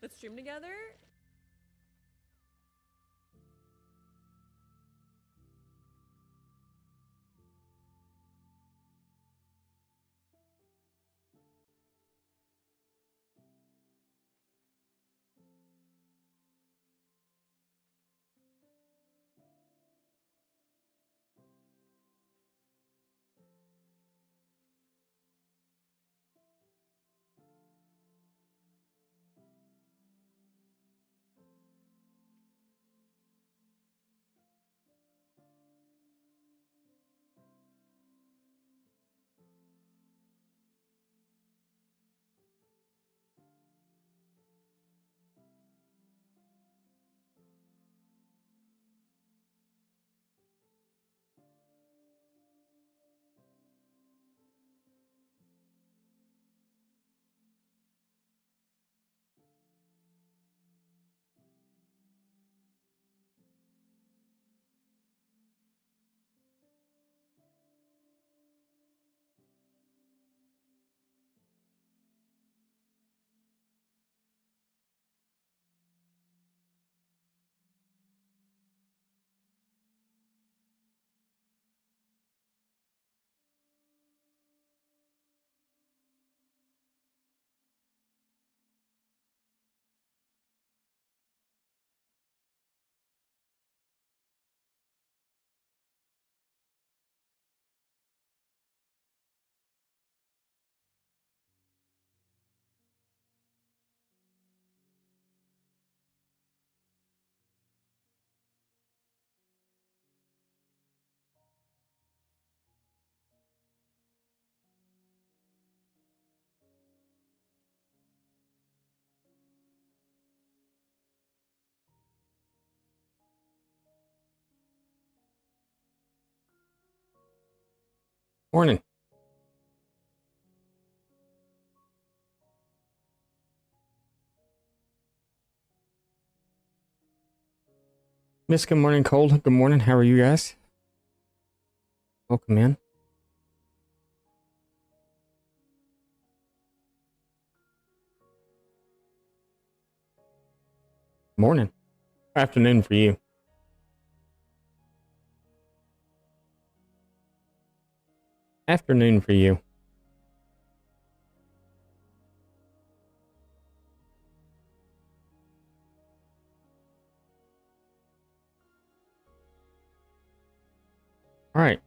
the stream together. Morning. Miss, good morning, Cold. Good morning. How are you guys? Welcome in. Morning. Afternoon for you. Afternoon for you. All right.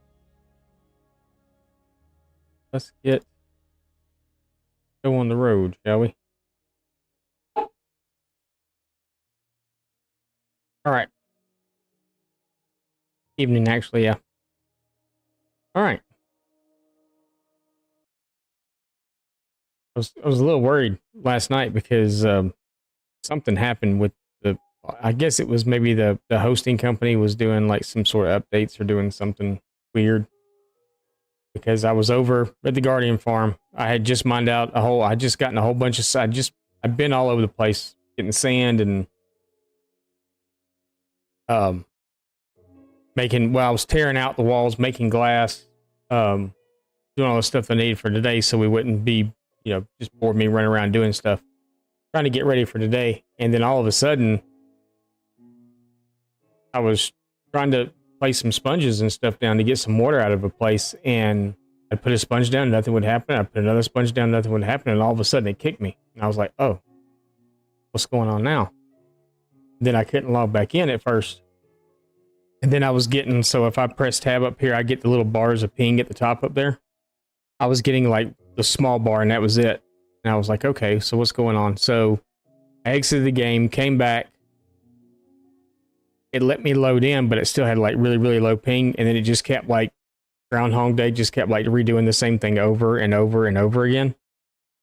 Let's go on the road, shall we? All right. Evening, actually, yeah. All right. I was a little worried last night because something happened with I guess it was maybe the hosting company was doing like some sort of updates or doing something weird. Because I was over at the Guardian farm. I had just mined out I just gotten a whole bunch of, I've been all over the place getting sand and, I was tearing out the walls, making glass, doing all the stuff I needed for today so we wouldn't be, just bored me running around doing stuff, trying to get ready for today. And then all of a sudden, I was trying to place some sponges and stuff down to get some water out of a place, and I put a sponge down, nothing would happen. I put another sponge down, nothing would happen, and all of a sudden it kicked me. And I was like, oh, what's going on now? Then I couldn't log back in at first. And then I was getting, so if I press tab up here, I get the little bars of ping at the top up there. I was getting like the small bar and that was it. And I was like, okay, so what's going on? So I exited the game, came back. It let me load in, but it still had like really, really low ping. And then it just kept like, Groundhog Day just kept like redoing the same thing over and over and over again.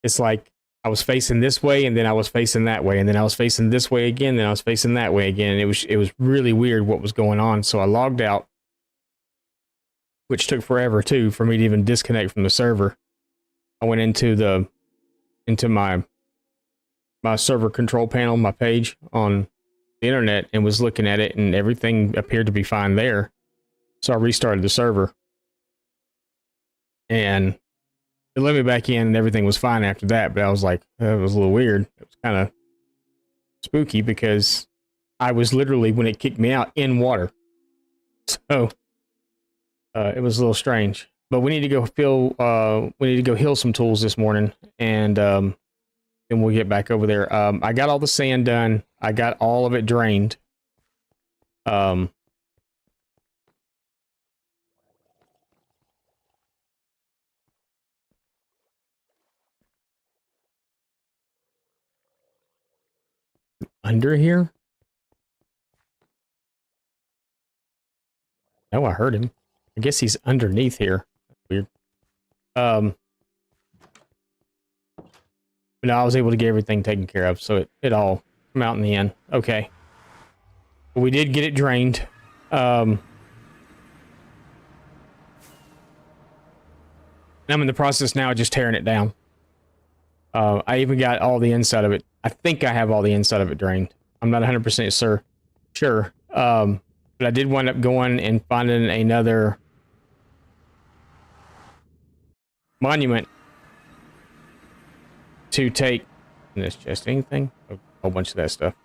It's like I was facing this way and then I was facing that way and then I was facing this way again, then I was facing that way again. And it was really weird what was going on. So I logged out, which took forever too for me to even disconnect from the server. I went into my server control panel, my page on the internet, and was looking at it, and everything appeared to be fine there. So I restarted the server. And it let me back in and everything was fine after that, but I was like, that was a little weird. It was kind of spooky because I was literally, when it kicked me out, in water. So it was a little strange. But we need to go heal some tools this morning, and then we'll get back over there. I got all the sand done. I got all of it drained. Under here? Oh, I heard him. I guess he's underneath here. Weird. But no, I was able to get everything taken care of, so it all came out in the end. Okay. But we did get it drained. And I'm in the process now of just tearing it down. I even got all the inside of it. I think I have all the inside of it drained. I'm not 100% sure. But I did wind up going and finding another monument to take in this chest. Anything? A whole bunch of that stuff.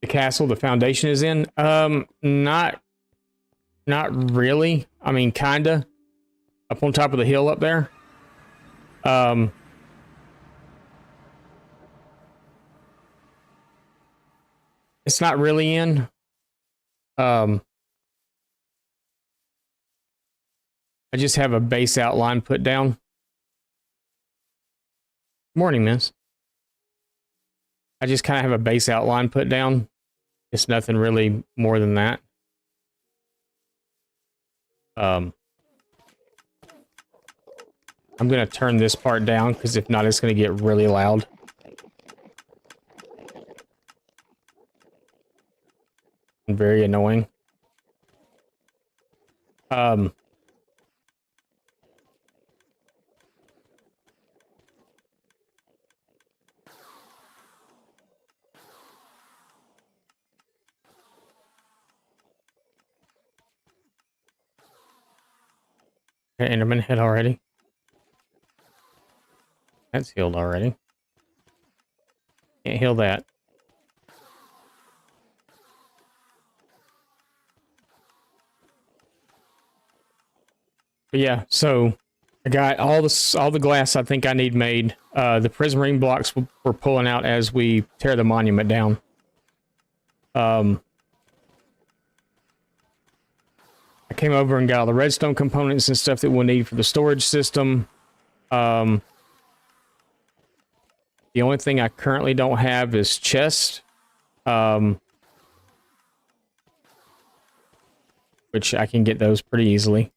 The castle, the foundation is in. Not really. I mean, kinda. Up on top of the hill up there. It's not really in. I just have a base outline put down. Morning, miss. I just kind of have a base outline put down. It's nothing really more than that. I'm going to turn this part down because if not, it's going to get really loud. And very annoying. Okay, Enderman hit already. That's healed already. Can't heal that. But yeah, so I got all the glass I think I need made. The prismarine blocks we're pulling out as we tear the monument down. I came over and got all the redstone components and stuff that we'll need for the storage system. The only thing I currently don't have is chest. Which I can get those pretty easily.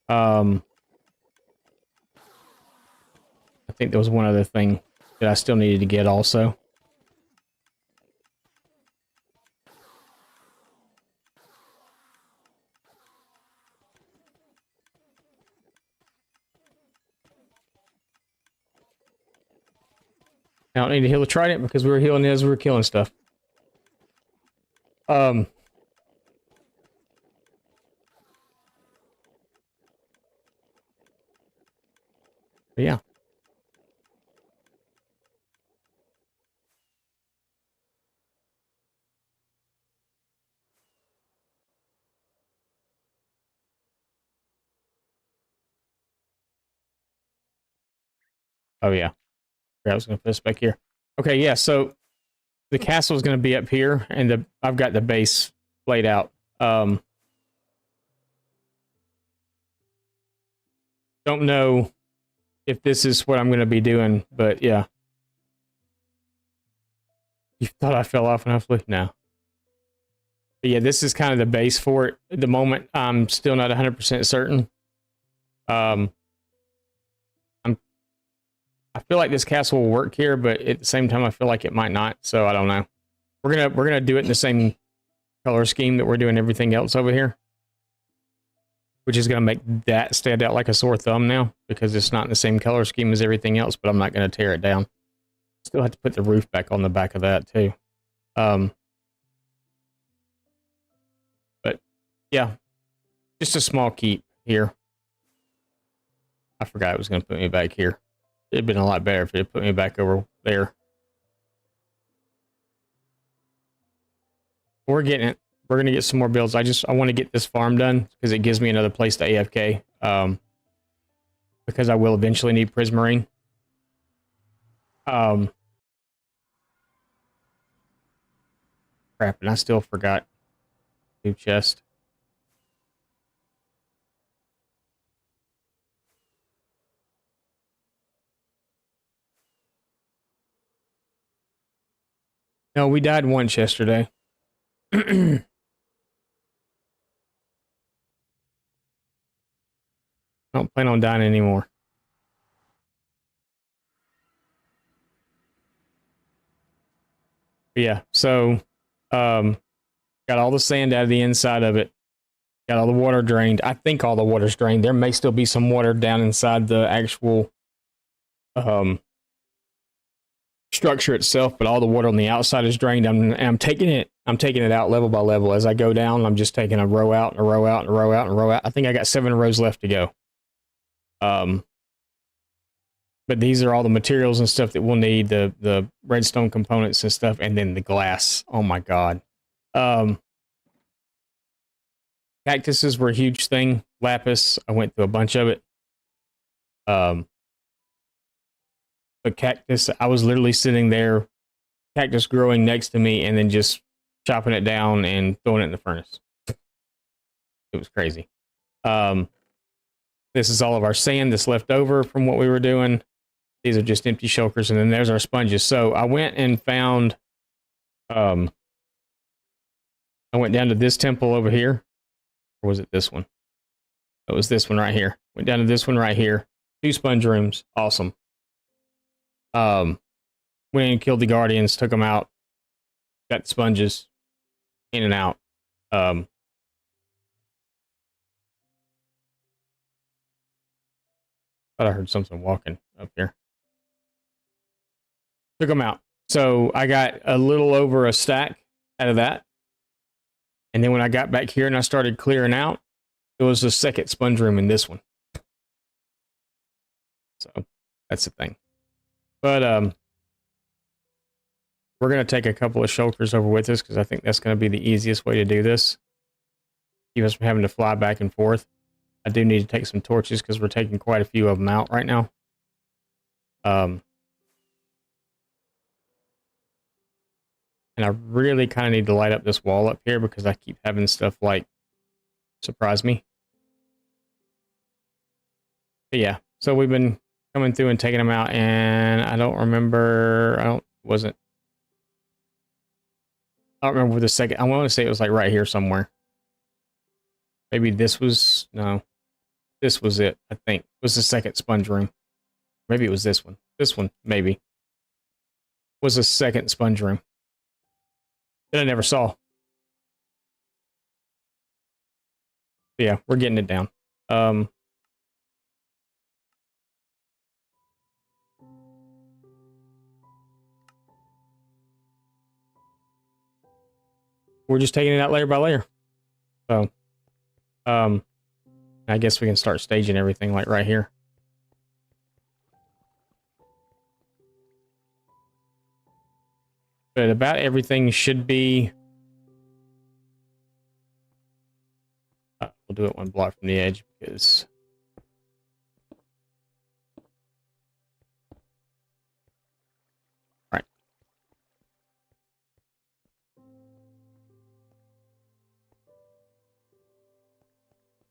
I think there was one other thing that I still needed to get also. I don't need to heal the trident because we were healing as we were killing stuff. But yeah. Oh yeah. I was going to put this back here. Okay, yeah, so the castle is going to be up here, and I've got the base laid out. Don't know if this is what I'm going to be doing, but yeah. You thought I fell off enough? No. But yeah, this is kind of the base for it. At the moment, I'm still not 100% certain. I feel like this castle will work here, but at the same time, I feel like it might not. So I don't know. We're gonna do it in the same color scheme that we're doing everything else over here, which is gonna make that stand out like a sore thumb now because it's not in the same color scheme as everything else. But I'm not gonna tear it down. Still have to put the roof back on the back of that too. But yeah, just a small keep. here. I forgot it was going to put me back here. It'd been a lot better if it had put me back over there. We're getting it. We're going to get some more builds. I want to get this farm done because it gives me another place to AFK. Because I will eventually need Prismarine. Crap, and I still forgot. New chest. No, we died once yesterday. I don't plan on dying anymore. But yeah, so got all the sand out of the inside of it. Got all the water drained. I think all the water's drained. There may still be some water down inside the actual structure itself, but all the water on the outside is drained. I'm taking it out level by level. As I go down, I'm just taking a row out and a row out and a row out and a row out. I think I got 7 rows left to go. But these are all the materials and stuff that we'll need, the redstone components and stuff, and then the glass. Oh my god. Cactuses were a huge thing. Lapis, I went through a bunch of it. The cactus, I was literally sitting there, cactus growing next to me, and then just chopping it down and throwing it in the furnace. It was crazy. This is all of our sand that's left over from what we were doing. These are just empty shulkers, and then there's our sponges. So I went and found, I went down to this temple over here. Or was it this one? It was this one right here. Went down to this one right here. 2 sponge rooms. Awesome. Went in and killed the guardians, took them out. Got the sponges in and out. Thought I heard something walking up here. Took them out. So I got a little over a stack out of that. And then when I got back here and I started clearing out, it was the second sponge room in this one. So that's the thing. But we're going to take a couple of shulkers over with us because I think that's going to be the easiest way to do this. Keep us from having to fly back and forth. I do need to take some torches because we're taking quite a few of them out right now. And I really kind of need to light up this wall up here because I keep having stuff like surprise me. But yeah, so we've been coming through and taking them out, and I don't remember. I don't remember the second. I want to say it was like right here somewhere. Maybe this was this was it. I think it was the second sponge room. Maybe it was this one. This one maybe was the second sponge room that I never saw. But yeah, we're getting it down. We're just taking it out layer by layer. So, I guess we can start staging everything like right here. But about everything should be... we'll do it 1 block from the edge because... Right.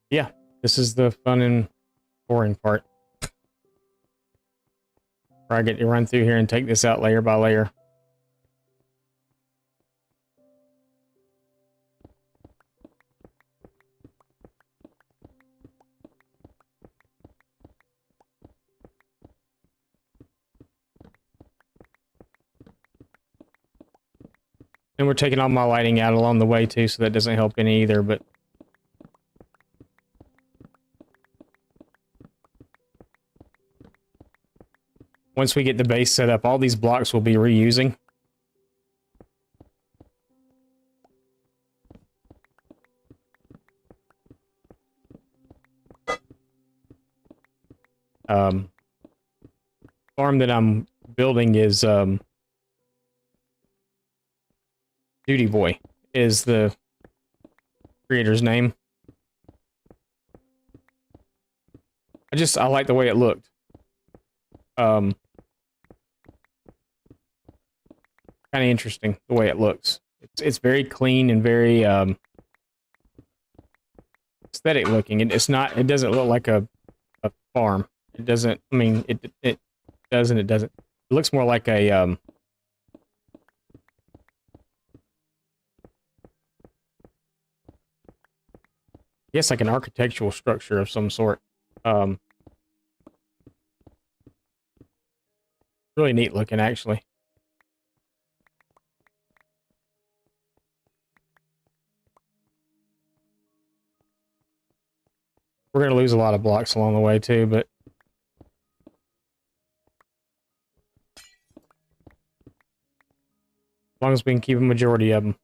Yeah, this is the fun and boring part. Where I get to run through here and take this out layer by layer. And we're taking all my lighting out along the way too, so that doesn't help any either, but... Once we get the base set up, all these blocks we'll be reusing. farm that I'm building is Duty Boy is the creator's name. I like the way it looked. Kind of interesting the way it looks. It's very clean and very aesthetic looking. It doesn't look like a farm. It doesn't. I mean, it does and it doesn't. It looks more like a I guess like an architectural structure of some sort. Really neat looking, actually. We're gonna lose a lot of blocks along the way too, but as long as we can keep a majority of them.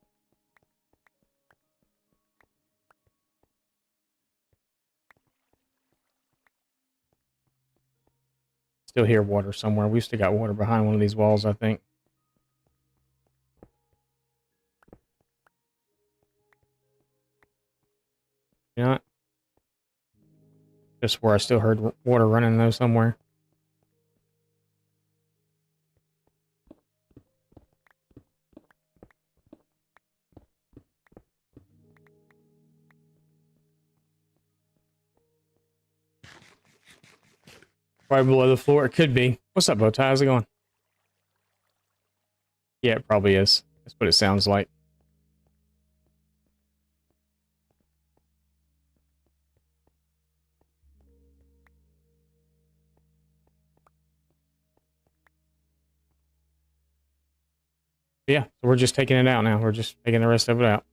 Still hear water somewhere. We've still got water behind one of these walls, I think. You know what? Just where I still heard water running though somewhere. Right below the floor. It could be. What's up, Bowtie? How's it going? Yeah, it probably is. That's what it sounds like. Yeah, so we're just taking it out now. We're just taking the rest of it out.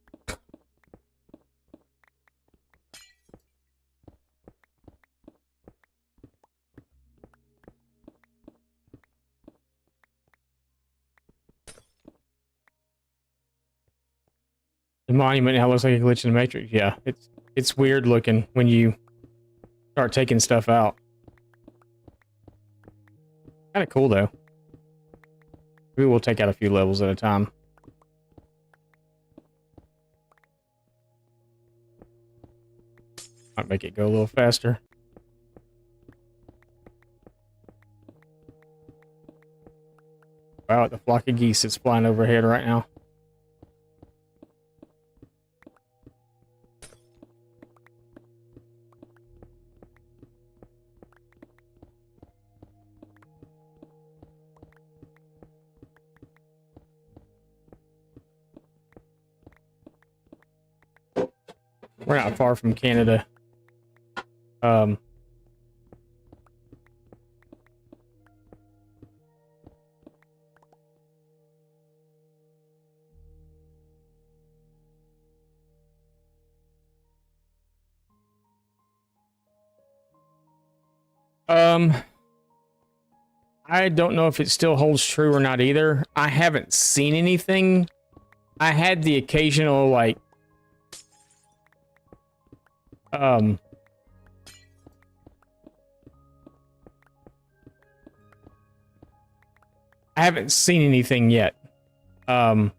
The monument now looks like a glitch in the Matrix. Yeah, it's weird looking when you start taking stuff out. Kind of cool though. Maybe we'll take out a few levels at a time. Might make it go a little faster. Wow, the flock of geese that's flying overhead right now. We're not far from Canada. I don't know if it still holds true or not either. I haven't seen anything. I had the occasional, like, I haven't seen anything yet. And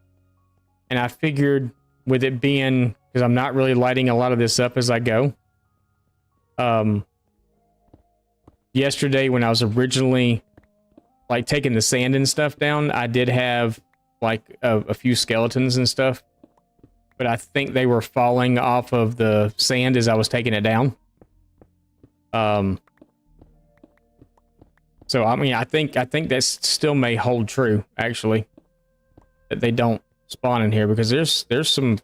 I figured with it being, because I'm not really lighting a lot of this up as I go. Yesterday when I was originally like taking the sand and stuff down, I did have like a few skeletons and stuff, but I think they were falling off of the sand as I was taking it down. So I mean, I think that still may hold true, actually, that they don't spawn in here, because there's some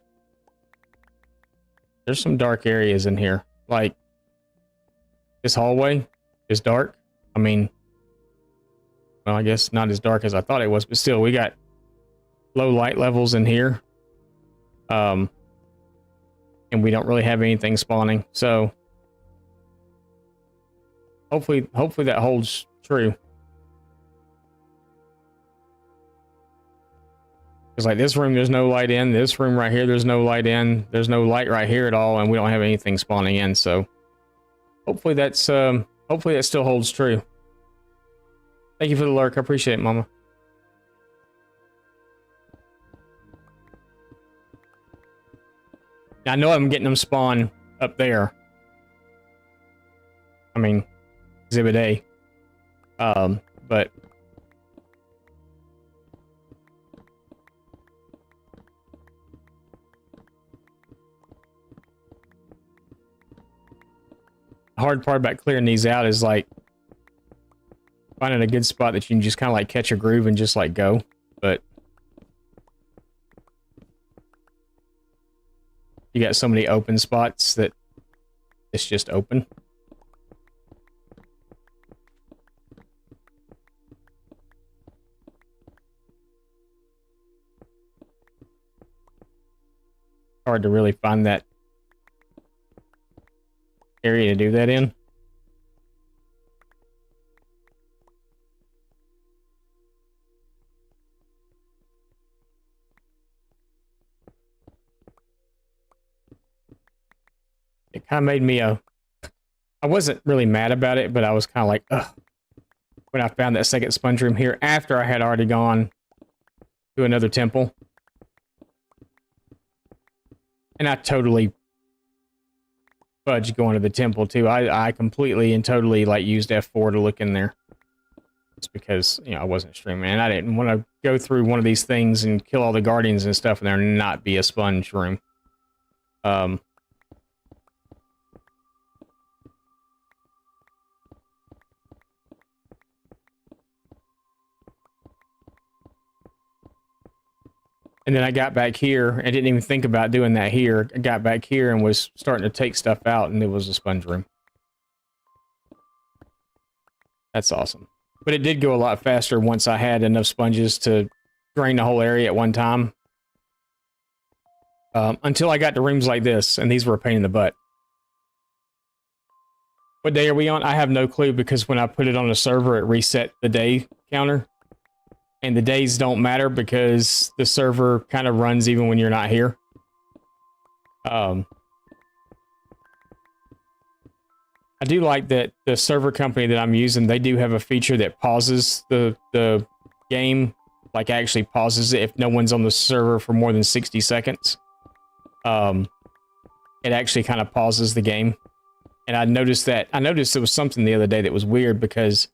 dark areas in here. Like this hallway is dark. I mean, well, I guess not as dark as I thought it was, but still, we got low light levels in here. And we don't really have anything spawning, so hopefully that holds true. Because like this room, there's no light in. This room right here, there's no light in. There's no light right here at all, and we don't have anything spawning in. So hopefully that's hopefully that still holds true. Thank you for the lurk. I appreciate it, Mama. I know I'm getting them spawn up there. I mean, Exhibit A. But the hard part about clearing these out is like finding a good spot that you can just kind of like catch a groove and just like go. But you got so many open spots that it's just open. Hard to really find that area to do that in. It kind of made me I wasn't really mad about it, but I was kind of like, ugh, when I found that second sponge room here after I had already gone to another temple. And I totally fudged going to the temple too. I completely and totally like used F4 to look in there. Just because, you know, I wasn't streaming and I didn't want to go through one of these things and kill all the guardians and stuff and there not be a sponge room. And then I got back here and didn't even think about doing that here. I got back here and was starting to take stuff out and it was a sponge room. That's awesome. But it did go a lot faster once I had enough sponges to drain the whole area at one time. Until I got to rooms like this, and these were a pain in the butt. What day are we on? I have no clue because when I put it on the server, it reset the day counter. And the days don't matter because the server kind of runs even when you're not here. I do like that the server company that I'm using, they do have a feature that pauses the game, like actually pauses it if no one's on the server for more than 60 seconds. It actually kind of pauses the game. And I noticed there was something the other day that was weird because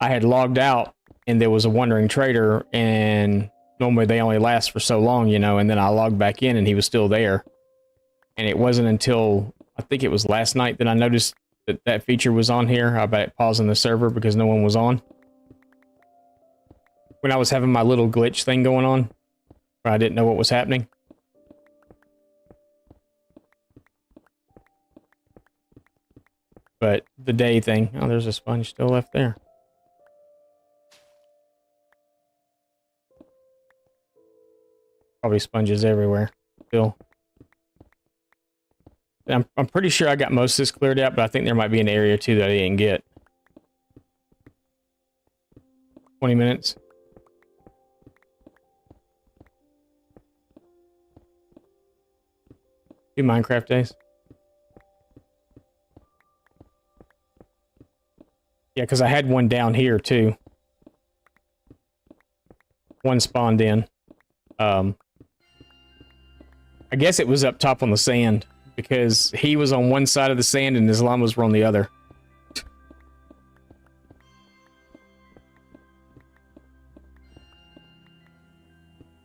I had logged out and there was a wandering trader and normally they only last for so long, you know, and then I logged back in and he was still there. And it wasn't until, I think it was last night that I noticed that feature was on here about it pausing the server because no one was on. When I was having my little glitch thing going on, where I didn't know what was happening. But the day thing, oh, there's a sponge still left there. Probably sponges everywhere still. I'm pretty sure I got most of this cleared out, but I think there might be an area too that I didn't get. 20 minutes. Two Minecraft days. Yeah, because I had one down here too. One spawned in. I guess it was up top on the sand because he was on one side of the sand and his llamas were on the other.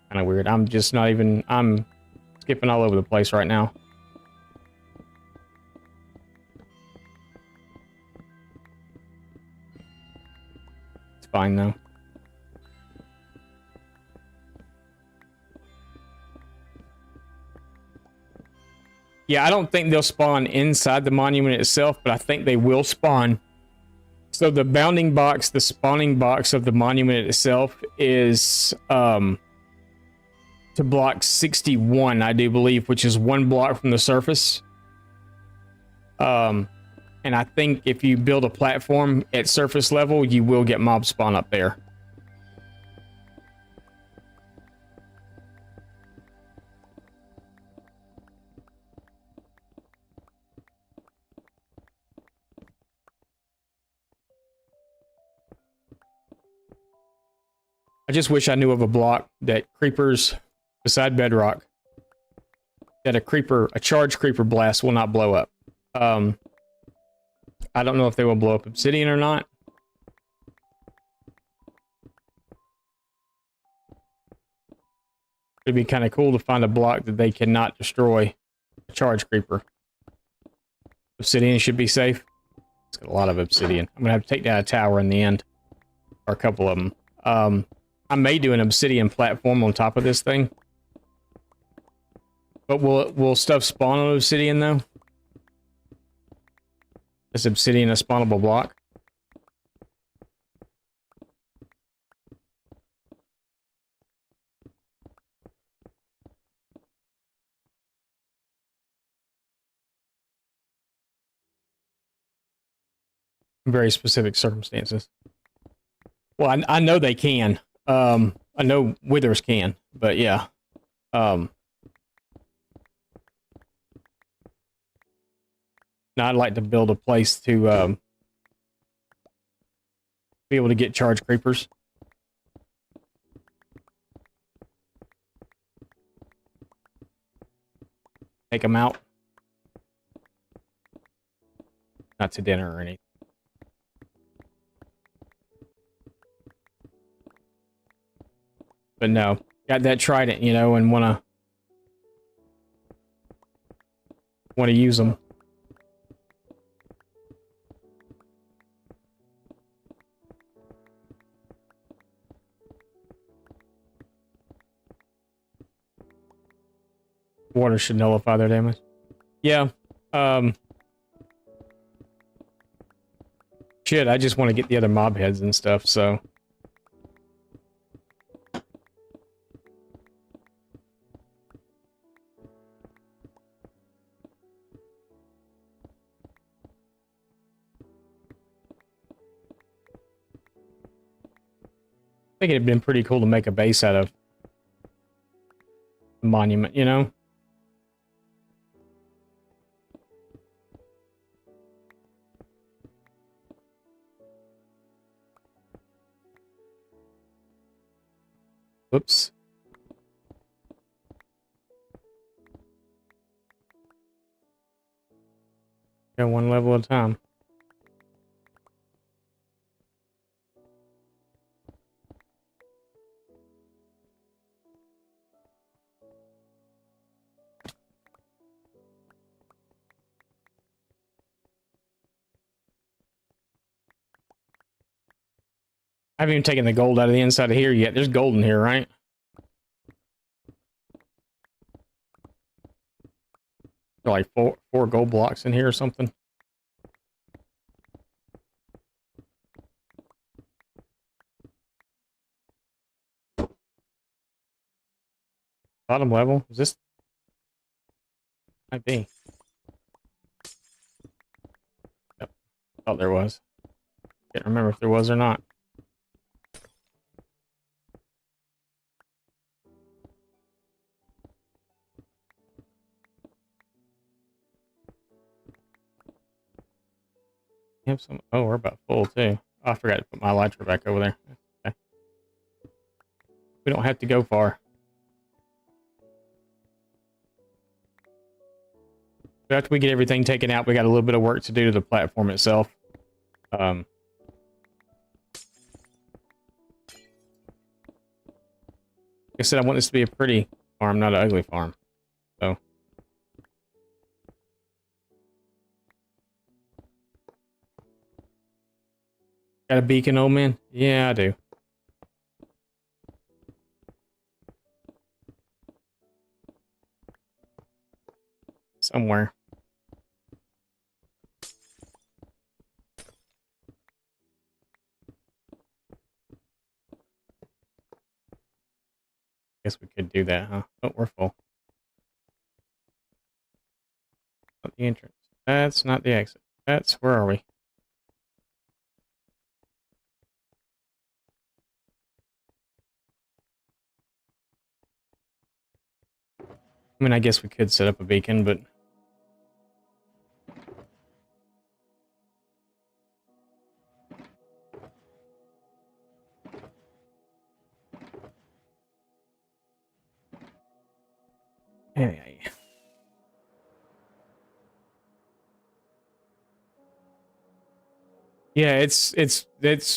Kind of weird. I'm skipping all over the place right now. It's fine though. Yeah, I don't think they'll spawn inside the monument itself, but I think they will spawn. So the bounding box, the spawning box of the monument itself is to block 61, I do believe, which is one block from the surface. And I think if you build a platform at surface level, you will get mob spawn up there. I just wish I knew of a block that creepers beside bedrock that a charged creeper blast will not blow up. I don't know if they will blow up obsidian or not. It'd be kind of cool to find a block that they cannot destroy a charged creeper. Obsidian should be safe. It's got a lot of obsidian. I'm gonna have to take down a tower in the end, or a couple of them. I may do an obsidian platform on top of this thing, but will stuff spawn on obsidian though? Is obsidian a spawnable block? In very specific circumstances. Well, I know they can. I know withers can, but yeah. Now I'd like to build a place to be able to get charged creepers. Take them out. Not to dinner or anything. But no, got that trident, you know, and wanna use them. Water should nullify their damage. Yeah. Shit, I just want to get the other mob heads and stuff, so. I think it'd been pretty cool to make a base out of a monument, you know? Whoops. Yeah, one level at a time. I haven't even taken the gold out of the inside of here yet. There's gold in here, right? There are like four gold blocks in here or something. Bottom level? Is this? Might be. Yep. Thought there was. Can't remember if there was or not. Have some. Oh, we're about full too. Oh, I forgot to put my elytra back over there. Okay. We don't have to go far. So after we get everything taken out, we got a little bit of work to do to the platform itself. Like I said, I want this to be a pretty farm, not an ugly farm. So. Got a beacon, old man? Yeah, I do. Somewhere. Guess we could do that, huh? Oh, we're full. Not the entrance. That's not the exit. That's, where are we? I mean, I guess we could set up a beacon, but... Yeah, it's the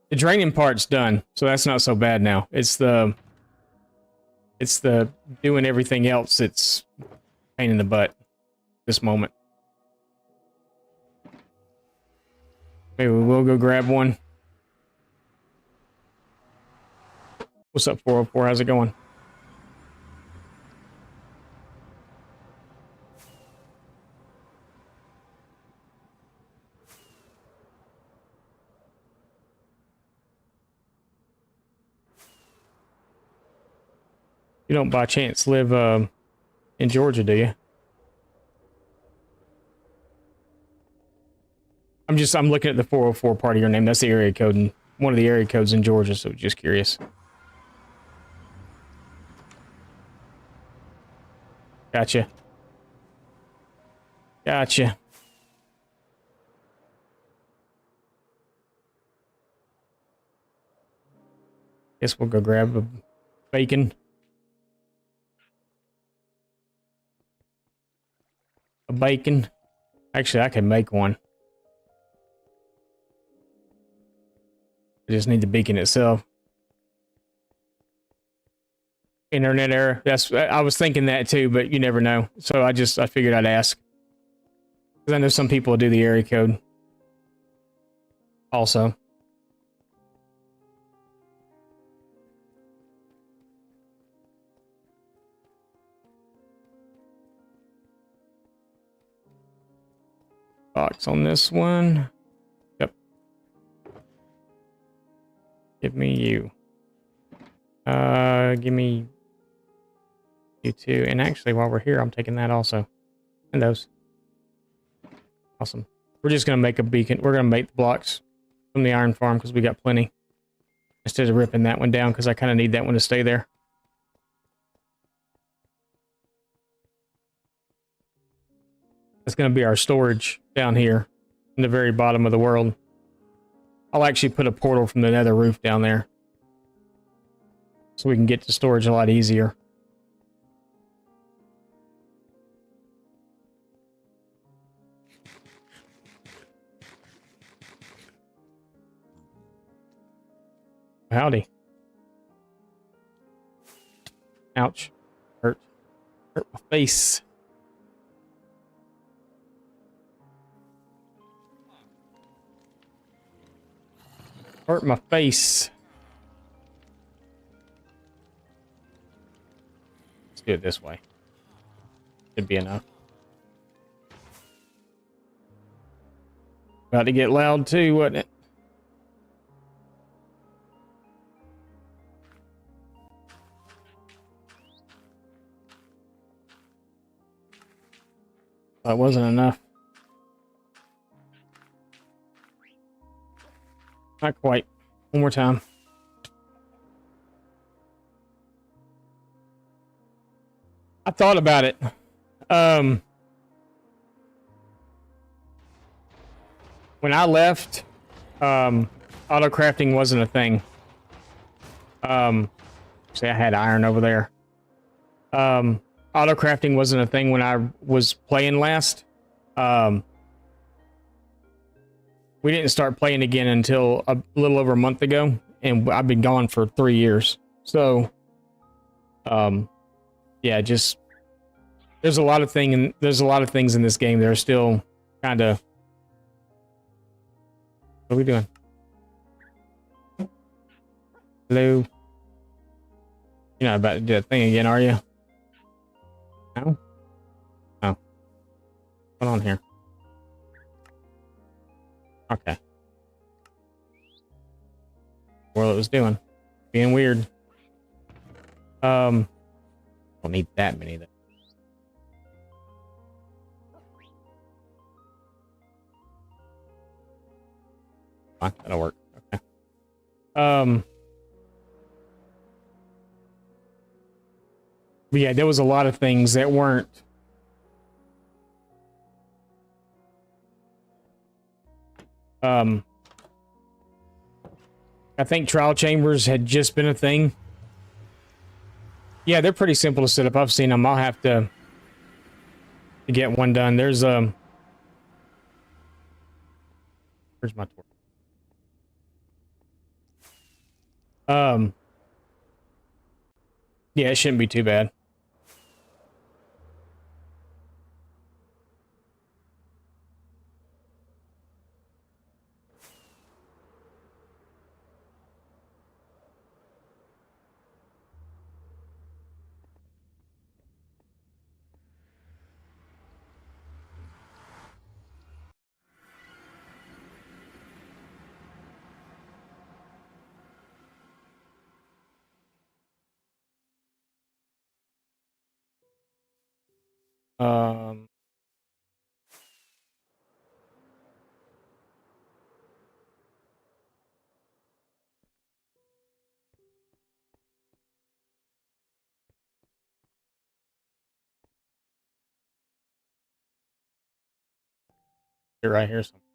draining part's done, so that's not so bad now. It's the doing everything else that's pain in the butt this moment. Maybe we will go grab one. What's up, 404? How's it going? You don't by chance live in Georgia, do you? I'm looking at the 404 part of your name. That's the area code and one of the area codes in Georgia, so just curious. Gotcha. Gotcha. Guess we'll go grab a bacon. A bacon. Actually, I can make one. I just need the beacon itself. Internet error. I was thinking that too, but you never know. So I figured I'd ask. Because I know some people do the area code. Also. Box on this one. Yep. Give me you. Give me you too. And actually, while we're here, I'm taking that also. And those. Awesome. We're just going to make a beacon. We're going to make the blocks from the iron farm because we got plenty. Instead of ripping that one down because I kind of need that one to stay there. That's going to be our storage down here in the very bottom of the world. I'll actually put a portal from the nether roof down there. So we can get to storage a lot easier. Howdy. Ouch. Hurt my face. Hurt my face. Let's do it this way. Should be enough. About to get loud too, wasn't it? That wasn't enough. Not quite. One more time. I thought about it. When I left, auto crafting wasn't a thing. See, I had iron over there. Auto crafting wasn't a thing when I was playing last. We didn't start playing again until a little over a month ago, and I've been gone for 3 years. So, yeah, just there's a lot of things in this game that are still kind of. What are we doing? Hello. You're not about to do that thing again, are you? No? Oh. What's on here? Okay. What it was doing. Being weird. Don't need that many though. Fine, that'll work. Okay. But yeah, there was a lot of things that weren't. I think trial chambers had just been a thing. Yeah, they're pretty simple to set up. I've seen them. I'll have to get one done. There's Where's my torch? Um, yeah, it shouldn't be too bad. Um, right here. Somewhere.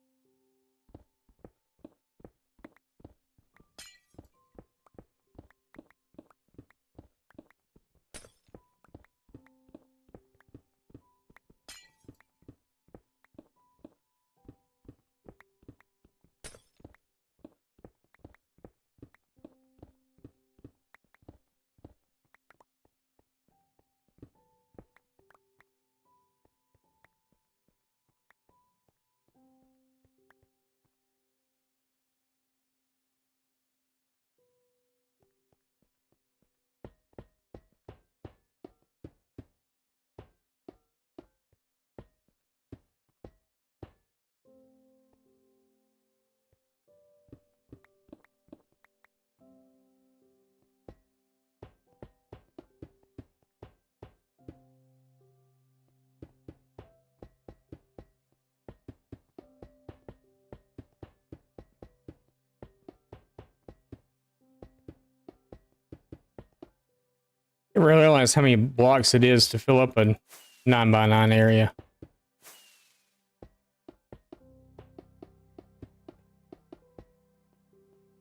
I didn't realize how many blocks it is to fill up a 9x9 area.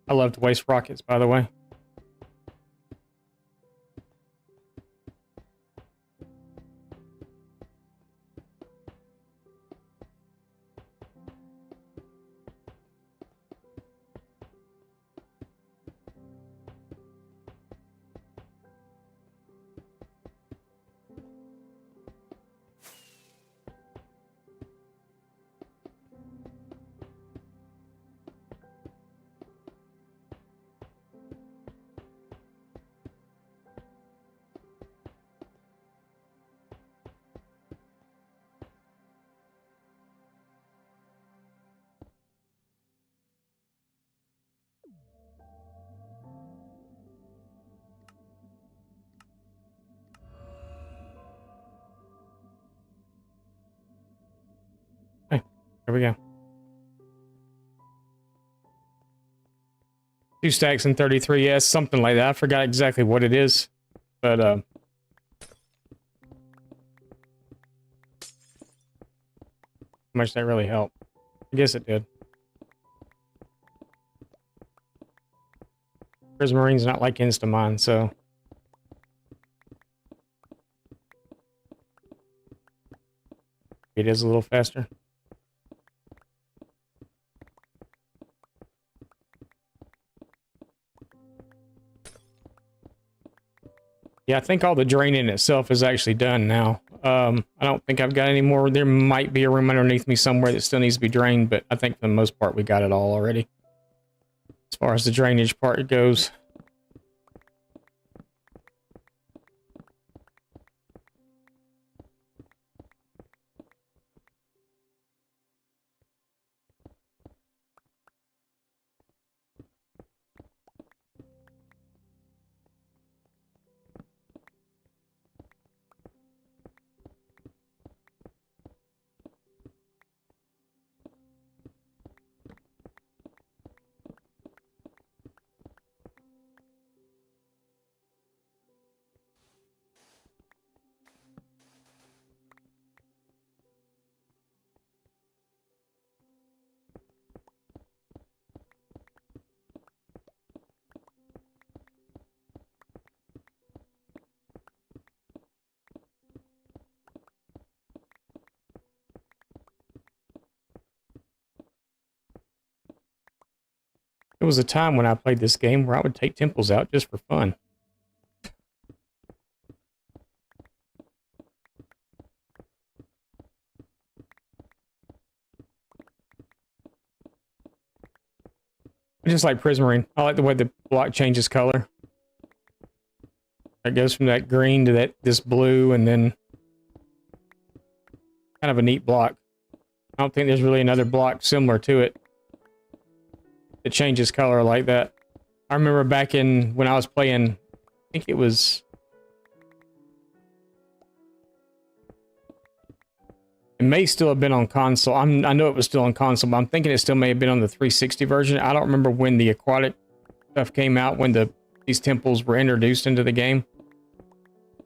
I love to waste rockets, by the way. Hey, there we go. 2 stacks and 33, yeah, something like that. I forgot exactly what it is, but how much that really helped. I guess it did. Prismarine's not like Instamine, so it is a little faster. Yeah, I think all the draining itself is actually done now. I don't think I've got any more. There might be a room underneath me somewhere that still needs to be drained, but I think for the most part we got it all already. As far as the drainage part goes. There was a time when I played this game where I would take temples out just for fun. I just like Prismarine. I like the way the block changes color. It goes from that green to this blue, and then kind of a neat block. I don't think there's really another block similar to it that changes color like that. I remember back in when I was playing, I think it was... It may still have been on console. I know it was still on console, but I'm thinking it still may have been on the 360 version. I don't remember when the aquatic stuff came out, when these temples were introduced into the game.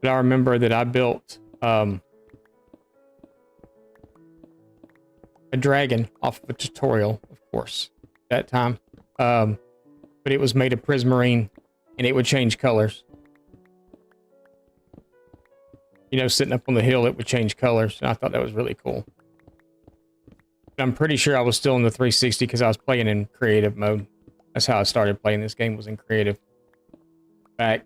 But I remember that I built a dragon off of a tutorial, of course, at that time. But it was made of prismarine, and it would change colors. You know, sitting up on the hill, it would change colors. And I thought that was really cool. But I'm pretty sure I was still in the 360 because I was playing in creative mode. That's how I started playing this game, was in creative. Back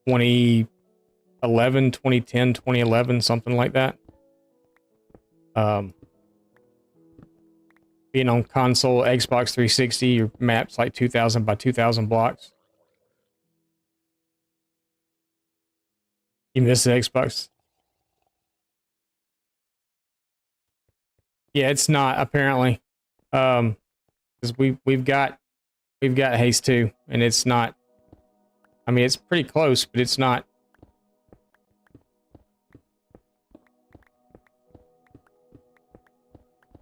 2011, 2010, 2011, something like that. Being on console, Xbox 360, your map's like 2,000 by 2,000 blocks. You miss the Xbox? Yeah, it's not apparently. Because we've got haste 2, and it's not. I mean, it's pretty close, but it's not.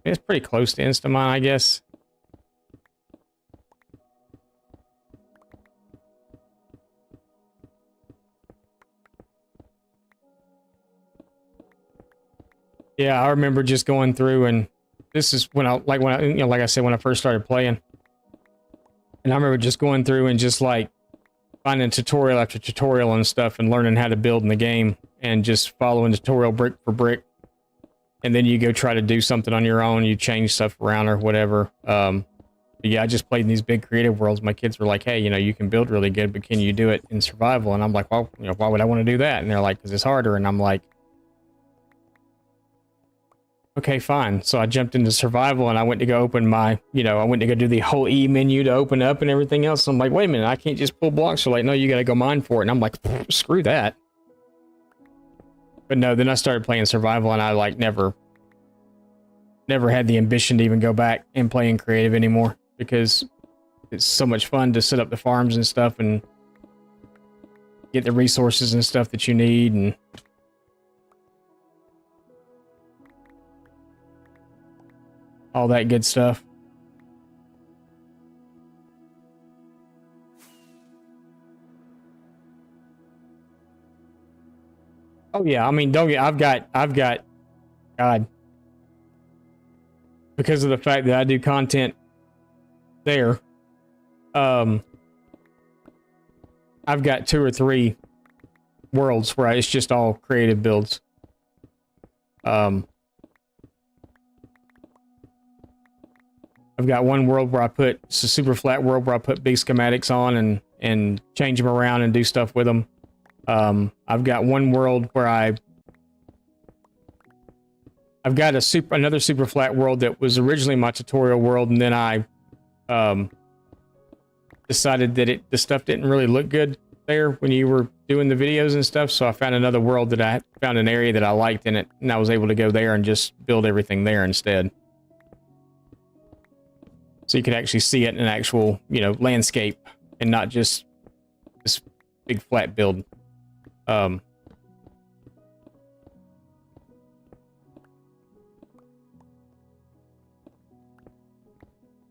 It's pretty close to Instamon, I guess. Yeah, I remember just going through, and this is when like I said, when I first started playing. And I remember just going through and just like finding tutorial after tutorial and stuff and learning how to build in the game and just following tutorial brick for brick. And then you go try to do something on your own, you change stuff around or whatever. But yeah, I just played in these big creative worlds. My kids were like, hey, you know, you can build really good, but can you do it in survival? And I'm like, well, you know, why would I want to do that? And they're like, because it's harder. And I'm like, okay, fine. So I jumped into survival and I went to go open my, you know, I went to go do the whole E menu to open up and everything else. I'm like, wait a minute, I can't just pull blocks. So like, no, you got to go mine for it. And I'm like, screw that. But no, then I started playing survival and I like never had the ambition to even go back and play in creative anymore because it's so much fun to set up the farms and stuff and get the resources and stuff that you need and all that good stuff. Oh yeah, I mean, don't get, I've got, God, because of the fact that I do content there, I've got 2 or 3 worlds where it's just all creative builds. I've got one world where it's a super flat world where I put big schematics on and change them around and do stuff with them. I've got one world where I've got another super flat world that was originally my tutorial world, and then I decided that the stuff didn't really look good there when you were doing the videos and stuff, so I found another world that I found an area that I liked in it, and I was able to go there and just build everything there instead. So you could actually see it in an actual, you know, landscape and not just this big flat build.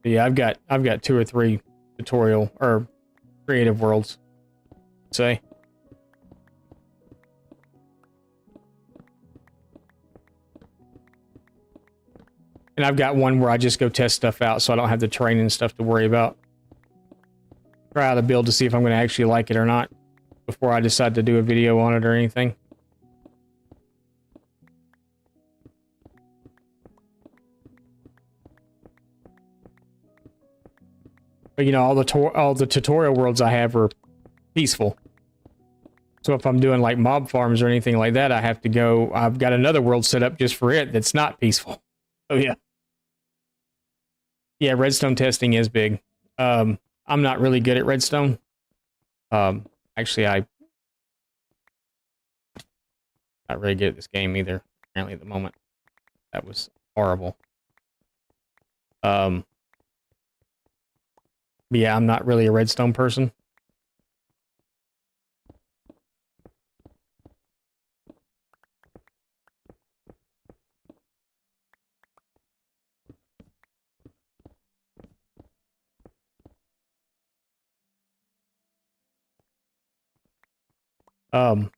Yeah, I've got 2 or 3 tutorial or creative worlds, say. And I've got one where I just go test stuff out so I don't have the terrain and stuff to worry about. Try out a build to see if I'm going to actually like it or not before I decide to do a video on it or anything. But you know, all the tutorial worlds I have are peaceful. So if I'm doing like mob farms or anything like that, I have to go. I've got another world set up just for it that's not peaceful. Oh yeah, yeah. Redstone testing is big. I'm not really good at redstone. Actually, I'm not really good at this game either. Apparently, at the moment, that was horrible. But yeah, I'm not really a redstone person. Um,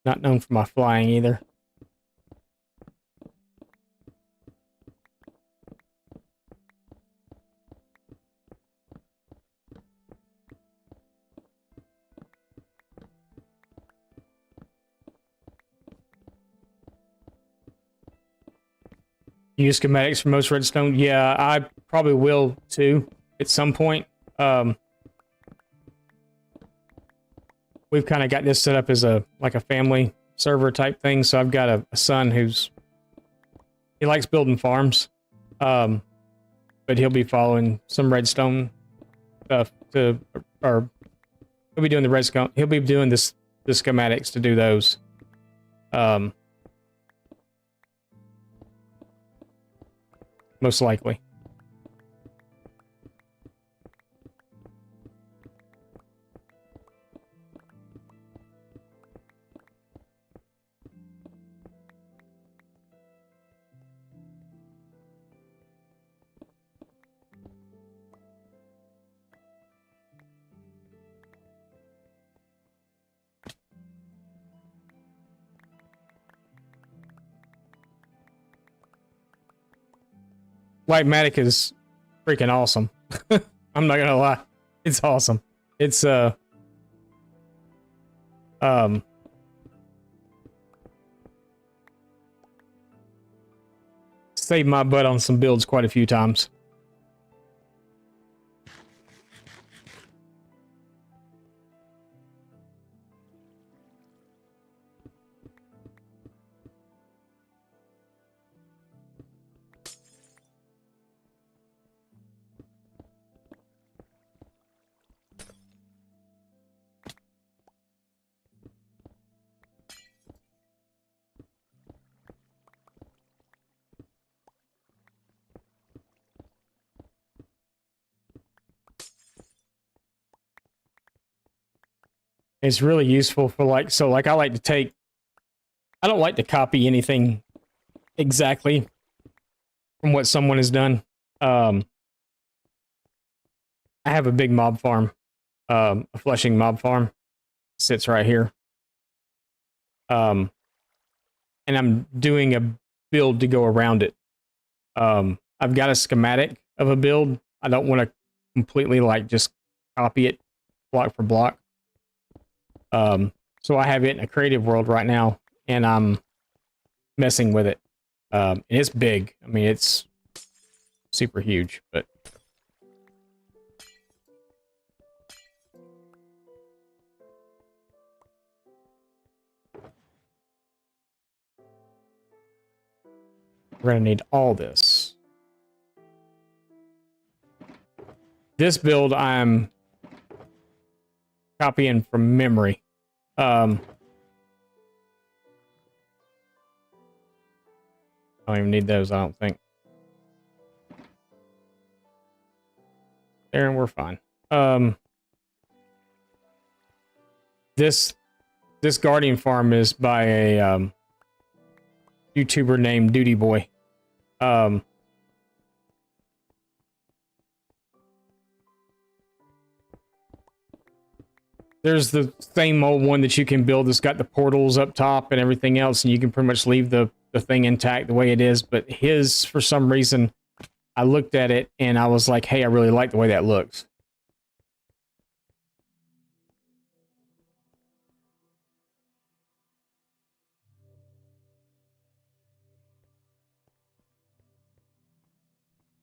Not known for my flying either. Use schematics for most redstone? Yeah, I probably will too at some point. We've kind of got this set up as a like a family server type thing. So I've got a son he likes building farms, but he'll be following some redstone stuff or he'll be doing the redstone. He'll be doing the schematics to do those. Most likely. Lightmatic is freaking awesome. I'm not gonna lie. It's awesome. It's saved my butt on some builds quite a few times. It's really useful for like, so like I like to take, I don't like to copy anything exactly from what someone has done. I have a big mob farm, a Flushing mob farm, sits right here. And I'm doing a build to go around it. I've got a schematic of a build. I don't want to completely like just copy it block for block. So I have it in a creative world right now, and I'm messing with it. And it's big. I mean, it's super huge, but we're gonna need all this. This build I'm copying from memory. I don't even need those, I don't think. There, and we're fine. This Guardian farm is by a YouTuber named Duty Boy. There's the same old one that you can build that's got the portals up top and everything else, and you can pretty much leave the thing intact the way it is. But his, for some reason, I looked at it and I was like, hey, I really like the way that looks.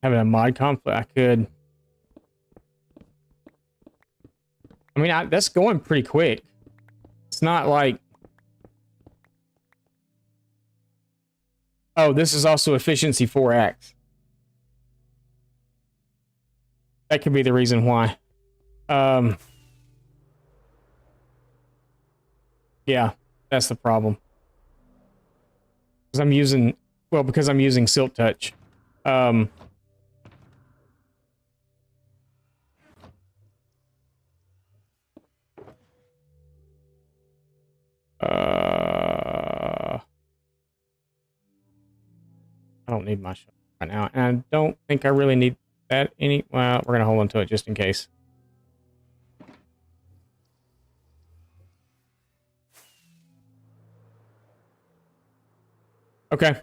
Having a mod conflict, I could. I mean, that's going pretty quick. It's not like... Oh, this is also efficiency 4x. That could be the reason why. Yeah, that's the problem. Because I'm using Silk Touch. Uh, I don't need my shot right now, and I don't think I really need that any. Well, we're gonna hold on to it just in case. Okay.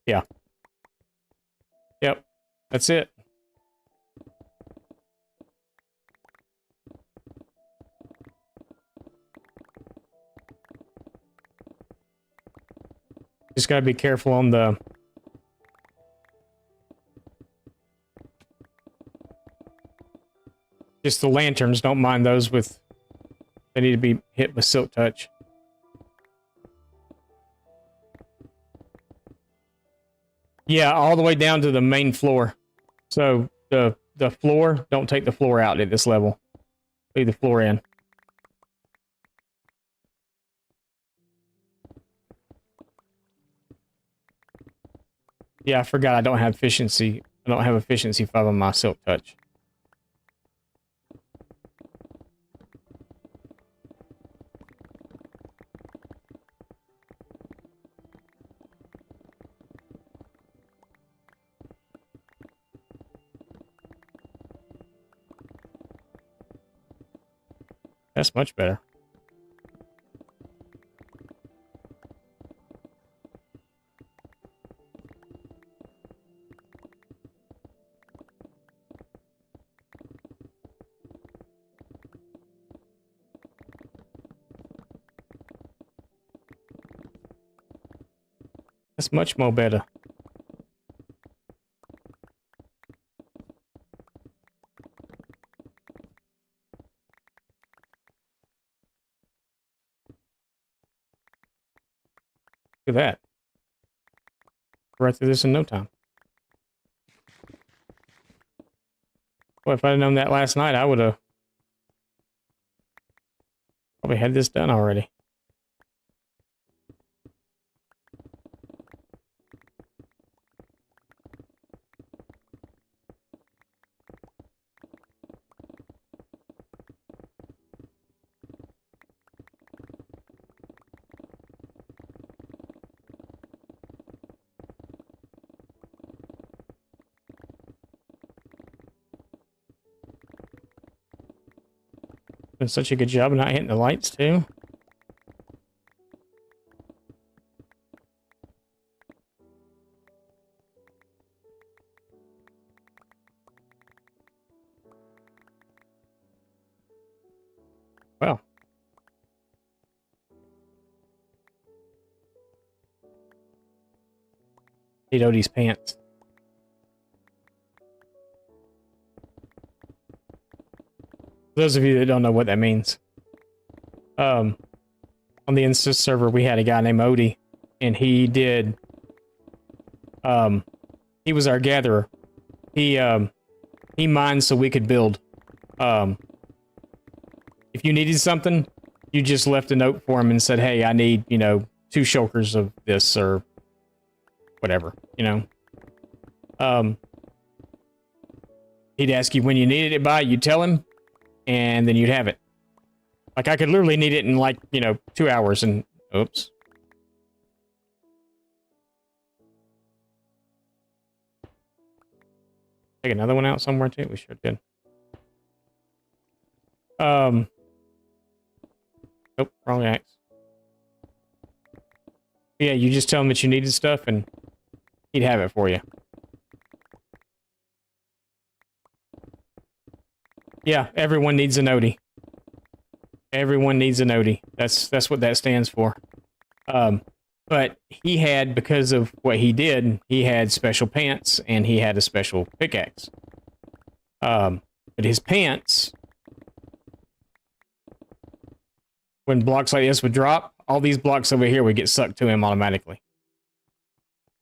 Yeah. Yep. That's it. Just gotta be careful on the... Just the lanterns, don't mind those with... They need to be hit with Silk Touch. Yeah, all the way down to the main floor. So the floor, don't take the floor out at this level. Leave the floor in. Yeah, I forgot I don't have efficiency. I don't have efficiency 5 on my Silk Touch. That's much better. That's much more better. Look at that. Right through this in no time. Well, if I'd known that last night, I would have probably had this done already. Did such a good job of not hitting the lights, too. Well. Need Odie's pants. For those of you that don't know what that means. On the Insta server, we had a guy named Odie, and he did... he was our gatherer. He mined so we could build. If you needed something, you just left a note for him and said, hey, I need, 2 shulkers of this, or whatever, He'd ask you when you needed it by, you'd tell him, and then you'd have it. Like, I could literally need it in, 2 hours, and... Oops. Take another one out somewhere, too? We sure did. Nope, wrong axe. Yeah, you just tell him that you needed stuff, and he'd have it for you. Yeah, everyone needs an Odie. Everyone needs a Noti. That's what that stands for. But he had, because of what he did, he had special pants and he had a special pickaxe. But his pants, when blocks like this would drop, all these blocks over here would get sucked to him automatically.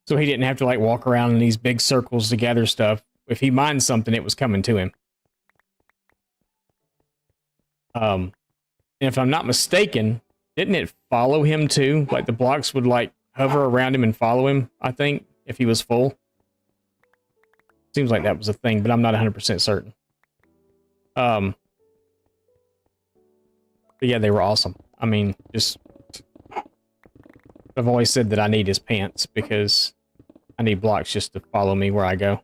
So he didn't have to like walk around in these big circles to gather stuff. If he mined something, it was coming to him. And if I'm not mistaken, didn't it follow him too? Like the blocks would like hover around him and follow him, I think, if he was full. Seems like that was a thing, but I'm not 100% certain. But yeah, they were awesome. I mean, just... I've always said that I need his pants because I need blocks just to follow me where I go.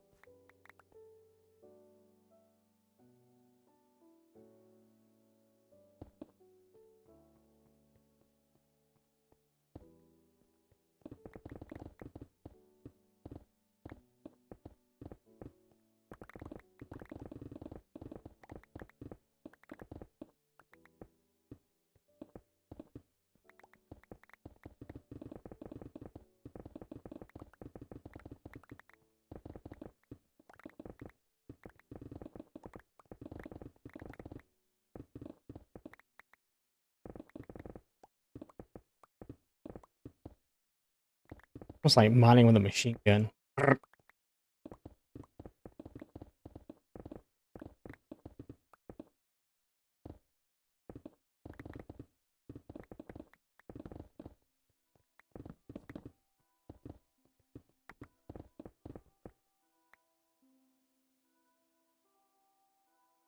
Almost like mining with a machine gun.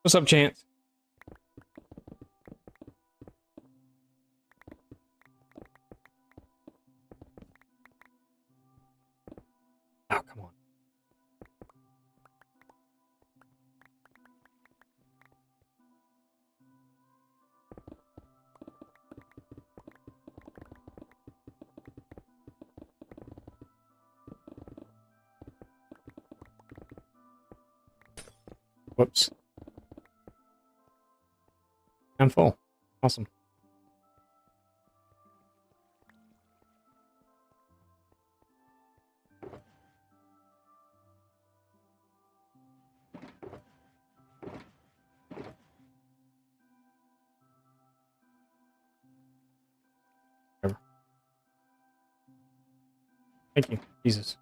What's up, Chance? Oh, come on. Whoops. I'm full. Awesome. Whatever. Thank you, Jesus.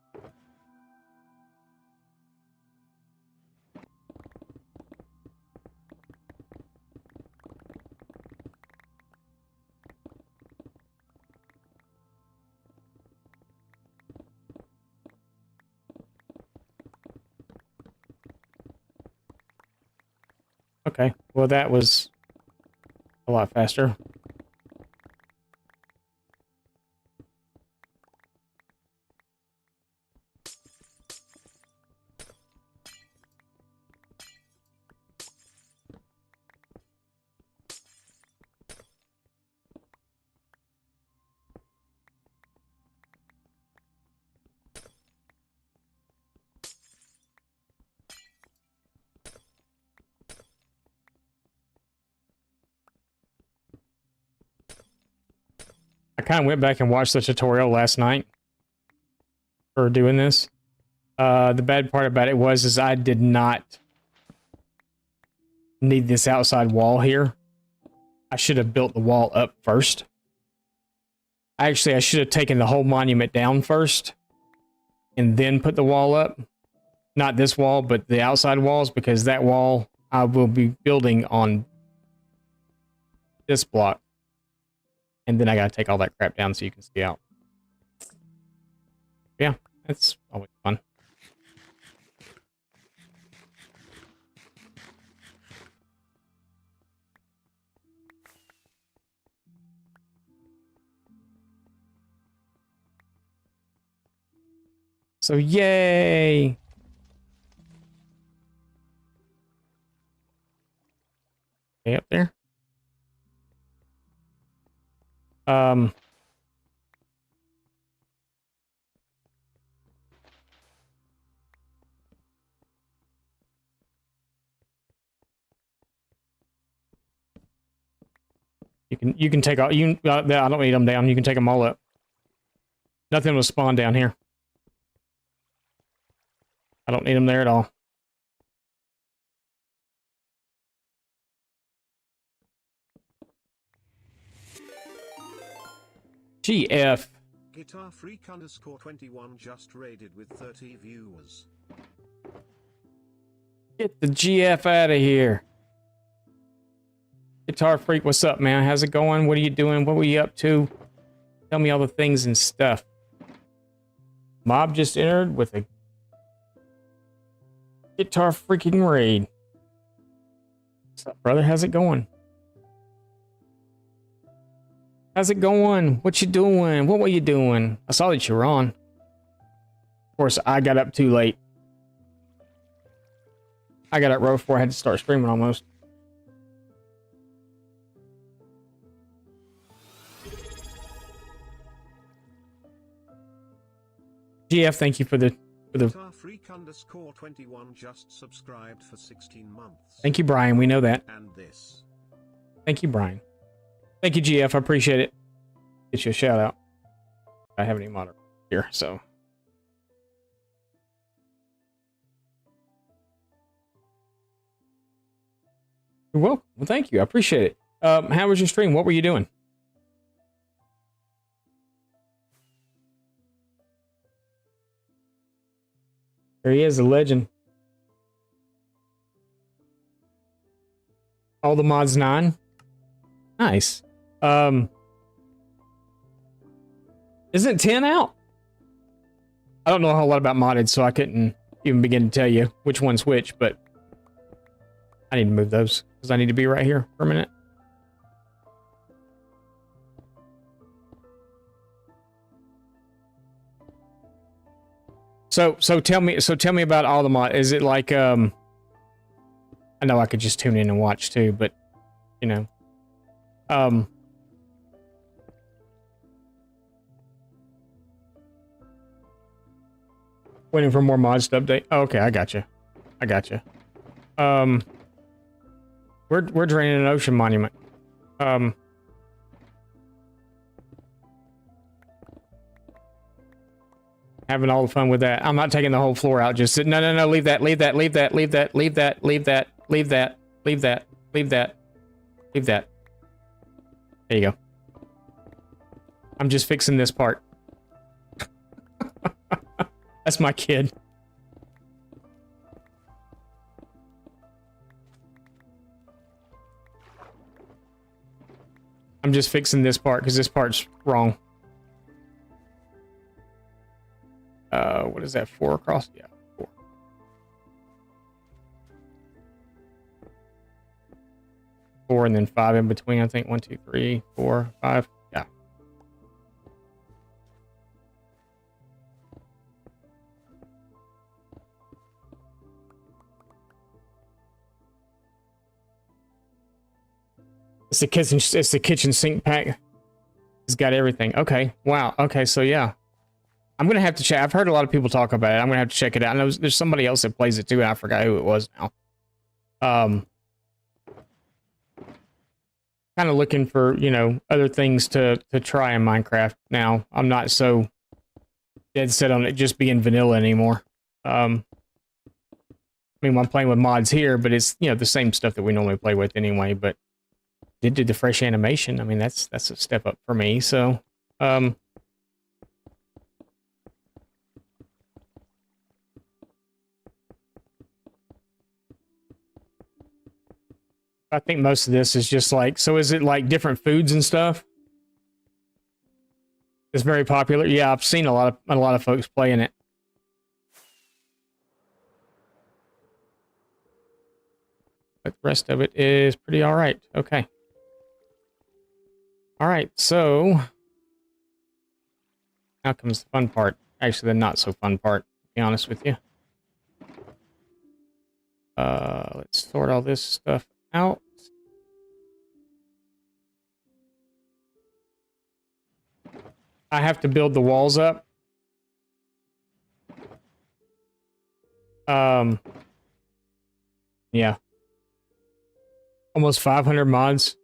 Okay, well that was a lot faster. I kind of went back and watched the tutorial last night for doing this. The bad part about it is I did not need this outside wall here. I should have built the wall up first. Actually, I should have taken the whole monument down first and then put the wall up. Not this wall, but the outside walls, because that wall I will be building on this block. And then I gotta take all that crap down so you can see out. Yeah, that's always fun. So yay! Okay, up there. You can take all you. I don't need them down. You can take them all up. Nothing will spawn down here. I don't need them there at all. GF. Guitar Freak underscore 21 just raided with 30 viewers. Get the GF out of here. Guitar Freak, what's up, man? How's it going? What are you doing? What were you up to? Tell me all the things and stuff. Mob just entered with a Guitar freaking raid. What's up, brother? How's it going? How's it going? What you doing? What were you doing? I saw that you were on. Of course, I got up too late. I got up right before I had to start streaming almost. GF, thank you for the Guitar Freak underscore 21 just subscribed for 16 months. Thank you, Brian. We know that. And this. Thank you, Brian. Thank you, GF. I appreciate it. Get you a shout out. I have any monitor here, so. You're welcome. Well, thank you. I appreciate it. How was your stream? What were you doing? There he is, a legend. All the mods 9. Nice. Isn't 10 out? I don't know a whole lot about modded, so I couldn't even begin to tell you which one's which, but I need to move those because I need to be right here for a minute. So tell me about all the mod. Is it like I know I could just tune in and watch too, but you know. Waiting for more mods to update. Oh, okay, I got you. We're draining an ocean monument. Having all the fun with that. I'm not taking the whole floor out. Just no, leave that. There you go. I'm just fixing this part. That's my kid. I'm just fixing this part because this part's wrong. What is that? 4 across? Yeah, 4. 4 and then 5 in between, I think. 1, 2, 3, 4, 5. Yeah. It's the kitchen sink pack. It's got everything. Okay. Wow. Okay, so yeah. I'm gonna have to check. I've heard a lot of people talk about it. I'm gonna have to check it out. I know there's somebody else that plays it too, and I forgot who it was now. Kind of looking for, you know, other things to try in Minecraft now. I'm not so dead set on it just being vanilla anymore. I mean, I'm playing with mods here, but it's, you know, the same stuff that we normally play with anyway. But did do the fresh animation. I mean, that's a step up for me. So, I think most of this is just like, so is it like different foods and stuff? It's very popular. Yeah, I've seen a lot of folks playing it. But the rest of it is pretty all right. Okay. All right, so now comes the fun part. Actually, the not so fun part, to be honest with you. Let's sort all this stuff out. I have to build the walls up. Yeah. Almost 500 mods.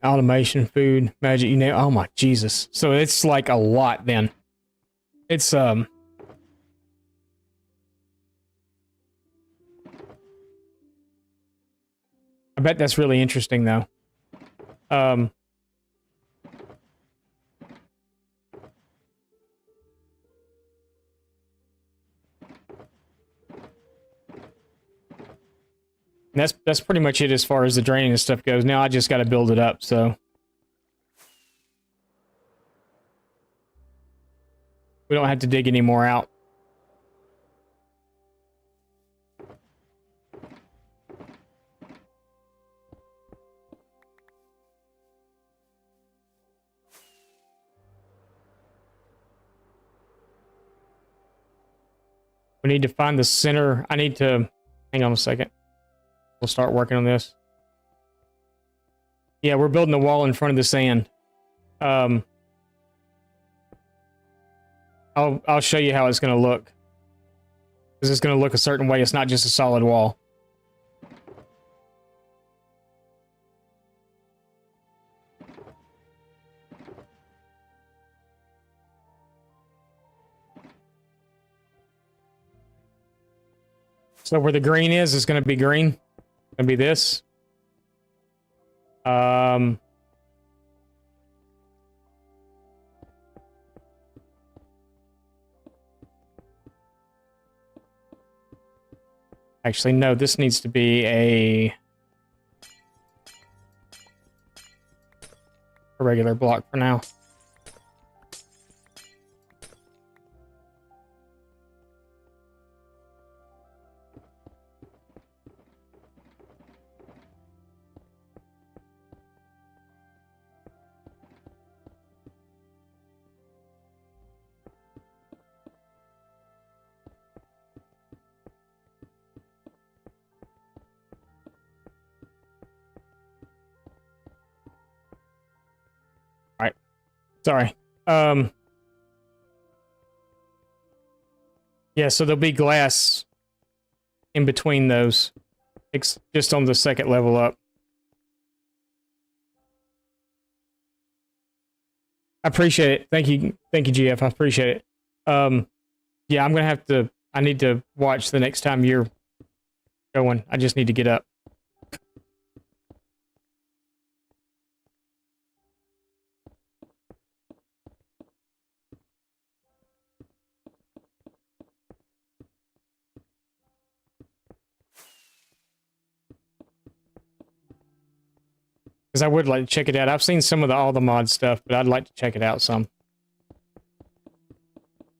automation, food, magic, you know. Oh my Jesus. So it's like a lot then. It's I bet that's really interesting though. That's pretty much it as far as the draining and stuff goes. Now I just got to build it up, so we don't have to dig any more out. We need to find the center. I need to hang on a second. We'll start working on this. Yeah, we're building a wall in front of the sand. I'll show you how it's going to look. Because it's going to look a certain way. It's not just a solid wall. So where the green is going to be green. It's going to be this. Actually, no, this needs to be a regular block for now. Sorry. Yeah, so there'll be glass in between those. It's just on the second level up. I appreciate it. Thank you, GF. I appreciate it. Yeah, I'm gonna have to. I need to watch the next time you're going. I just need to get up. Because I would like to check it out. I've seen some of all the mod stuff, but I'd like to check it out some.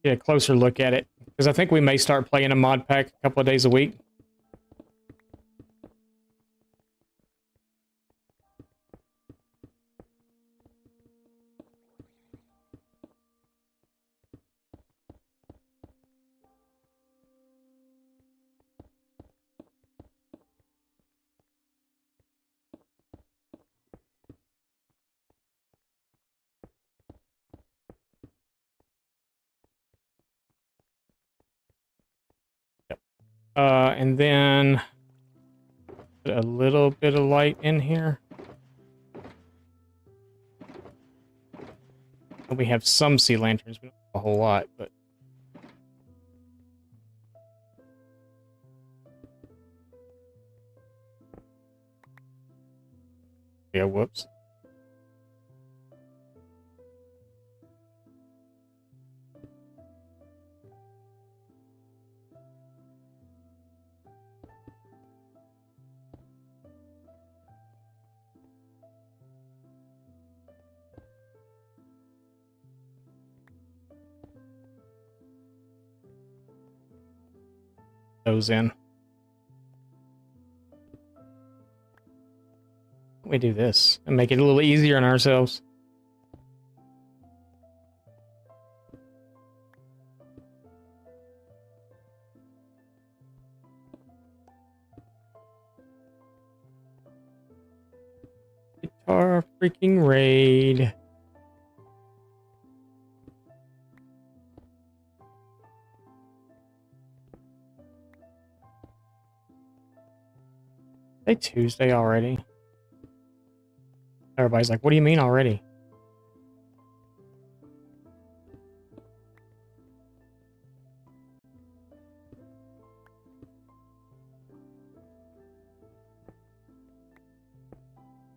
Get a closer look at it. Because I think we may start playing a mod pack a couple of days a week. And then put a little bit of light in here. We have some sea lanterns, but not a whole lot, but yeah, whoops. Those in. We do this and make it a little easier on ourselves. Guitar freaking raid. Tuesday already. All Everybody's like, what do you mean already?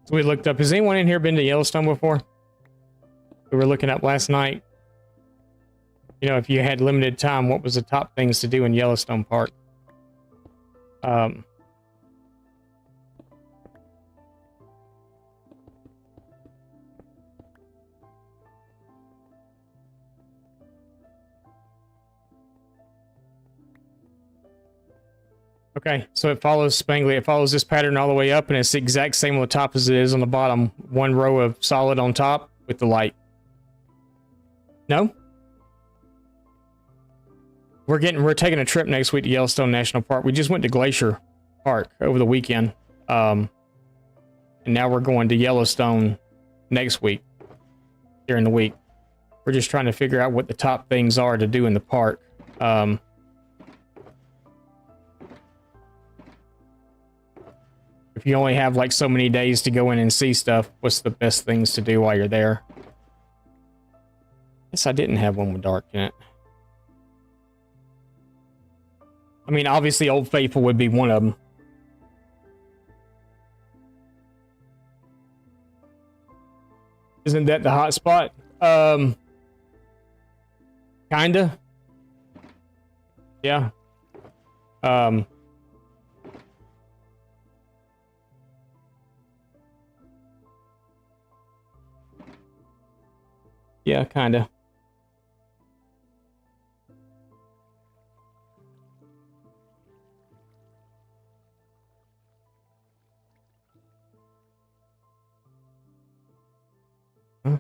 So we looked up, has anyone in here been to Yellowstone before? We were looking up last night. You know, if you had limited time, what was the top things to do in Yellowstone Park? Okay, so it follows Spangly. It follows this pattern all the way up, and it's the exact same on the top as it is on the bottom. One row of solid on top with the light. No? We're taking a trip next week to Yellowstone National Park. We just went to Glacier Park over the weekend. And now we're going to Yellowstone next week, during the week. We're just trying to figure out what the top things are to do in the park. If you only have like so many days to go in and see stuff, what's the best things to do while you're there? Guess I didn't have one with dark in it. I mean, obviously Old Faithful would be one of them. Isn't that the hot spot? Kinda. Yeah. Yeah, kinda. Huh?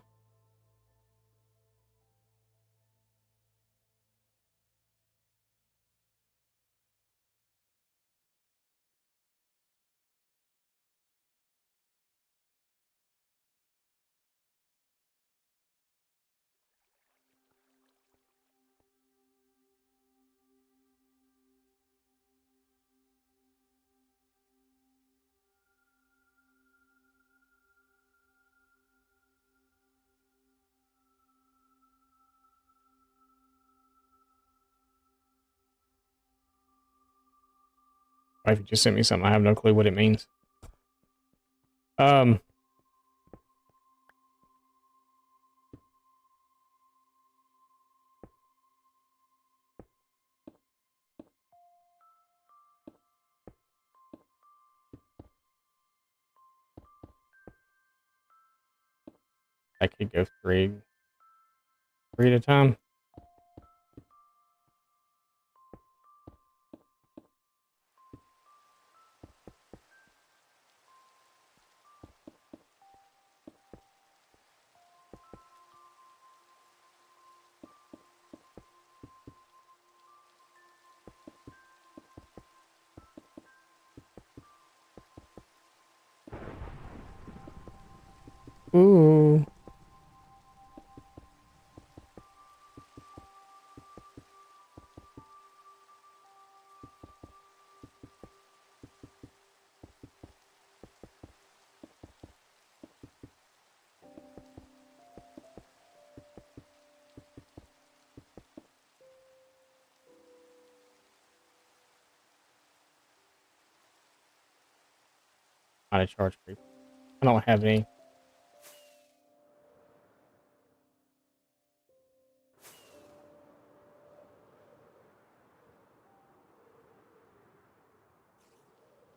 Wife just sent me something. I have no clue what it means. I could go three at a time. Ooh. Not a charge creep. I don't have any.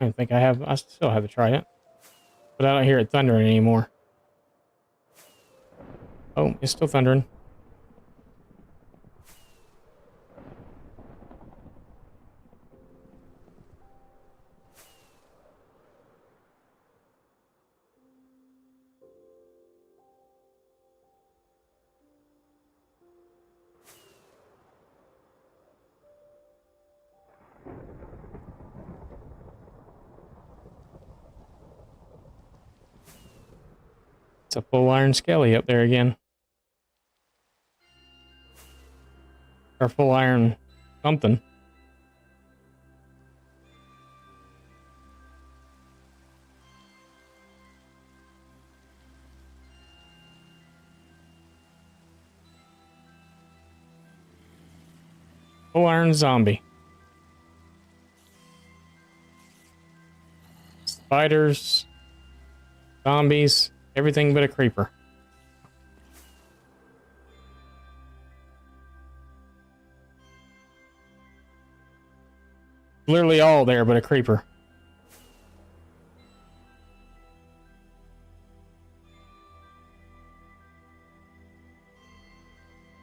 I don't think I have. I still have to try it. But I don't hear it thundering anymore. Oh, it's still thundering. It's a full iron skelly up there again. Or full iron something. Full iron zombie. Spiders. Zombies. Everything but a creeper. Literally all there but a creeper.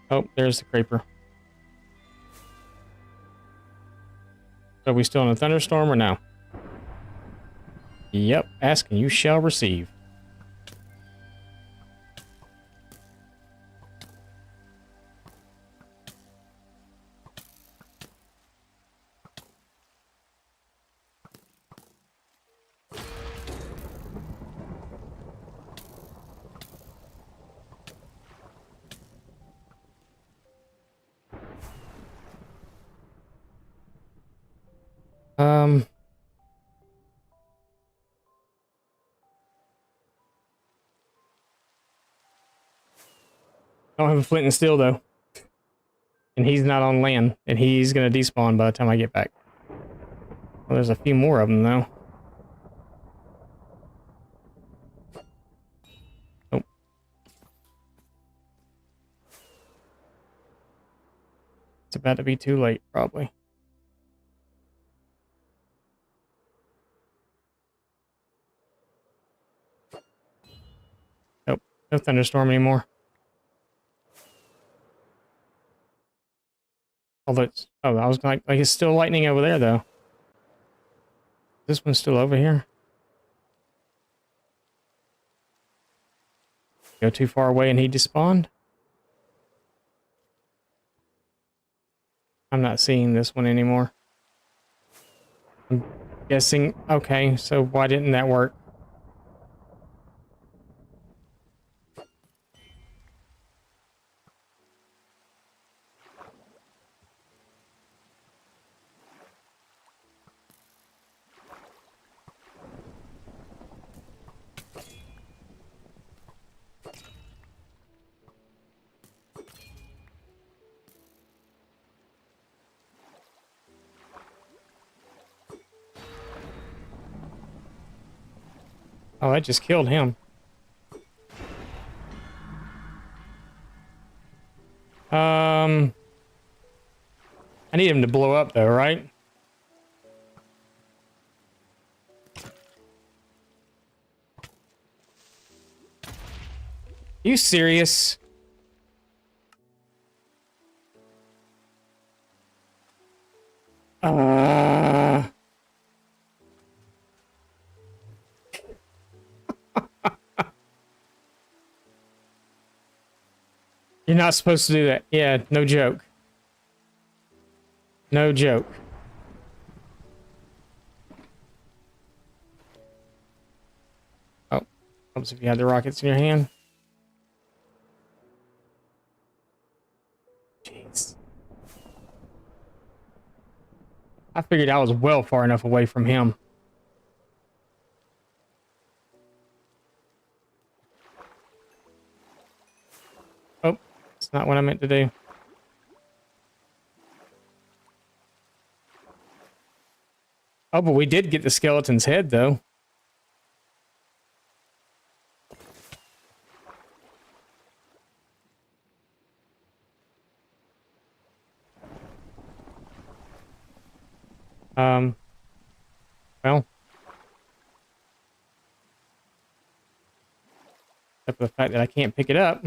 Oh, there's the creeper. So are we still in a thunderstorm or no? Yep, ask and you shall receive. I don't have a flint and steel though. And he's not on land. And he's gonna despawn by the time I get back. Well, there's a few more of them though. Oh. It's about to be too late, probably. Nope, no thunderstorm anymore. Although it's, oh, I was like it's still lightning over there though. This one's still over here. Go too far away and he despawned. I'm not seeing this one anymore. I'm guessing, okay, so why didn't that work? Oh, I just killed him. I need him to blow up though, right? You serious? You're not supposed to do that. Yeah, no joke. No joke. Oh, helps if you have the rockets in your hand. Jeez. I figured I was well far enough away from him. Oh, it's not what I meant to do. Oh, but we did get the skeleton's head, though. Well. Except for the fact that I can't pick it up.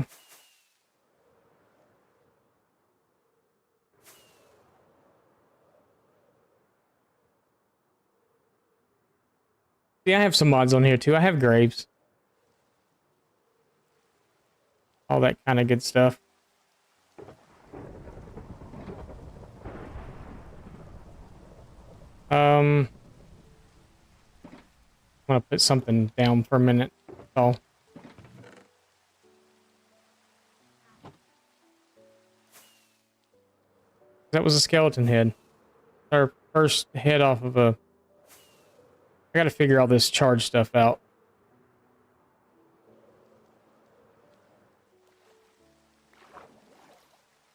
See, I have some mods on here, too. I have graves. All that kind of good stuff. I'm gonna put something down for a minute. Oh. That was a skeleton head. Our first head off of a... I gotta figure all this charge stuff out.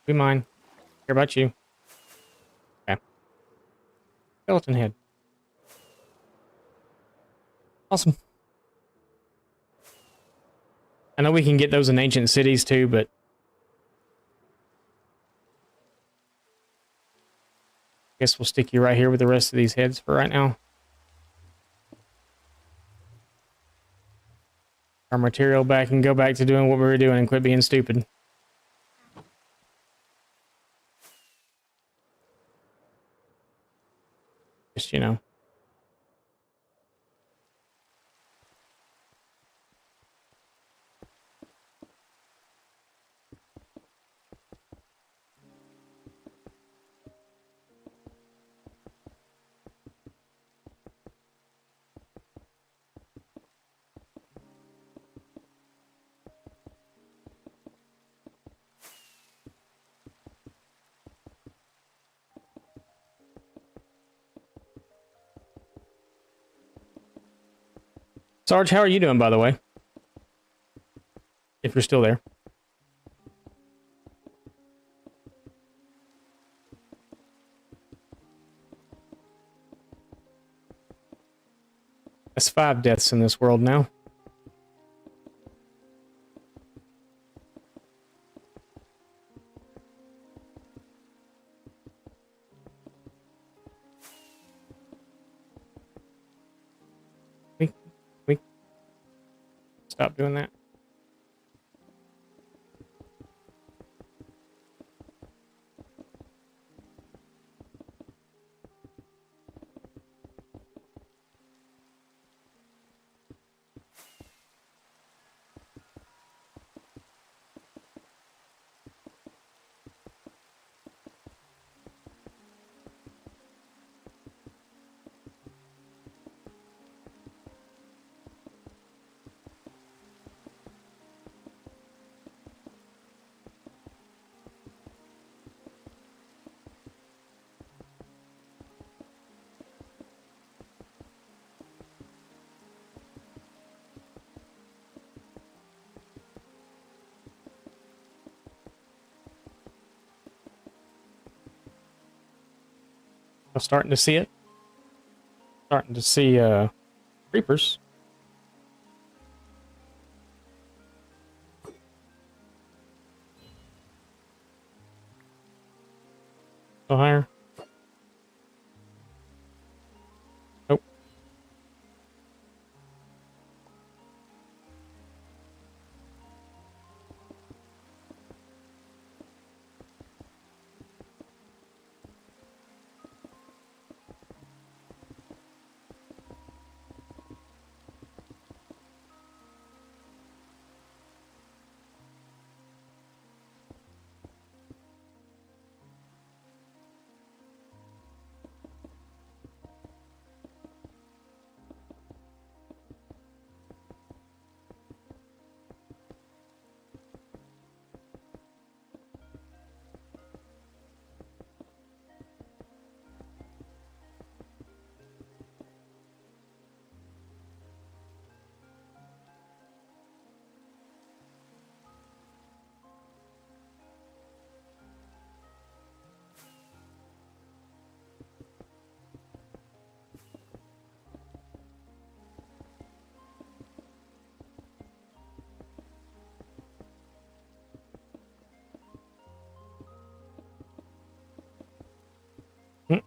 Be mine. Care about you. Skeleton head. Awesome. I know we can get those in ancient cities too, but I guess we'll stick you right here with the rest of these heads for right now. Our material back and go back to doing what we were doing and quit being stupid. Just, you know. Sarge, how are you doing, by the way? If you're still there. That's 5 deaths in this world now. We stop doing that. I'm starting to see it. Starting to see creepers. Go higher. Nope. Mm.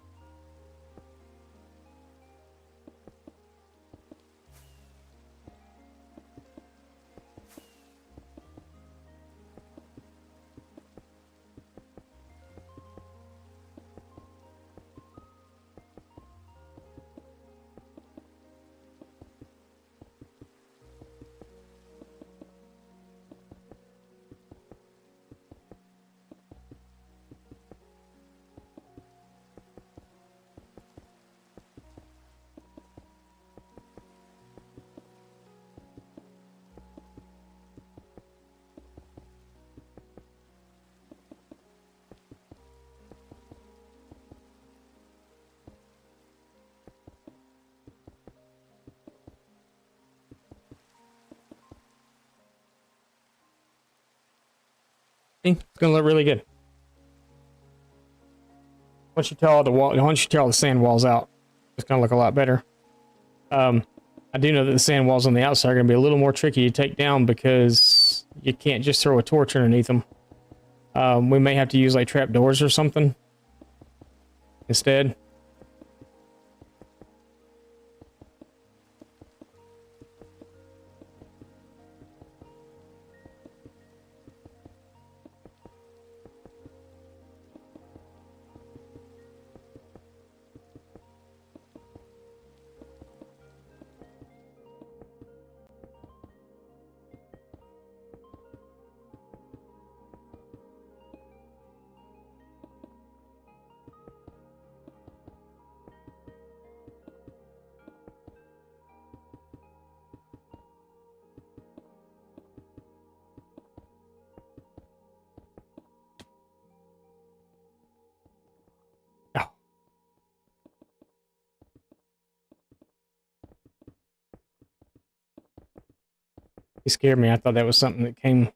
See? It's gonna look really good. once you tear all the sand walls out, it's gonna look a lot better. I do know that the sand walls on the outside are gonna be a little more tricky to take down because you can't just throw a torch underneath them. We may have to use like trap doors or something instead. Oh. He scared me. I thought that was something that came.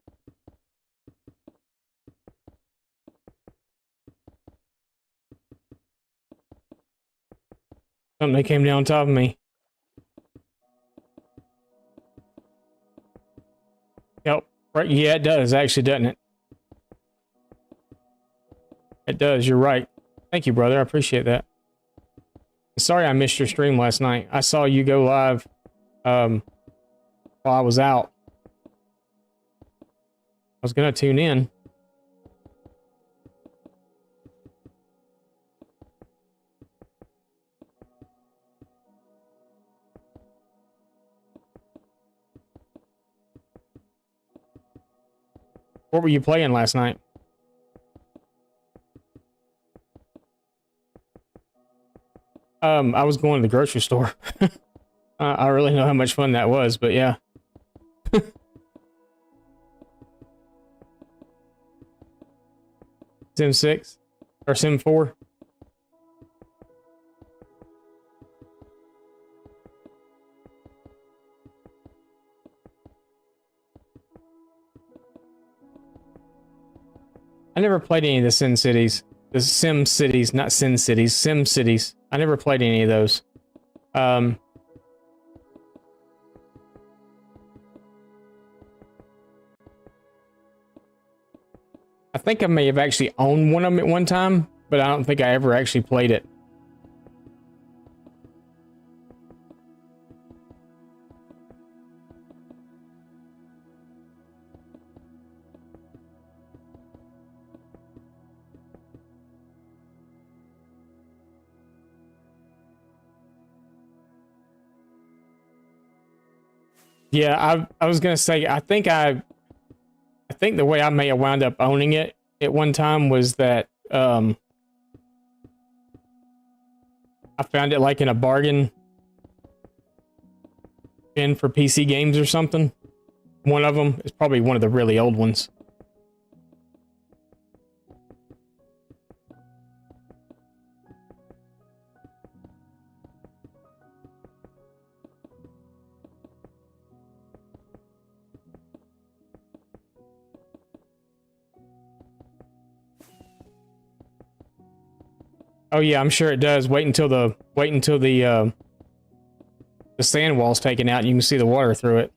Something that came down on top of me. Yep. Right. Yeah, it does actually, doesn't it? It does. You're right. Thank you, brother. I appreciate that. Sorry I missed your stream last night. I saw you go live while I was out. I was gonna tune in. What were you playing last night? I was going to the grocery store. I really know how much fun that was, but yeah. Sim 6 or Sim 4. I never played any of the Sin Cities. The Sim Cities, not Sin Cities, Sim Cities. I never played any of those. I think I may have actually owned one of them at one time, but I don't think I ever actually played it. Yeah, I was gonna say I think the way I may have wound up owning it at one time was that I found it like in a bargain bin for PC games or something. One of them is probably one of the really old ones. Oh yeah, I'm sure it does. Wait until the sand wall's taken out and you can see the water through it.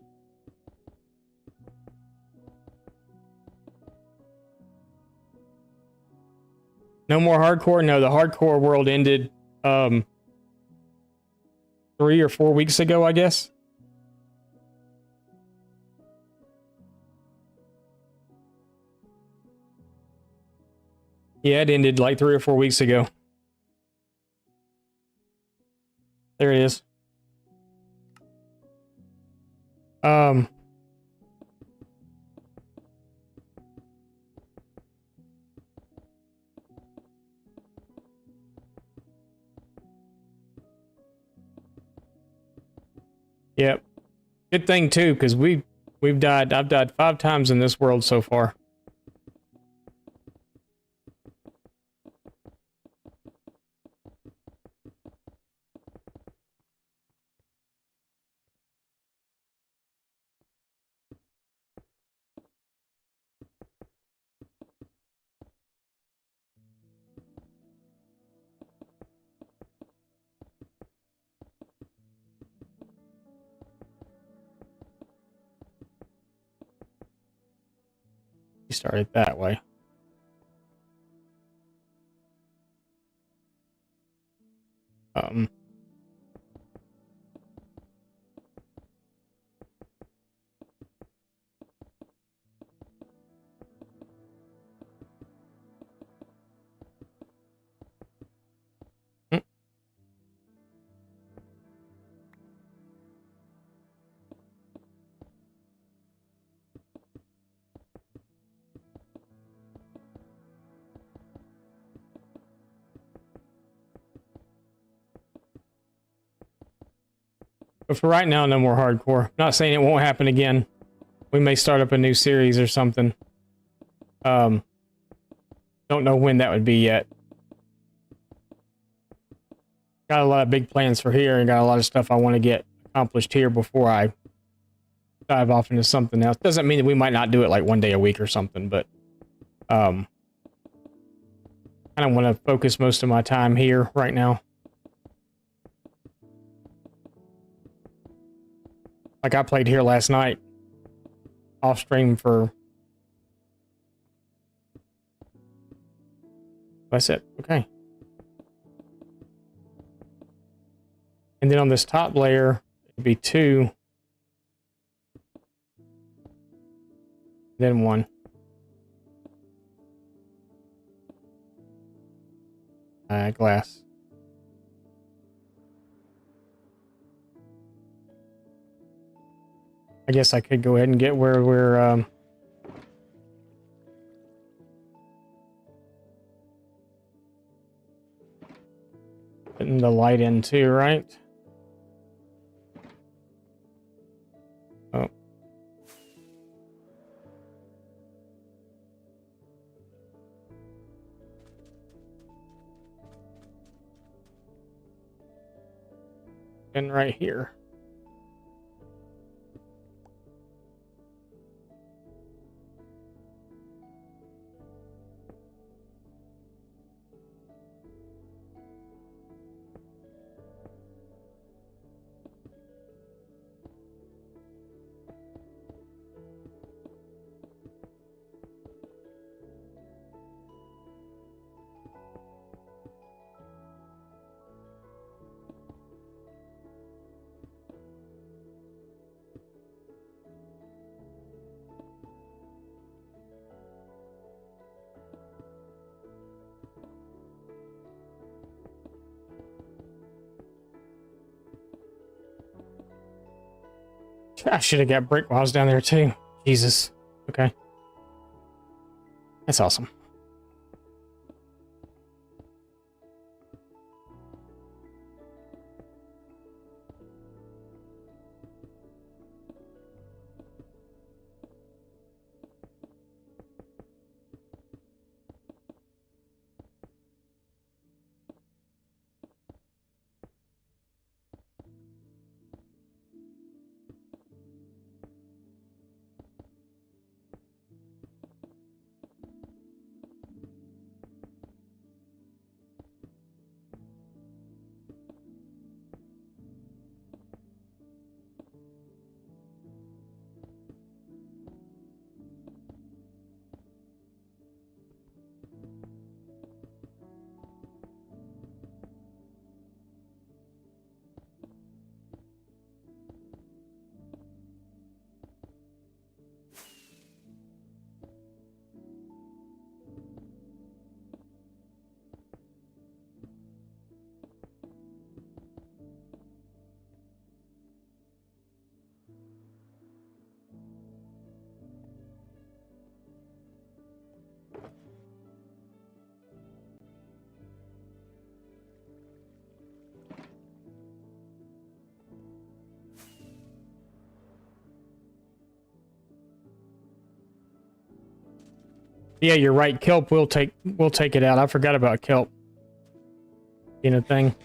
No more hardcore? No, the hardcore world ended 3 or 4 weeks ago, I guess. Yeah, it ended like 3 or 4 weeks ago. There it is. Yep. Good thing too, because I've died 5 times in this world so far. You started that way. Um. But for right now, no more hardcore. Not saying it won't happen again. We may start up a new series or something. Don't know when that would be yet. Got a lot of big plans for here and got a lot of stuff I want to get accomplished here before I dive off into something else. Doesn't mean that we might not do it like one day a week or something, but kind of want to focus most of my time here right now. Like I played here last night off stream for... That's it. Okay. And then on this top layer, it'd be 2. Then 1. Glass. I guess I could go ahead and get where we're putting the light in too, right? Oh. And right here. I should have got brick while I was down there too. Jesus. Okay. That's awesome. Yeah, you're right. Kelp will take it out. I forgot about kelp being a thing.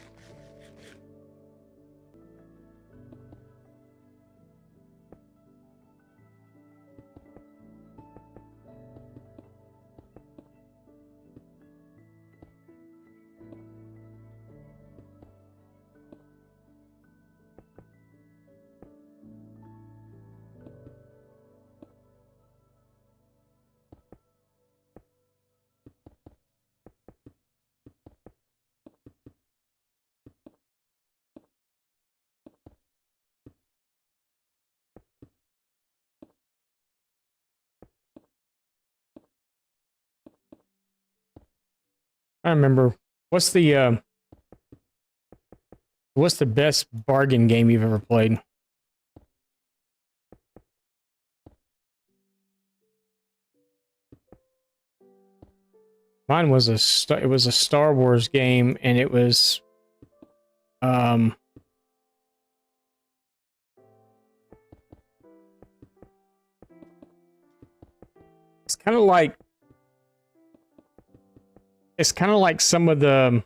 I remember. What's the best bargain game you've ever played? Mine was it was a Star Wars game, and it was um it's kind of like some of the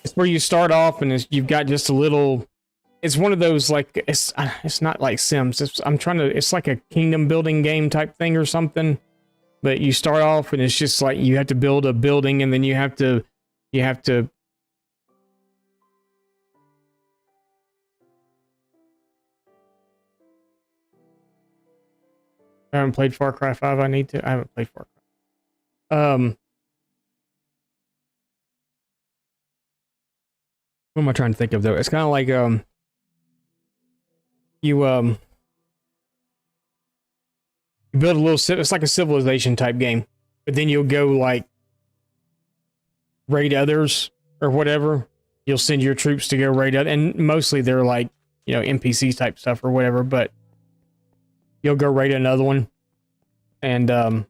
it's where you start off and you've got just a little. It's one of those like it's not like Sims. It's like a kingdom building game type thing or something. But you start off and it's just like you have to build a building and then you have to. I haven't played Far Cry 5. I need to. I haven't played Far Cry. What am I trying to think of though? It's kind of like you you build a little. It's like a civilization type game, but then you'll go like raid others or whatever. You'll send your troops to go raid other, and mostly they're like NPC type stuff or whatever. But you'll go raid another one, and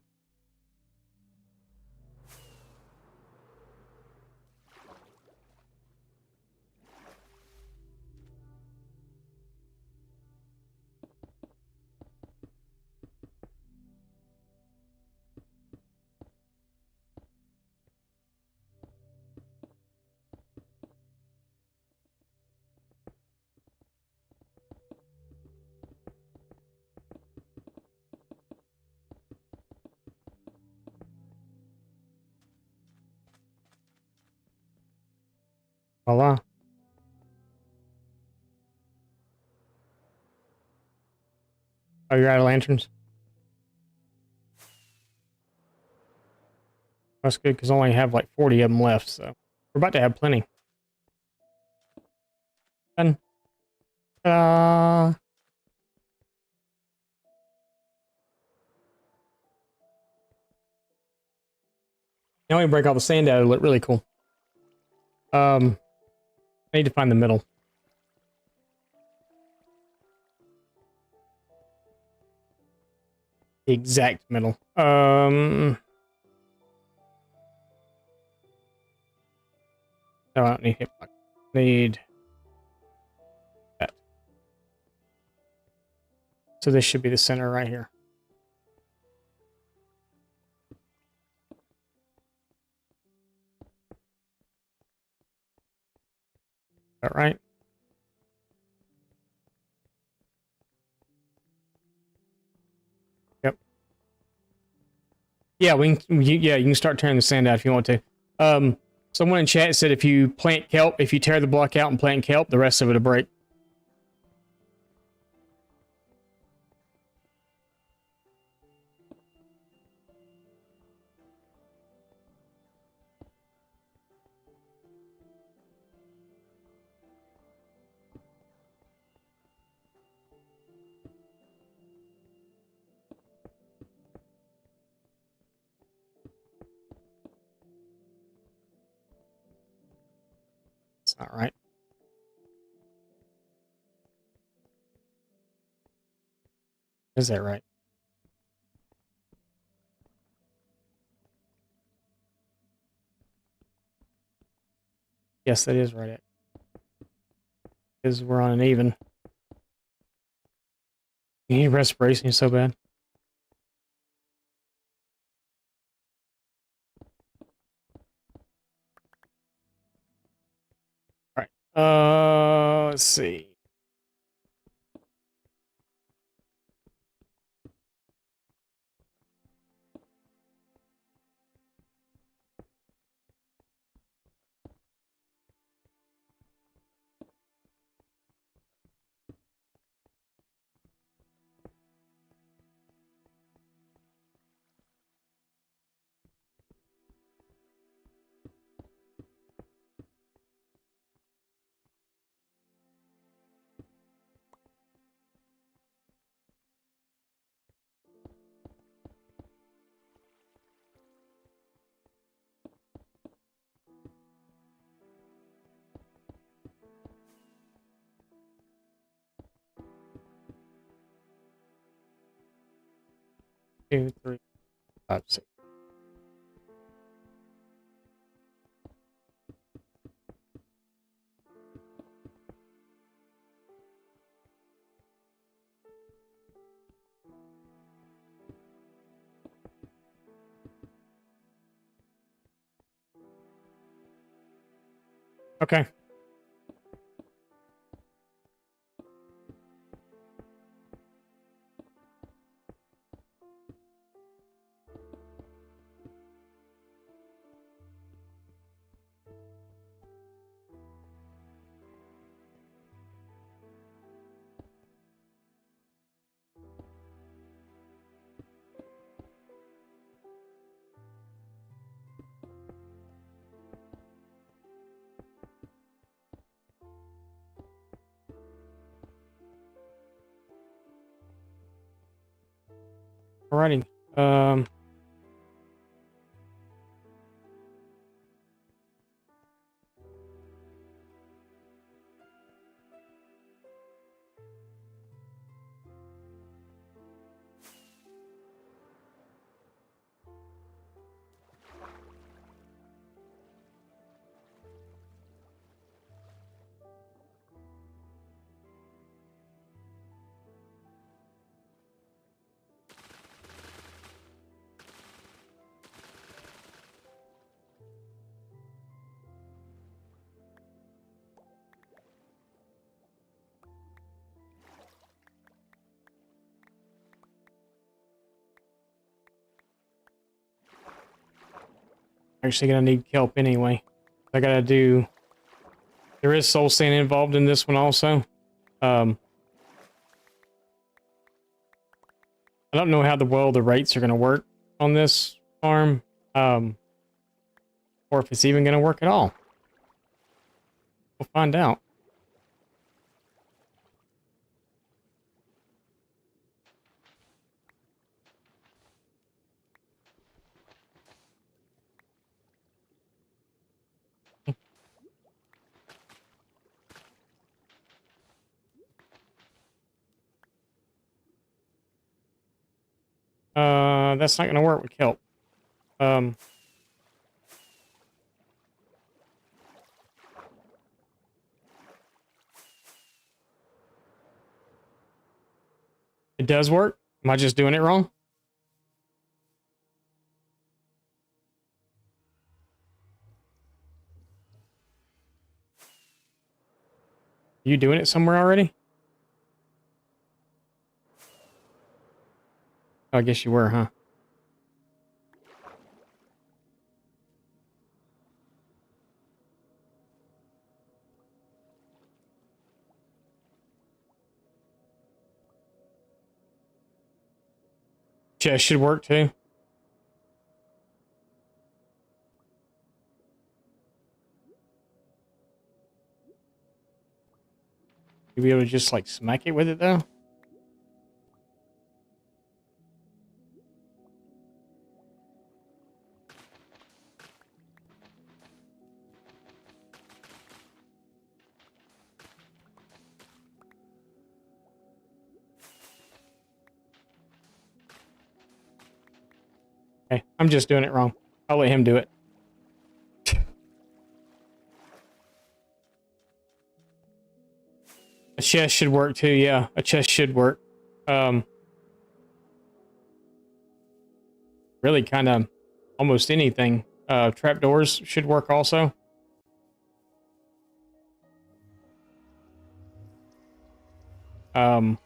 voila. Oh, you're out of lanterns. That's good because I only have like 40 of them left, so we're about to have plenty. Done. Now we break all the sand out. It'll look really cool. I need to find the middle. The exact middle. No, I don't need hitbox. Need that. So this should be the center right here. All right. Yep. Yeah, you can start tearing the sand out if you want to. Someone in chat said if you plant kelp, if you tear the block out and plant kelp, the rest of it will break. It's not right. Is that right? Yes, that is right. Because we're on an even. You need respiration so bad. All right. Let's see. 2, 3, 5, 6. Okay. Alrighty. Actually gonna need kelp anyway. I gotta do. There is soul sand involved in this one also. I don't know how the rates are gonna work on this farm, or if it's even gonna work at all. We'll find out. That's not gonna work with kelp. It does work. Am I just doing it wrong? You doing it somewhere already? Oh, I guess you were, huh? Chest should work too. You be able to just like smack it with it though? Okay, I'm just doing it wrong. I'll let him do it. A chest should work too, yeah. A chest should work. Really kind of almost anything. Trapdoors should work also. Um,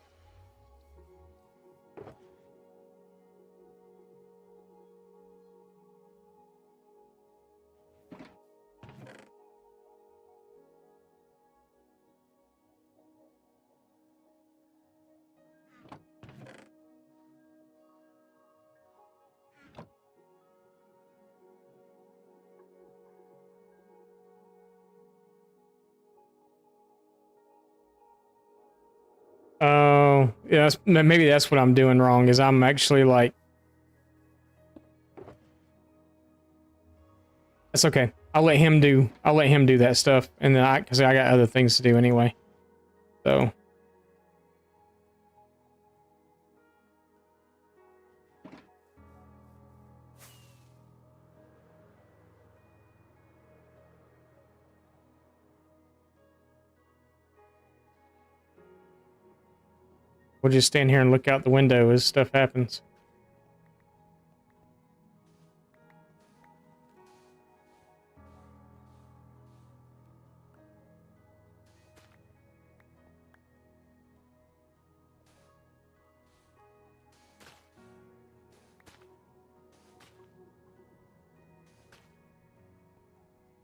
Oh, yeah, maybe that's what I'm doing wrong, is I'm actually like... That's okay. I'll let him do that stuff, and then because I got other things to do anyway. So... We'll just stand here and look out the window as stuff happens.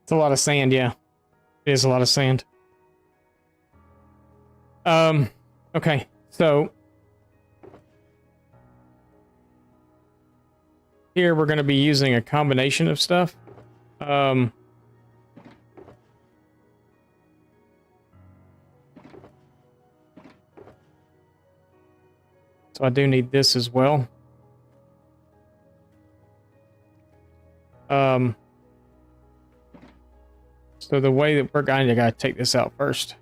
It's a lot of sand, yeah. It is a lot of sand. Okay, so here we're going to be using a combination of stuff. So I do need this as well. So the way that we're going to gotta take this out first.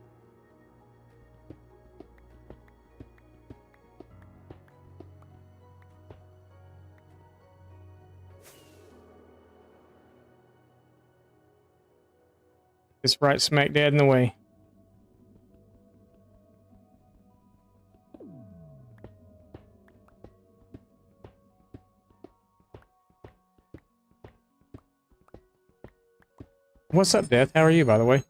It's right smack dab in the way. What's up, Death? How are you, by the way?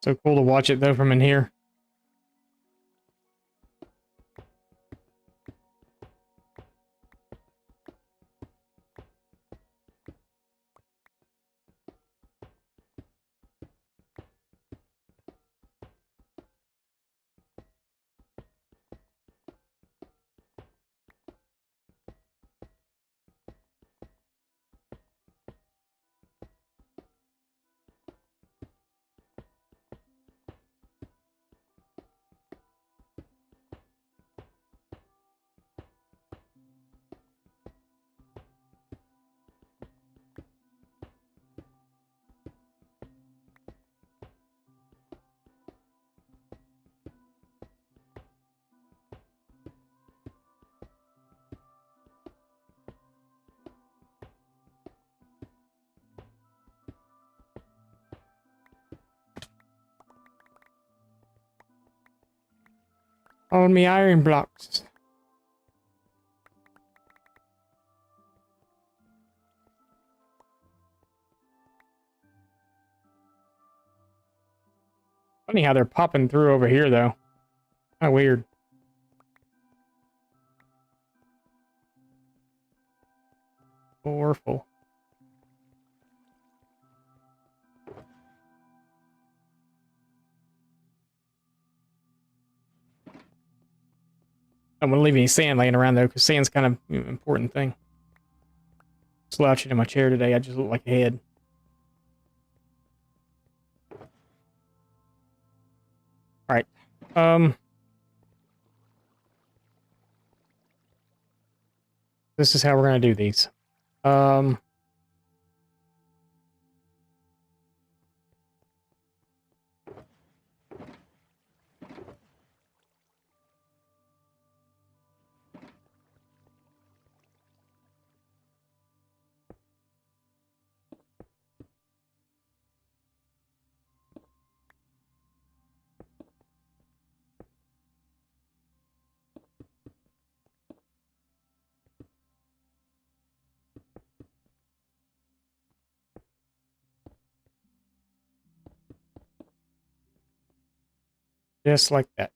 So cool to watch it, though, from in here. On me iron blocks. Funny how they're popping through over here, though. Kind of weird. We're full. I don't want to leave any sand laying around, though, because sand's kind of an important thing. Slouching in my chair today, I just look like a head. Alright. This is how we're going to do these. Just like that.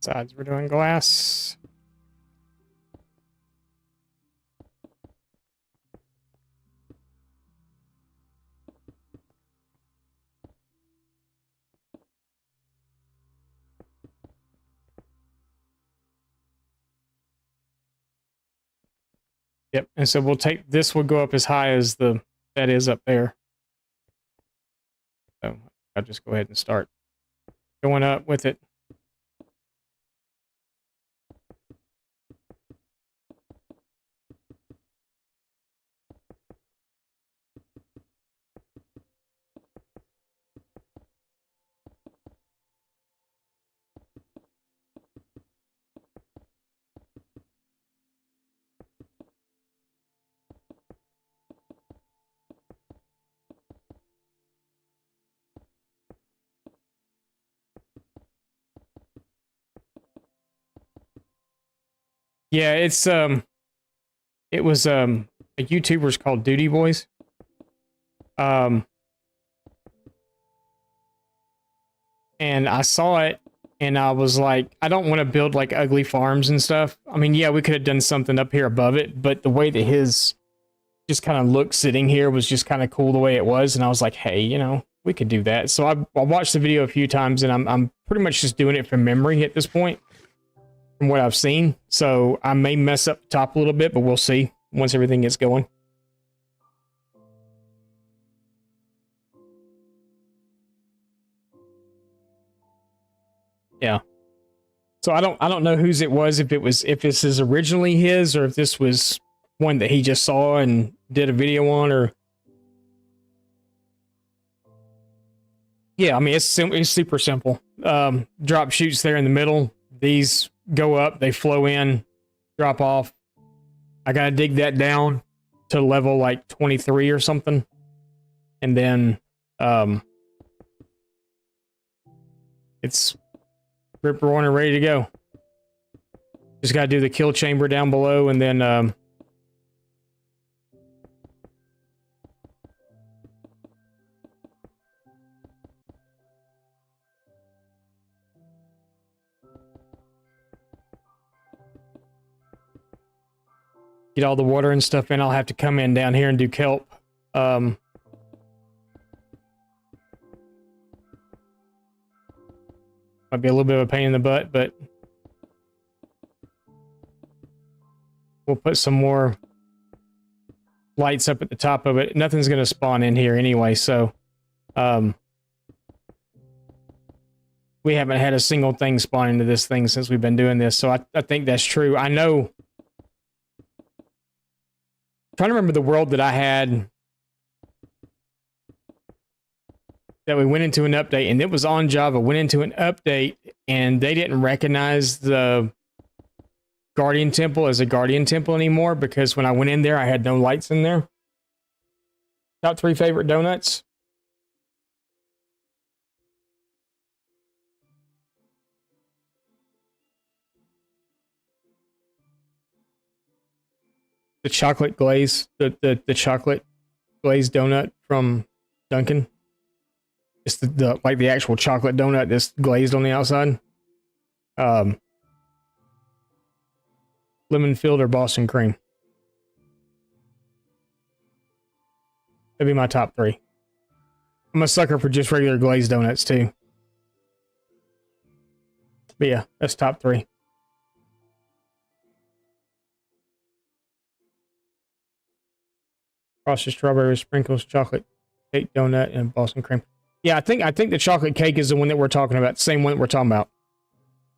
Sides we're doing glass. Yep, and so we'll take this will go up as high as that is up there. So I'll just go ahead and start going up with it. Yeah, it was a YouTuber's called Duty Boys. And I saw it and I was like, I don't want to build like ugly farms and stuff. I mean, yeah, we could have done something up here above it, but the way that his just kind of looked sitting here was just kind of cool the way it was. And I was like, hey, you know, we could do that. So I watched the video a few times and I'm pretty much just doing it from memory at this point from what I've seen. So I may mess up the top a little bit, but we'll see once everything gets going. Yeah. So I don't know whose it was, if this is originally his or if this was one that he just saw and did a video on, or yeah, I mean it's super simple. Drop chutes there in the middle. These go up, they flow in, drop off. I gotta dig that down to level like 23 or something, and then it's rip roaring and ready to go. Just gotta do the kill chamber down below, and then get all the water and stuff in. I'll have to come in down here and do kelp. Might be a little bit of a pain in the butt, but we'll put some more lights up at the top of it. Nothing's going to spawn in here anyway, so we haven't had a single thing spawn into this thing since we've been doing this, so I think that's true. I know. I'm trying to remember the world that I had that we went into an update, and it was on Java, went into an update, and they didn't recognize the Guardian Temple as a Guardian Temple anymore, because when I went in there, I had no lights in there. Top 3 favorite donuts. The chocolate glaze, the chocolate glazed donut from Dunkin'. It's the like the actual chocolate donut that's glazed on the outside. Lemon filled or Boston cream. That'd be my top 3. I'm a sucker for just regular glazed donuts too. But yeah, that's top 3. Frosted strawberry sprinkles, chocolate cake donut, and Boston cream. Yeah, I think the chocolate cake is the one that we're talking about. Same one that we're talking about.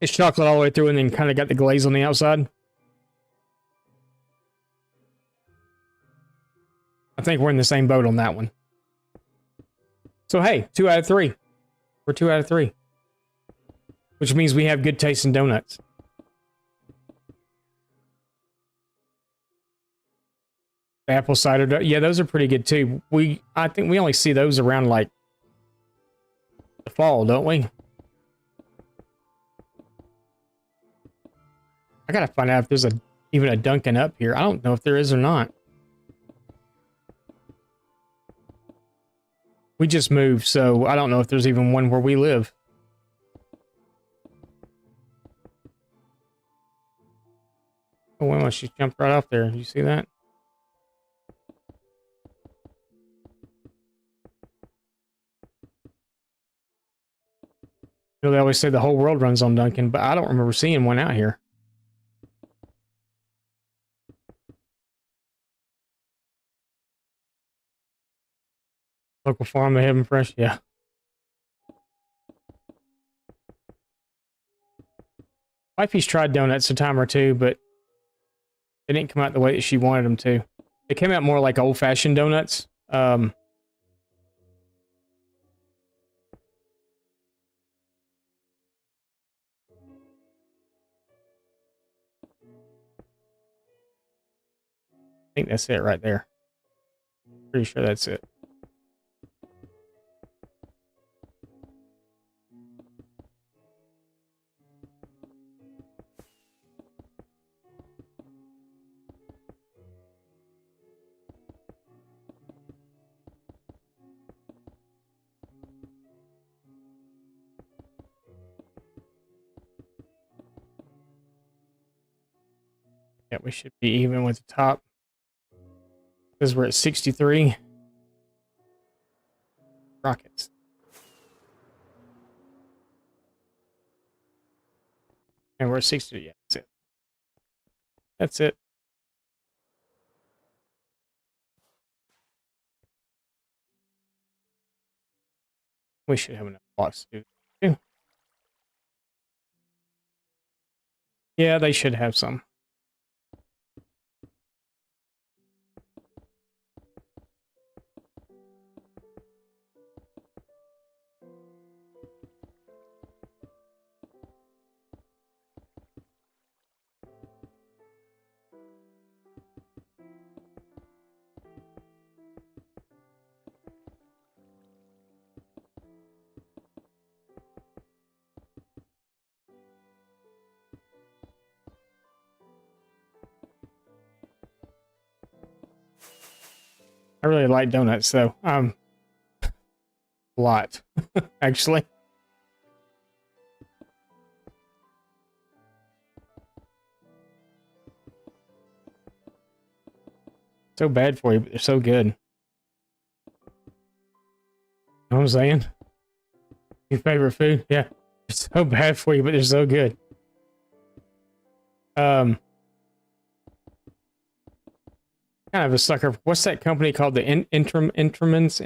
It's chocolate all the way through and then kind of got the glaze on the outside. I think we're in the same boat on that one. So hey, 2 out of 3. We're 2 out of 3. Which means we have good taste in donuts. Apple cider, yeah, those are pretty good too. I think we only see those around like the fall, don't we? I gotta find out if there's even a Dunkin' up here. I don't know if there is or not. We just moved, so I don't know if there's even one where we live. Oh, wow, she jumped right off there. Did you see that? You know, they always say the whole world runs on Dunkin', but I don't remember seeing one out here. Local farm, they have them fresh. Yeah. Wifey's tried donuts a time or two, but they didn't come out the way that she wanted them to. They came out more like old-fashioned donuts. I think that's it right there. Pretty sure that's it. Yeah, we should be even with the top. Because we're at 63. Rockets. And we're at 60. Yeah, that's it. That's it. We should have enough blocks to do this too. Yeah, they should have some. I really like donuts, though. A lot, actually. So bad for you, but they're so good. You know what I'm saying? Your favorite food? Yeah. They're so bad for you, but they're so good. Kind of a sucker. What's that company called? The Intimates?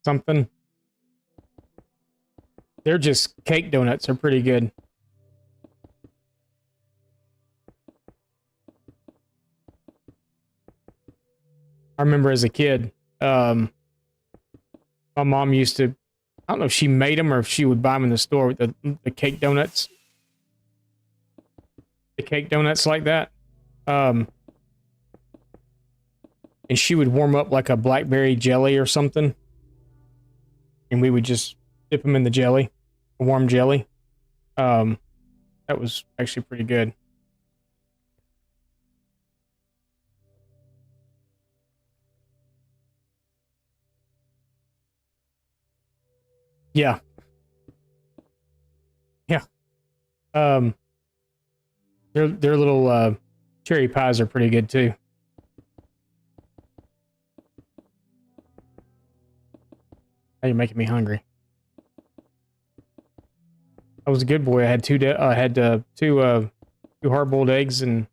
Something. They're just cake donuts are pretty good. I remember as a kid, my mom used to, I don't know if she made them or if she would buy them in the store, the cake donuts. The cake donuts like that. And she would warm up like a blackberry jelly or something. And we would just dip them in the jelly, warm jelly. That was actually pretty good. Yeah. Yeah. Their little cherry pies are pretty good too. Now you're making me hungry. I was a good boy. I had two hard-boiled eggs and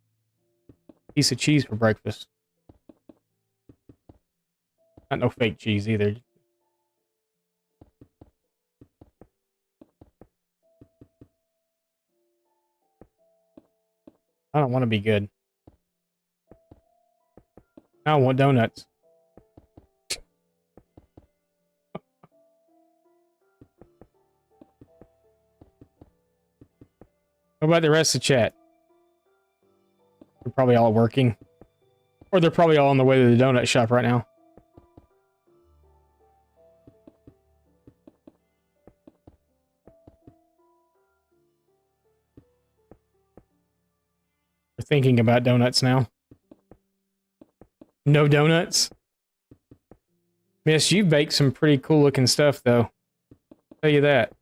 a piece of cheese for breakfast. Not no fake cheese either. I don't want to be good. I don't want donuts. What about the rest of the chat? They're probably all working. Or they're probably all on the way to the donut shop right now. They're thinking about donuts now. No donuts? Miss, you baked some pretty cool looking stuff, though. I'll tell you that.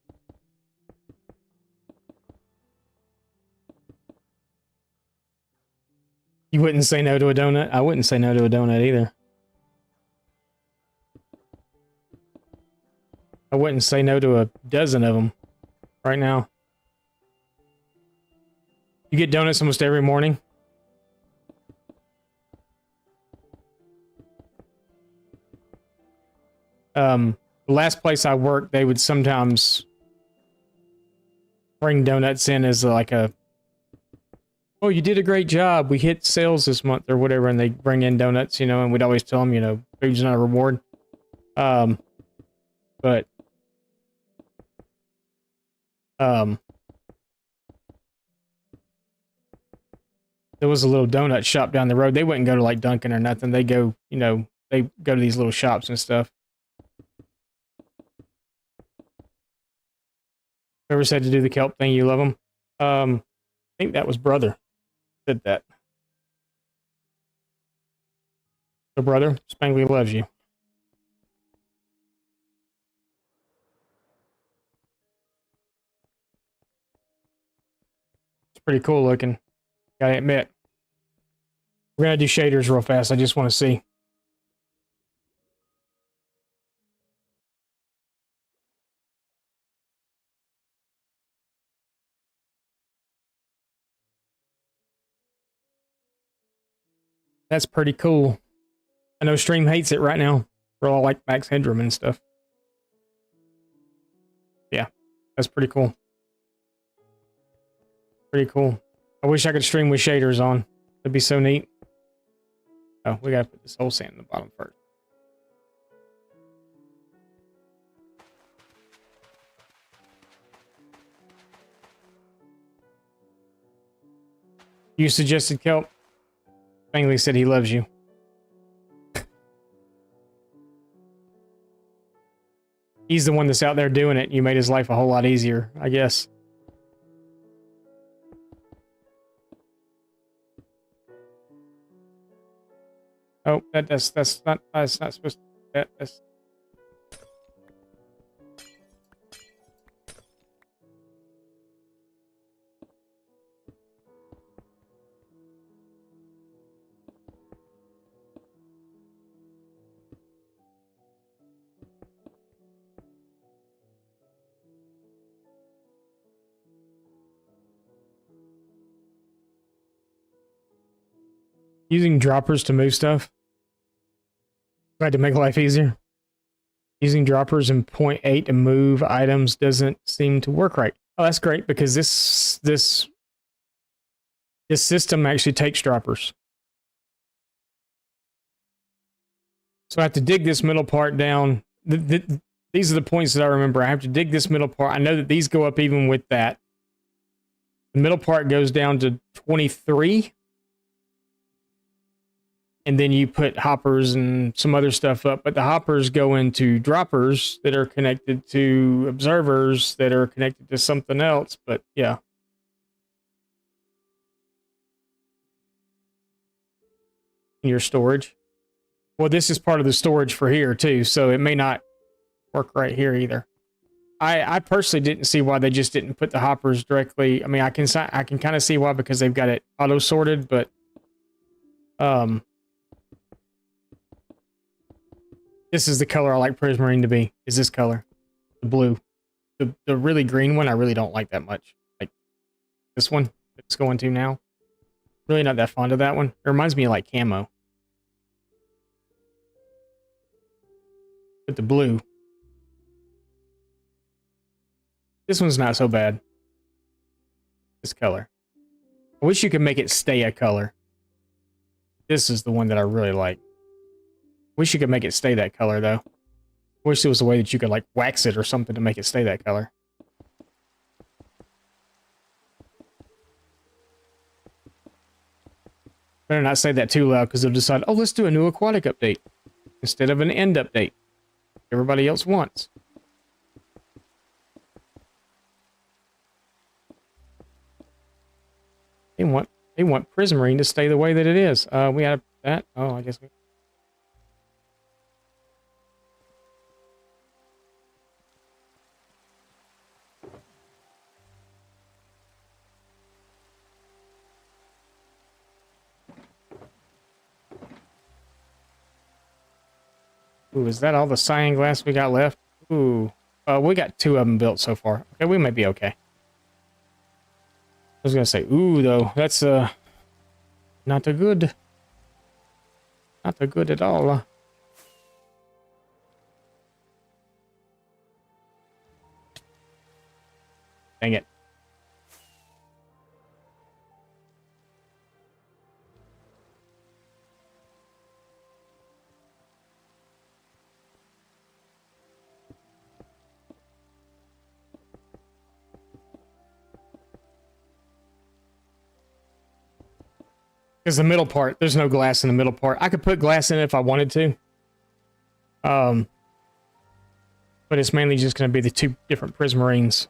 wouldn't say no to a donut. I wouldn't say no to a donut either. I wouldn't say no to a dozen of them right now. You get donuts almost every morning? The last place I worked, they would sometimes bring donuts in as like a, oh, you did a great job. We hit sales this month or whatever, and they bring in donuts, you know, and we'd always tell them, you know, food's not a reward. But there was a little donut shop down the road. They wouldn't go to like Dunkin' or nothing. They go, you know, they go to these little shops and stuff. Whoever said to do the kelp thing, you love them. I think that was brother said that. So brother, Spangly loves you. It's pretty cool looking. Gotta admit. We're gonna do shaders real fast. I just want to see. That's pretty cool. I know Stream hates it right now. For all like Max Headroom and stuff. Yeah, that's pretty cool. Pretty cool. I wish I could stream with shaders on. That'd be so neat. Oh, we gotta put this whole sand in the bottom first. You suggested kelp. Spangly said he loves you. He's the one that's out there doing it. You made his life a whole lot easier, I guess. Oh, that's not supposed to. That's using droppers to move stuff. Tried to make life easier. Using droppers in point 8 to move items doesn't seem to work right. Oh, that's great because this system actually takes droppers. So I have to dig this middle part down. These are the points that I remember. I have to dig this middle part. I know that these go up even with that. The middle part goes down to 23. And then you put hoppers and some other stuff up. But the hoppers go into droppers that are connected to observers that are connected to something else. But yeah. In your storage. Well, this is part of the storage for here too. So it may not work right here either. I personally didn't see why they just didn't put the hoppers directly. I mean, I can kind of see why because they've got it auto sorted, but this is the color I like Prismarine to be. Is this color, the blue, the really green one? I really don't like that much. Like this one it's going to now. Really not that fond of that one. It reminds me of like camo. But the blue. This one's not so bad. This color. I wish you could make it stay a color. This is the one that I really like. Wish you could make it stay that color, though. Wish there was a way that you could, like, wax it or something to make it stay that color. Better not say that too loud, because they'll decide, oh, let's do a new aquatic update. Instead of an end update. Everybody else wants. They want Prismarine to stay the way that it is. We had that. Oh, I guess we... Ooh, is that all the cyan glass we got left? Ooh. We got 2 of them built so far. Okay, we might be okay. I was gonna say, ooh, though, that's, not a good. Not a good at all. Dang it. Because the middle part, there's no glass in the middle part. I could put glass in it if I wanted to. But it's mainly just going to be the 2 different prismarines.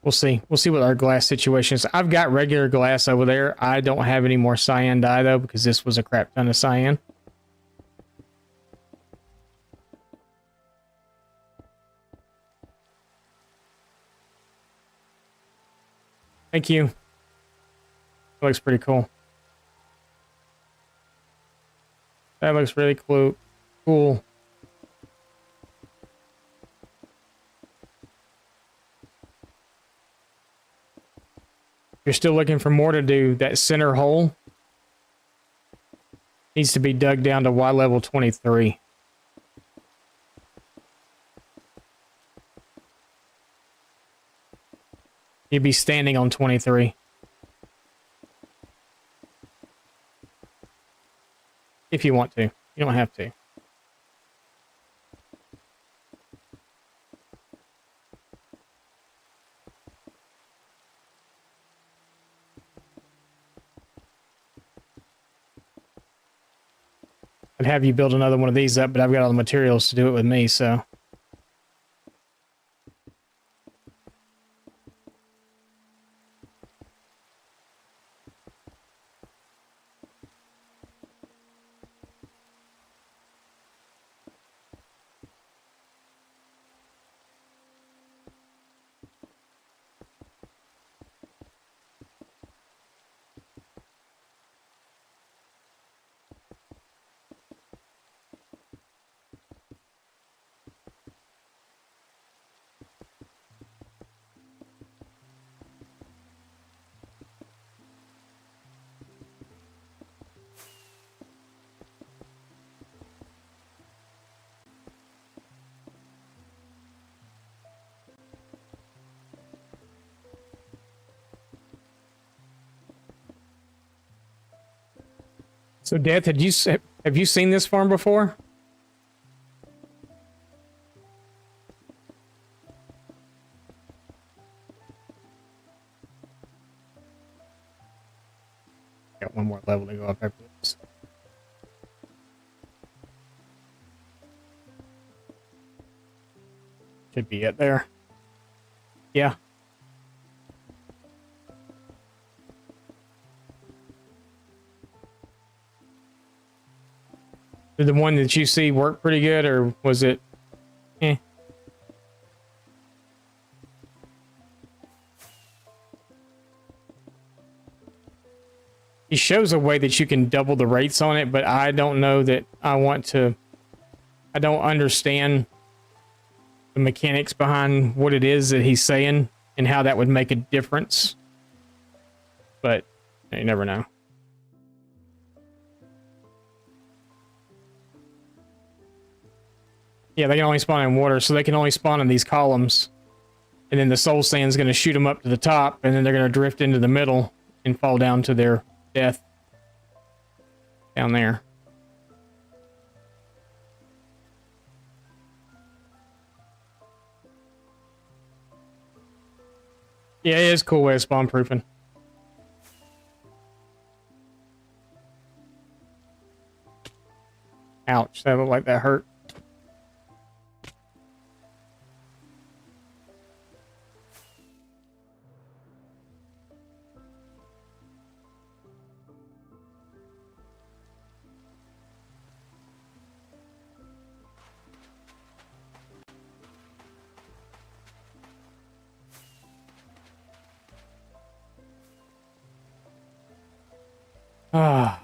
We'll see. We'll see what our glass situation is. I've got regular glass over there. I don't have any more cyan dye, though, because this was a crap ton of cyan. Thank you. That looks pretty cool. That looks really cool. You're still looking for more to do. That center hole needs to be dug down to Y level 23. You'd be standing on 23. If you want to. You don't have to. I'd have you build another one of these up, but I've got all the materials to do it with me, so. So, Death, have you seen this farm before? Got one more level to go up after this. Should be it there. Yeah. Did the one that you see work pretty good, or was it eh? He shows a way that you can double the rates on it, but I don't know that I want to. I don't understand the mechanics behind what it is that he's saying and how that would make a difference. But you never know. Yeah, they can only spawn in water, so they can only spawn in these columns. And then the soul sand's going to shoot them up to the top, and then they're going to drift into the middle and fall down to their death down there. Yeah, it is a cool way of spawn proofing. Ouch, that looked like that hurt. Ah.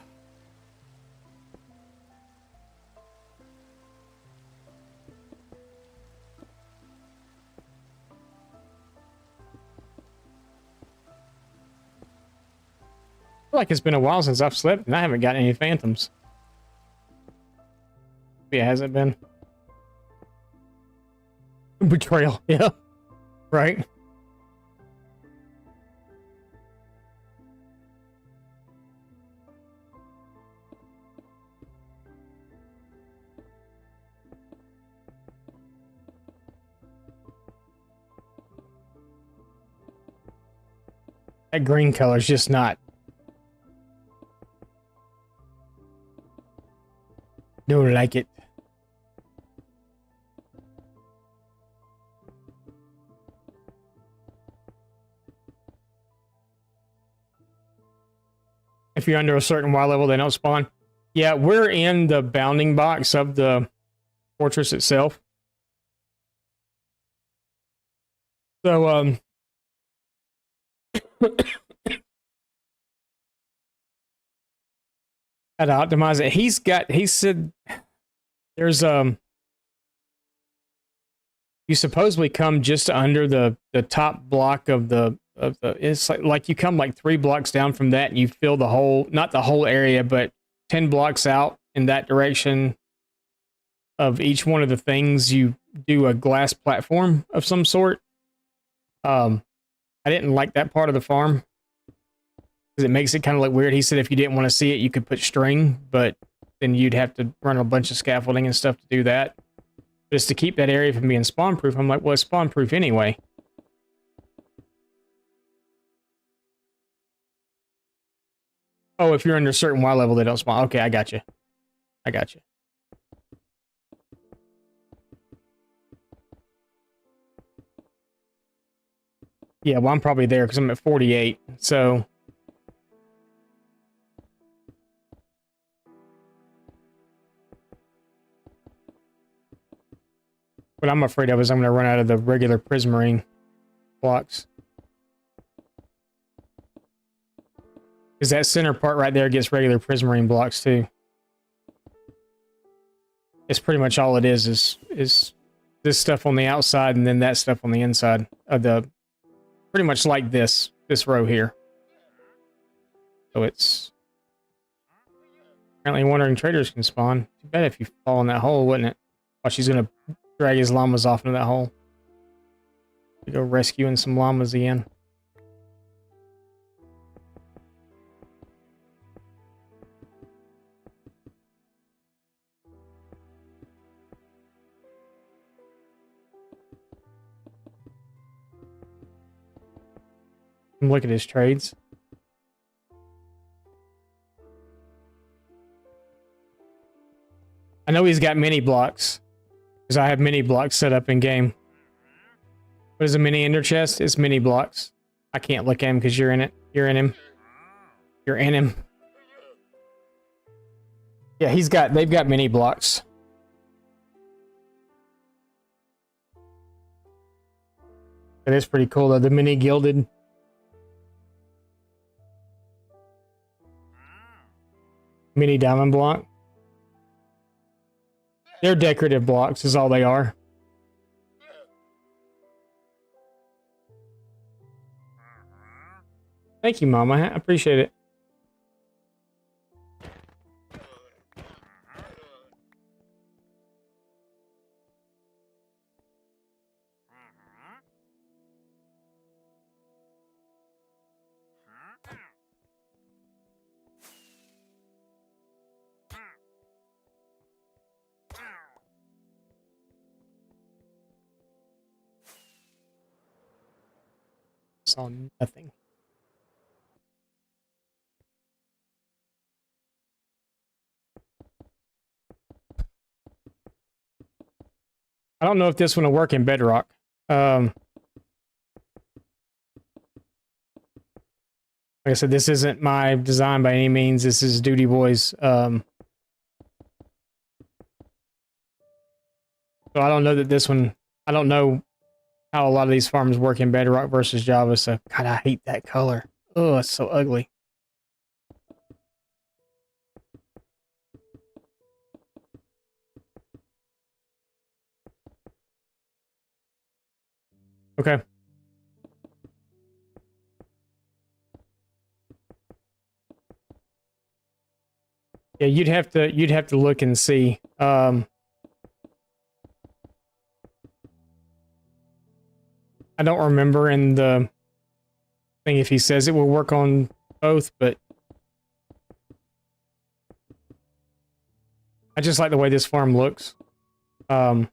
I feel like it's been a while since I've slept and I haven't gotten any phantoms. Maybe it hasn't been. Betrayal, yeah. Right. That green color is just not. Don't like it. If you're under a certain Y level, they don't spawn. Yeah, we're in the bounding box of the fortress itself. So, how to optimize it. He said there's you supposedly come just under the top block of the it's like you come like 3 blocks down from that and you fill the whole, not the whole area, but 10 blocks out in that direction of each one of the things. You do a glass platform of some sort. I didn't like that part of the farm because it makes it kind of look weird. He said if you didn't want to see it, you could put string, but then you'd have to run a bunch of scaffolding and stuff to do that. Just to keep that area from being spawn proof. I'm like, well, it's spawn proof anyway. Oh, if you're under a certain Y level, they don't spawn. Okay, I got you. I got you. Yeah, well, I'm probably there because I'm at 48. So. What I'm afraid of is I'm going to run out of the regular prismarine blocks. Because that center part right there gets regular prismarine blocks too. It's pretty much all it is this stuff on the outside and then that stuff on the inside of the, pretty much like this row here. So it's apparently wandering traders can spawn. Too bad if you fall in that hole, wouldn't it? Oh, she's gonna drag his llamas off into that hole. We go rescuing some llamas again. Look at his trades. I know he's got mini blocks because I have mini blocks set up in game. What is a mini ender chest? It's mini blocks. I can't look at him because you're in it. You're in him. You're in him. Yeah, they've got mini blocks. It is pretty cool though. The mini gilded. Mini diamond block. They're decorative blocks is all they are. Thank you, Mama. I appreciate it. Saw nothing. I don't know if this one will work in Bedrock. Like I said, this isn't my design by any means. This is Duty Boy's. So I don't know that this one. I don't know how a lot of these farms work in Bedrock versus Java. So God, I hate that color. Oh, it's so ugly. Okay. Yeah, you'd have to look and see. I don't remember in the thing if he says it will work on both, but I just like the way this farm looks. Compared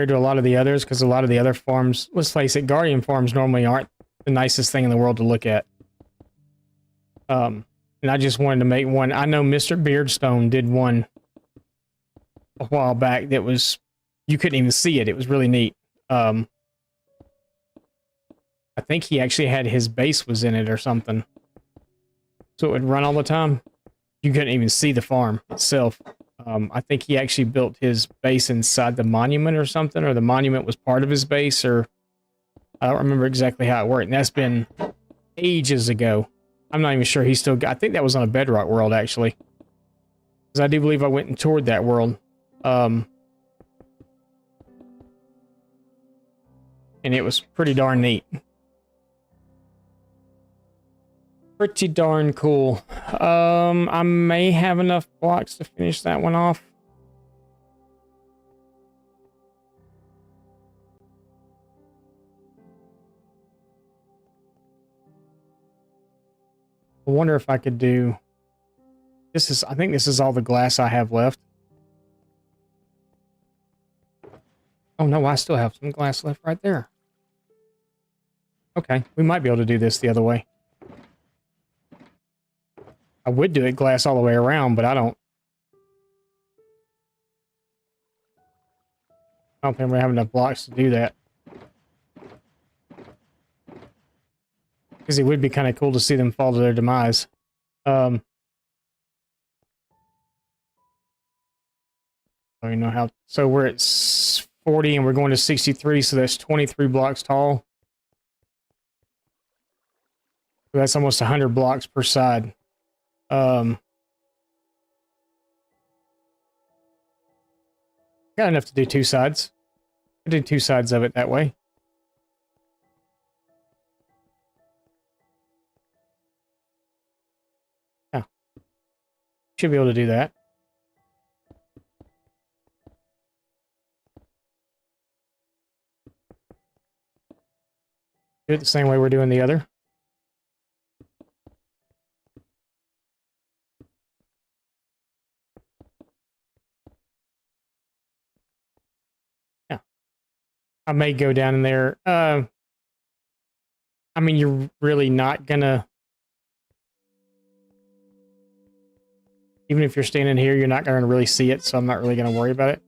to a lot of the others, because a lot of the other farms, let's face it, Guardian farms normally aren't the nicest thing in the world to look at. And I just wanted to make one. I know Mr. Beardstone did one a while back that was, you couldn't even see it. It was really neat. I think he actually had his base was in it or something. So it would run all the time. You couldn't even see the farm itself. I think he actually built his base inside the monument or something, or the monument was part of his base, or I don't remember exactly how it worked. And that's been ages ago. I'm not even sure he still got, I think that was on a Bedrock world, actually. Because I do believe I went and toured that world. And it was pretty darn neat. Pretty darn cool. I may have enough blocks to finish that one off. I wonder if I could do... This is, I think this is all the glass I have left. Oh no, I still have some glass left right there. Okay, we might be able to do this the other way. I would do it glass all the way around, but I don't think we have enough blocks to do that. Because it would be kind of cool to see them fall to their demise. I don't even know how. So we're at 40 and we're going to 63, so that's 23 blocks tall. So that's almost 100 blocks per side. Got enough to do two sides. I did two sides of it that way. Yeah. Should be able to do that. Do it the same way we're doing the other. I may go down in there. I mean, you're really not gonna... Even if you're standing here, you're not gonna really see it, so I'm not really gonna worry about it.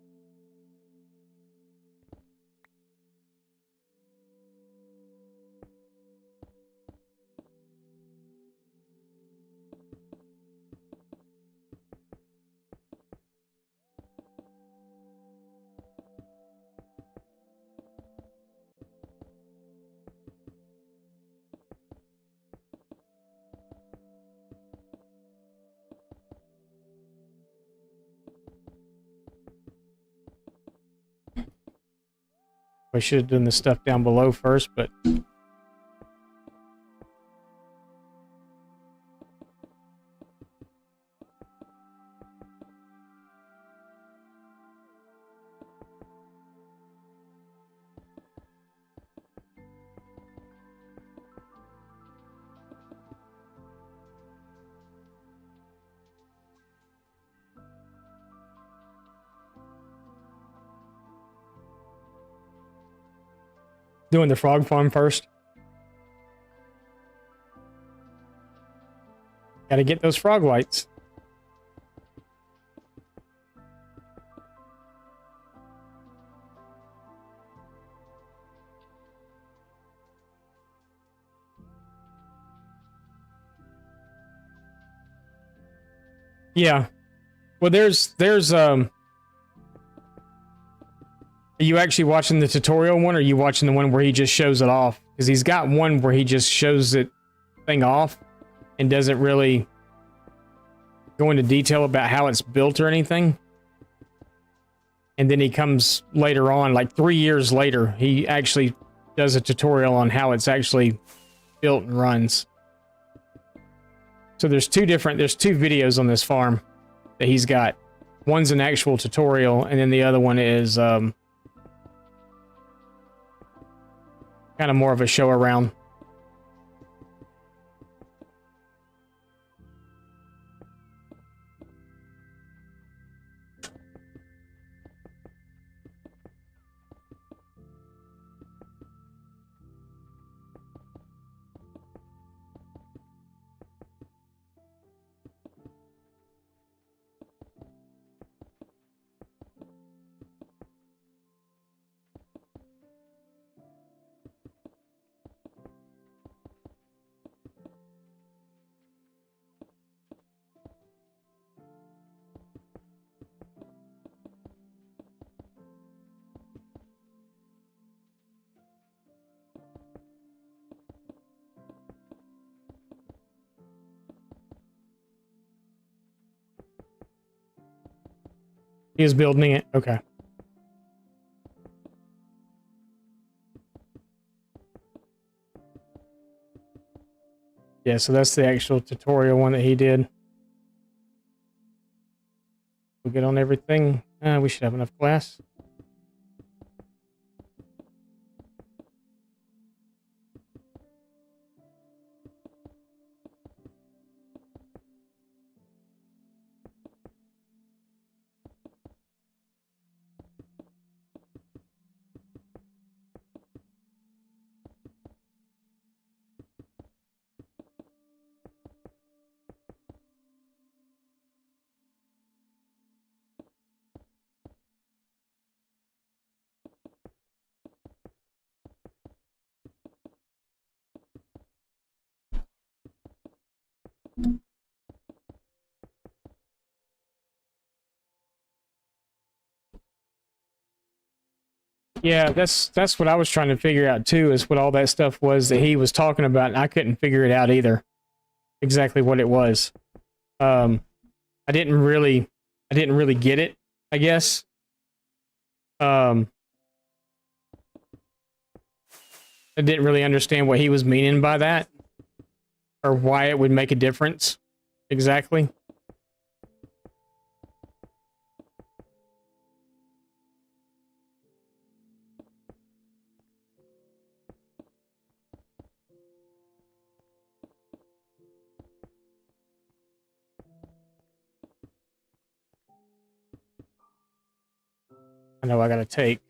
I should have done the stuff down below first, but... Doing the frog farm first. Gotta get those frog lights. Yeah. Well, are you actually watching the tutorial one, or are you watching the one where he just shows it off? Because he's got one where he just shows it thing off and doesn't really go into detail about how it's built or anything. And then he comes later on, like 3 years later, he actually does a tutorial on how it's actually built and runs. So there's two videos on this farm that he's got. One's an actual tutorial, and then the other one is kind of more of a show around. He is building it. Okay. Yeah, so that's the actual tutorial one that he did. We'll get on everything. We should have enough glass. Yeah, that's what I was trying to figure out too, is what all that stuff was that he was talking about, and I couldn't figure it out either. Exactly what it was. I didn't really get it, I guess. I didn't really understand what he was meaning by that, or why it would make a difference exactly. I know I gotta take.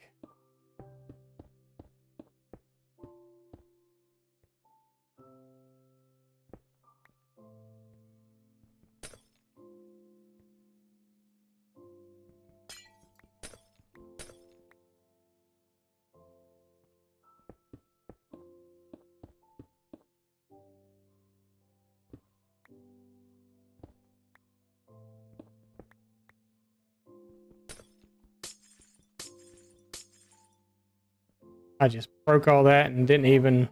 I just broke all that and didn't even...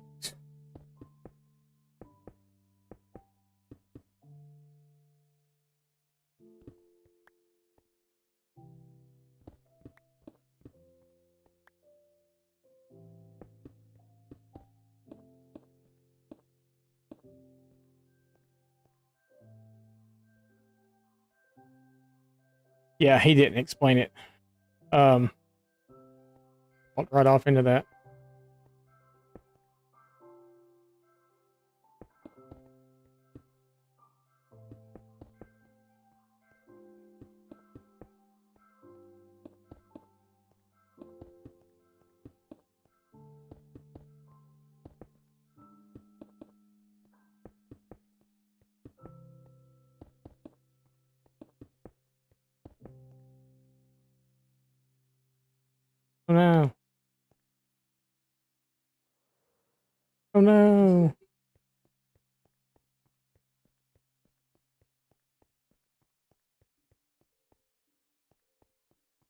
Yeah, he didn't explain it. Walked right off into that. Oh no. Oh no.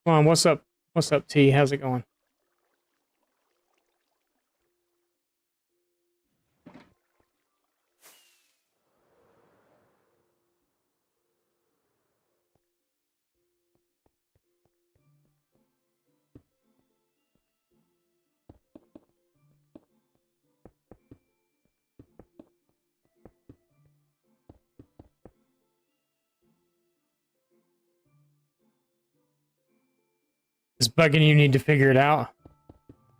Come on, what's up? What's up, T? How's it going? bugging you need to figure it out.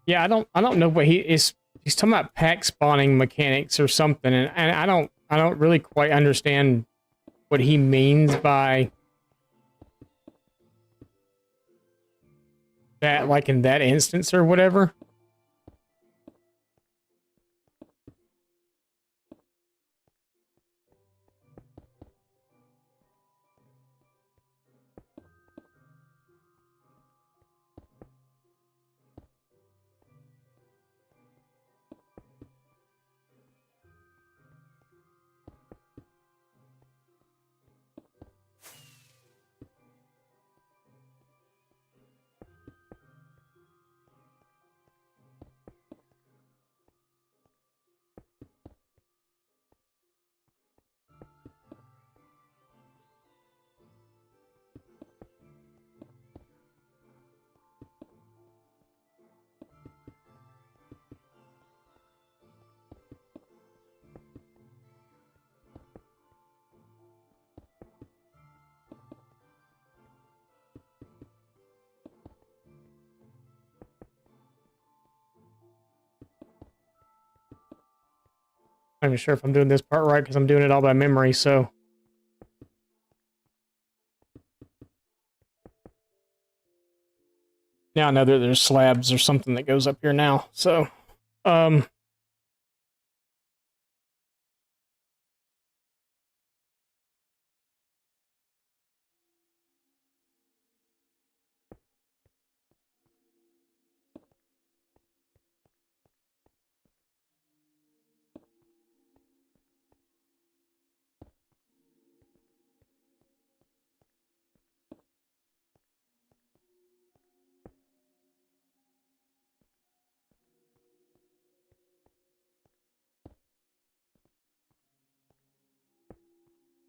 Yeah, I don't know what he's talking about pack spawning mechanics or something, and I don't really quite understand what he means by that, like in that instance or whatever. I'm not even sure if I'm doing this part right because I'm doing it all by memory, so. Now I know that there's slabs or something that goes up here now, so.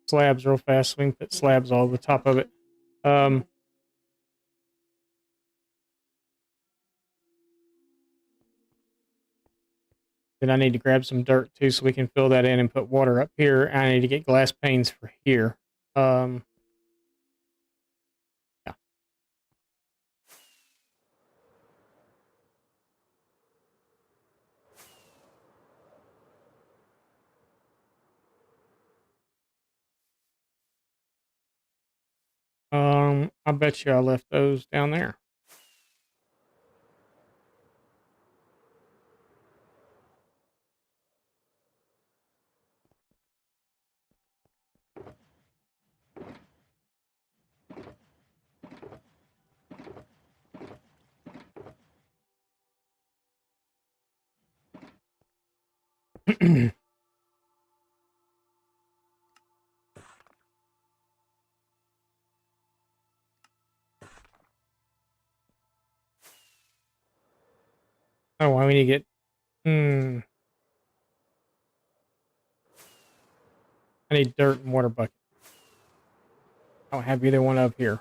Slabs real fast, so we can put slabs all over the top of it. Then I need to grab some dirt too so we can fill that in and put water up here. I need to get glass panes for here. Yeah. I bet you I left those down there. Oh, why we need to get. I need dirt and water bucket. I don't have either one up here.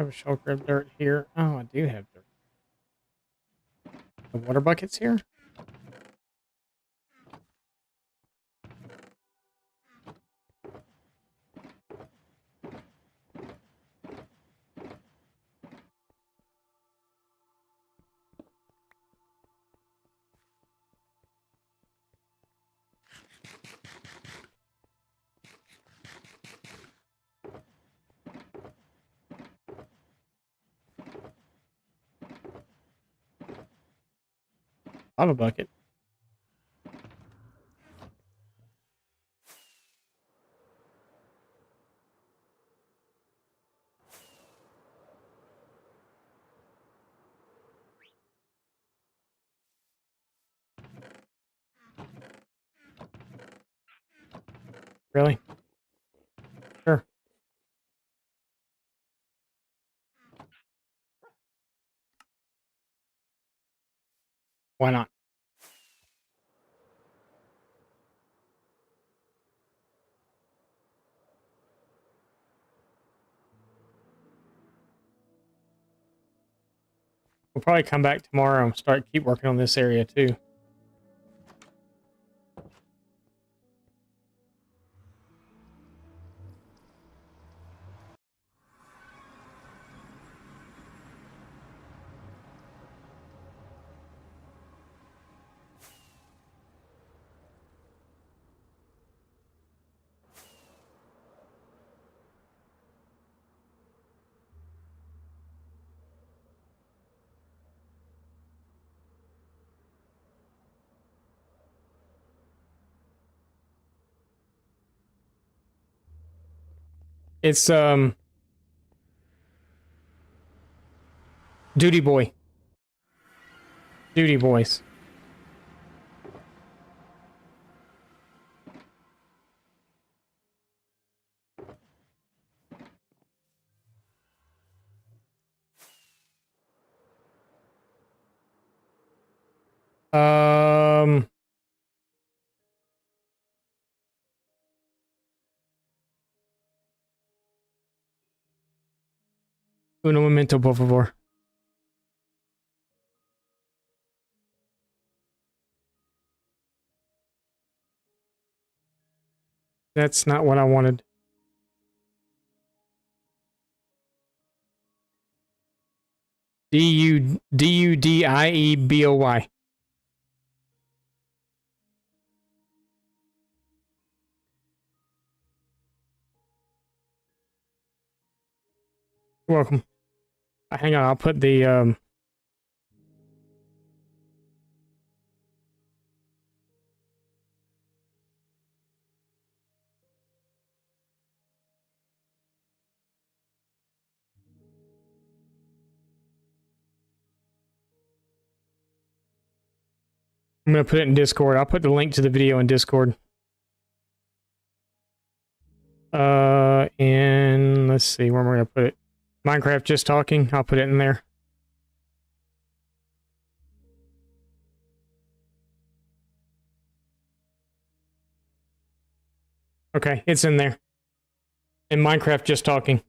I have a shulker of dirt here. Oh, I do have dirt. The water bucket's here? Lava bucket. Really? Sure. Why not? We'll probably come back tomorrow and keep working on this area too. It's Duty Boy. Duty Boys. Um Uno momento, por favor. That's not what I wanted. Dudieboy. You're welcome. Hang on, I'll put the I'm gonna put it in Discord. I'll put the link to the video in Discord. And let's see, where am I gonna put it? Minecraft Just Talking. I'll put it in there. Okay, it's in there. In Minecraft Just Talking.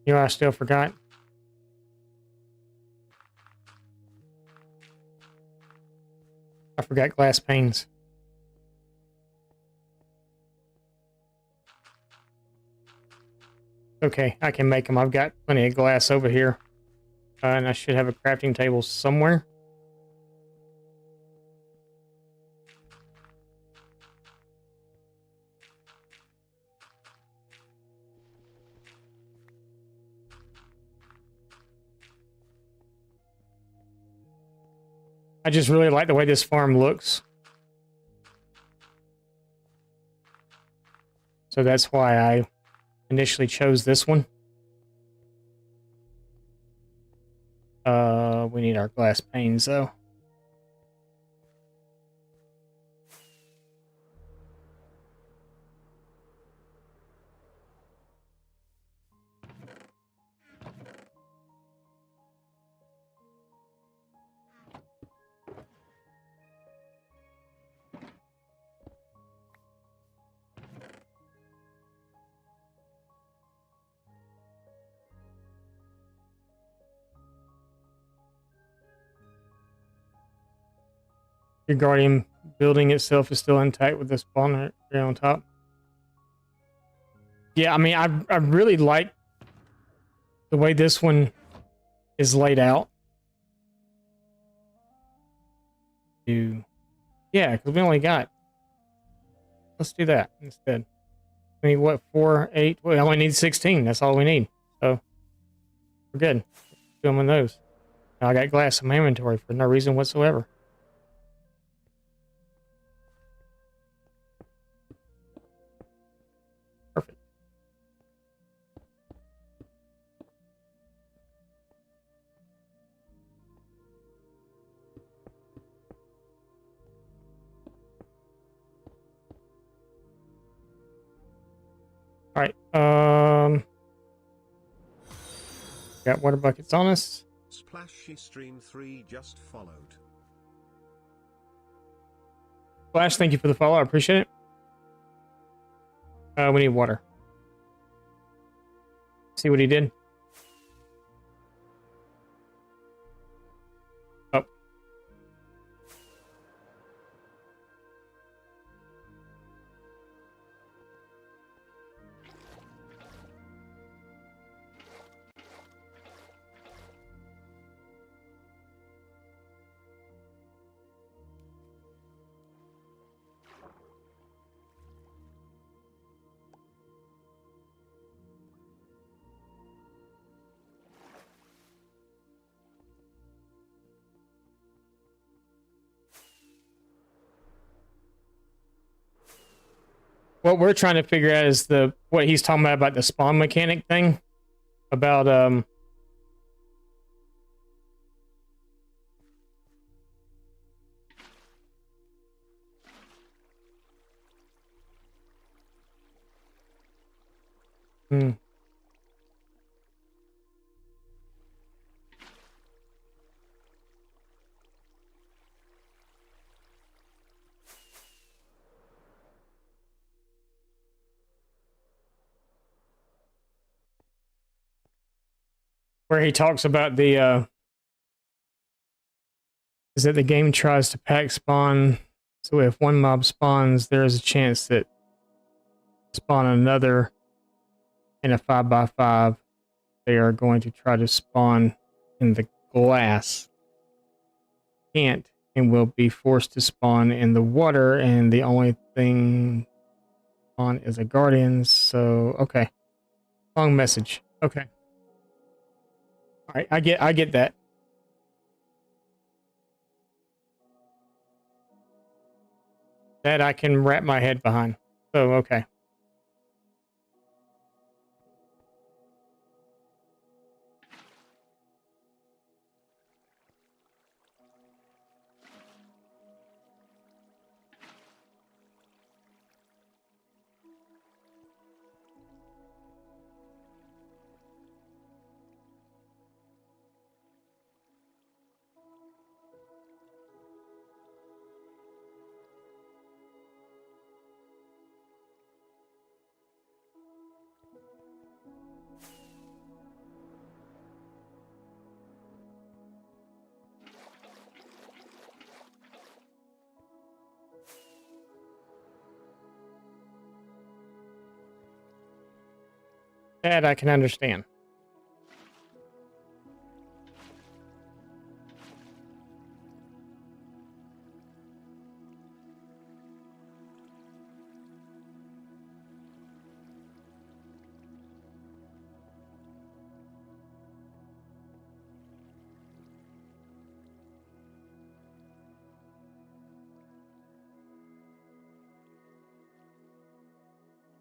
You know, I still forgot. I forgot glass panes. Okay, I can make them. I've got plenty of glass over here. And I should have a crafting table somewhere. I just really like the way this farm looks. So that's why I initially chose this one. We need our glass panes though. Your guardian building itself is still intact with the spawner area on top. Yeah, I mean, I really like the way this one is laid out. Yeah, because we only got. Let's do that instead. I mean, what, 4, 8? We only need 16. That's all we need. So we're good. Let's do them in those. Now I got glass in my inventory for no reason whatsoever. Got water buckets on us. Splashy Stream 3 just followed. Flash, thank you for the follow. I appreciate it. We need water. See what he did? Oh. What we're trying to figure out is what he's talking about the spawn mechanic thing. About where he talks about the is that the game tries to pack spawn, so if one mob spawns, there is a chance that spawn another in a 5x5. They are going to try to spawn in the glass. Can't and will be forced to spawn in the water, and the only thing on is a guardian. So okay, long message. Okay, all right, I get that. That I can wrap my head behind. So okay. That I can understand.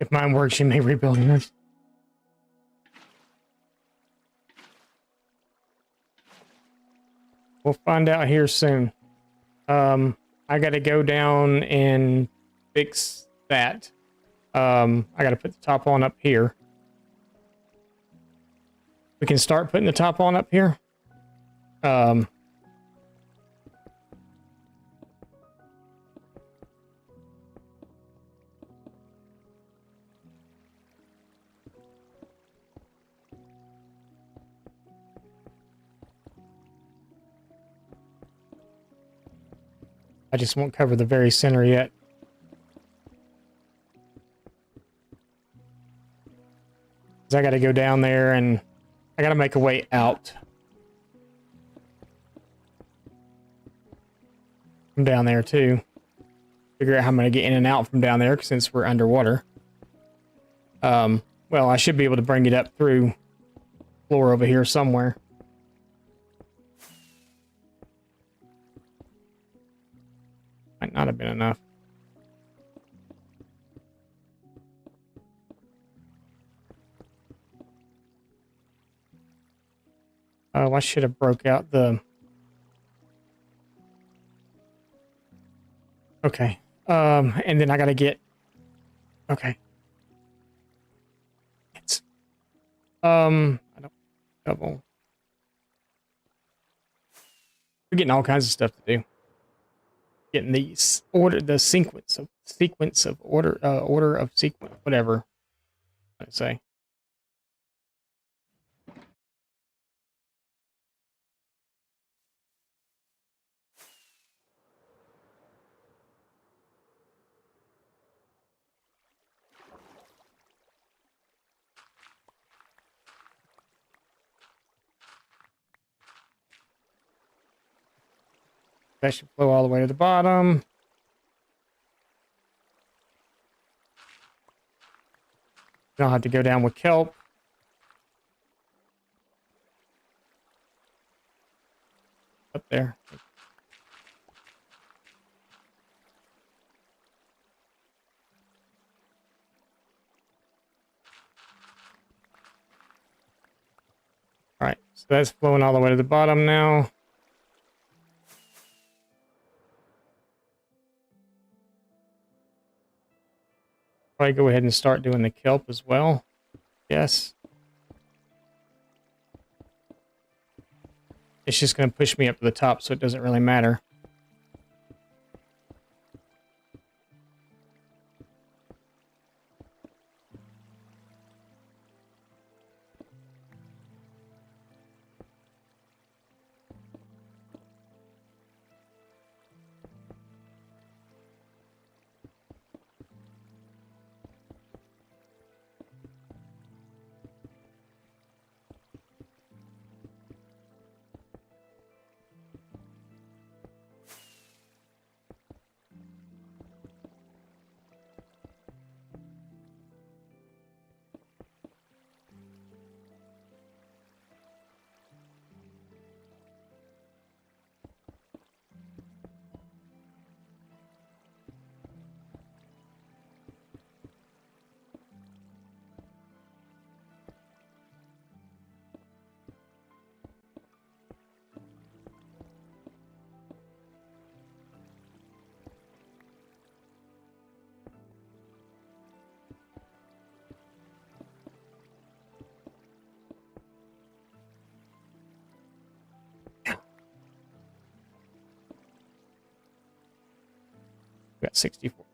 If mine works, you may rebuild yours. We'll find out here soon. I gotta go down and fix that. I gotta put the top on up here. We can start putting the top on up here. I just won't cover the very center yet. I got to go down there and I got to make a way out from down there too. Figure out how I'm going to get in and out from down there since we're underwater. Well, I should be able to bring it up through floor over here somewhere. Might not have been enough. Oh, I should have broke out the... Okay. And then I gotta get... Okay. It's... I don't... Double. We're getting all kinds of stuff to do. Getting the sequence of order of sequence, whatever I say. That should flow all the way to the bottom. Don't have to go down with kelp. Up there. All right, so that's flowing all the way to the bottom now. Probably go ahead and start doing the kelp as well. Yes. It's just going to push me up to the top, so it doesn't really matter. We got 64.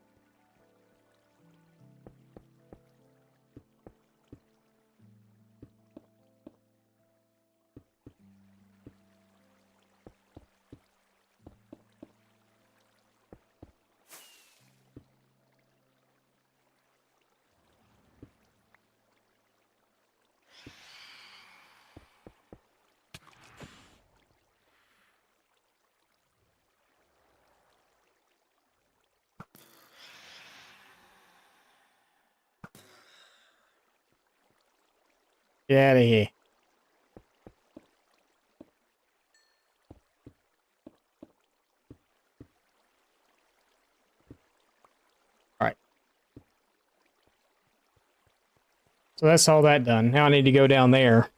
Get out of here. All right. So that's all that done. Now I need to go down there.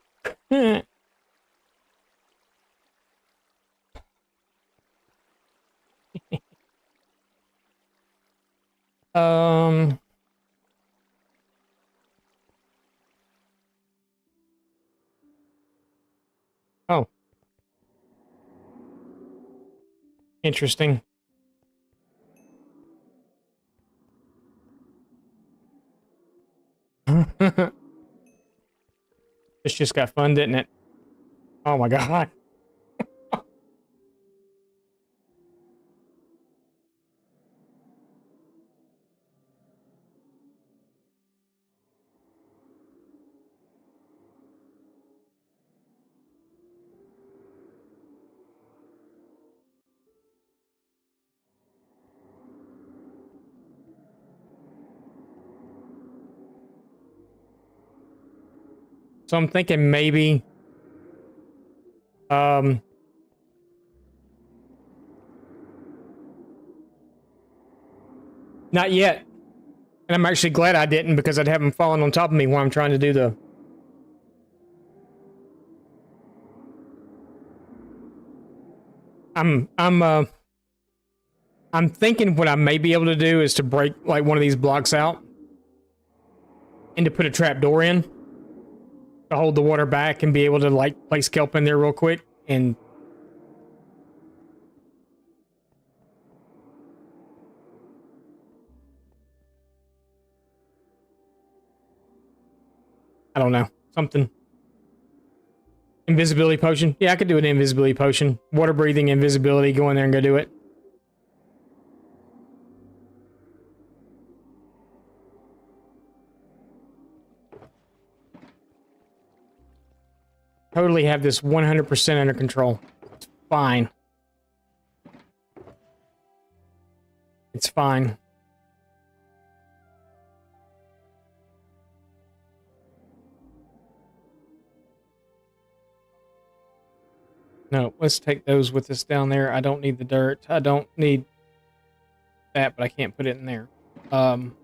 um... Oh. Interesting. This just got fun, didn't it? Oh my god. So I'm thinking maybe not yet. And I'm actually glad I didn't, because I'd have them falling on top of me while I'm trying to do the... I'm thinking what I may be able to do is to break like one of these blocks out and to put a trap door in to hold the water back and be able to like place kelp in there real quick and I don't know. Something. Invisibility potion. Yeah, I could do an invisibility potion. Water breathing, invisibility. Go in there and go do it. Totally have this 100% under control. It's fine. It's fine. No, let's take those with us down there. I don't need the dirt. I don't need that, but I can't put it in there. I'm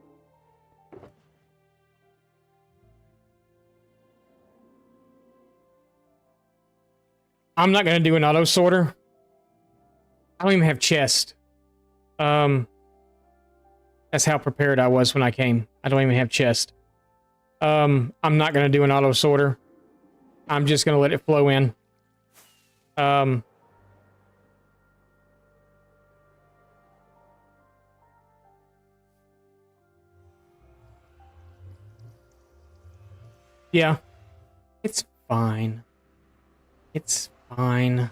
not going to do an auto sorter. I don't even have chest. That's how prepared I was when I came. I don't even have chest. I'm not going to do an auto sorter. I'm just going to let it flow in. Yeah. It's fine. It's fine.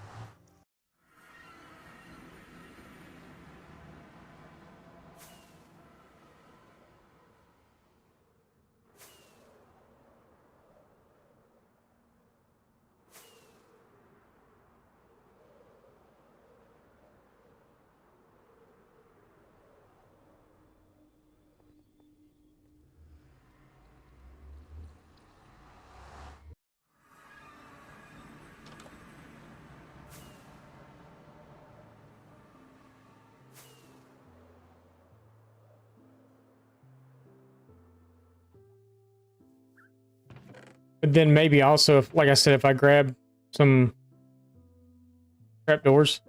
But then maybe also, if, like I said, if I grab some trapdoors.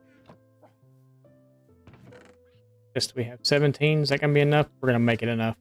Just we have 17. Is that going to be enough? We're going to make it enough.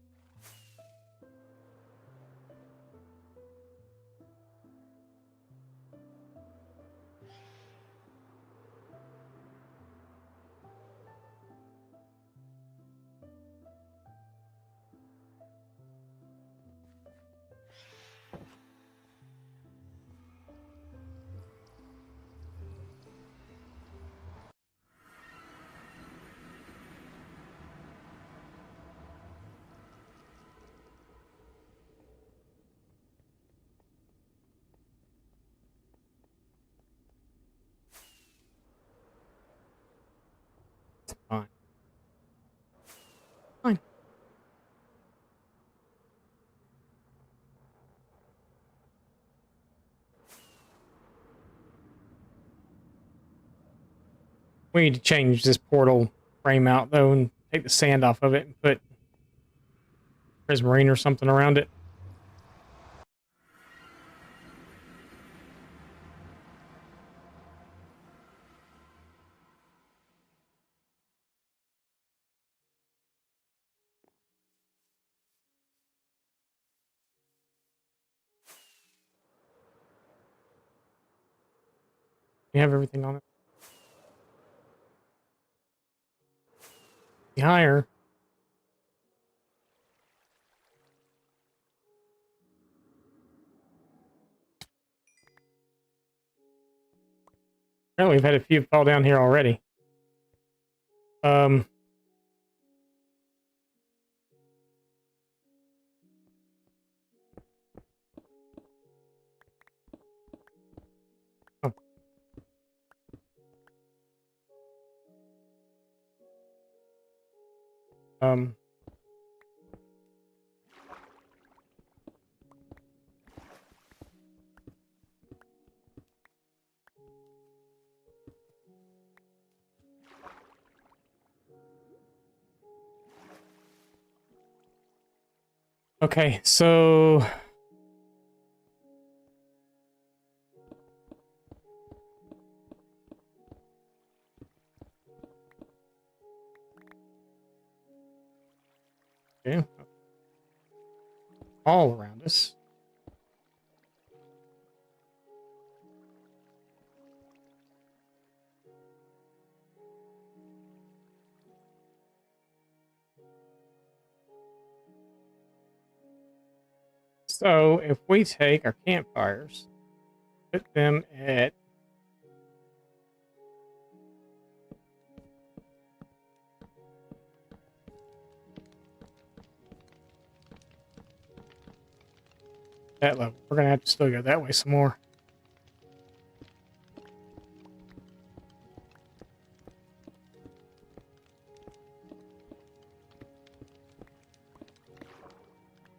It's fine. Fine. We need to change this portal frame out, though, and take the sand off of it and put prismarine or something around it. You have everything on it. Be higher. Apparently, we've had a few fall down here already. Oh. Um. Okay, so okay. All around us. So if we take our campfires, put them at that level, we're gonna have to still go that way some more.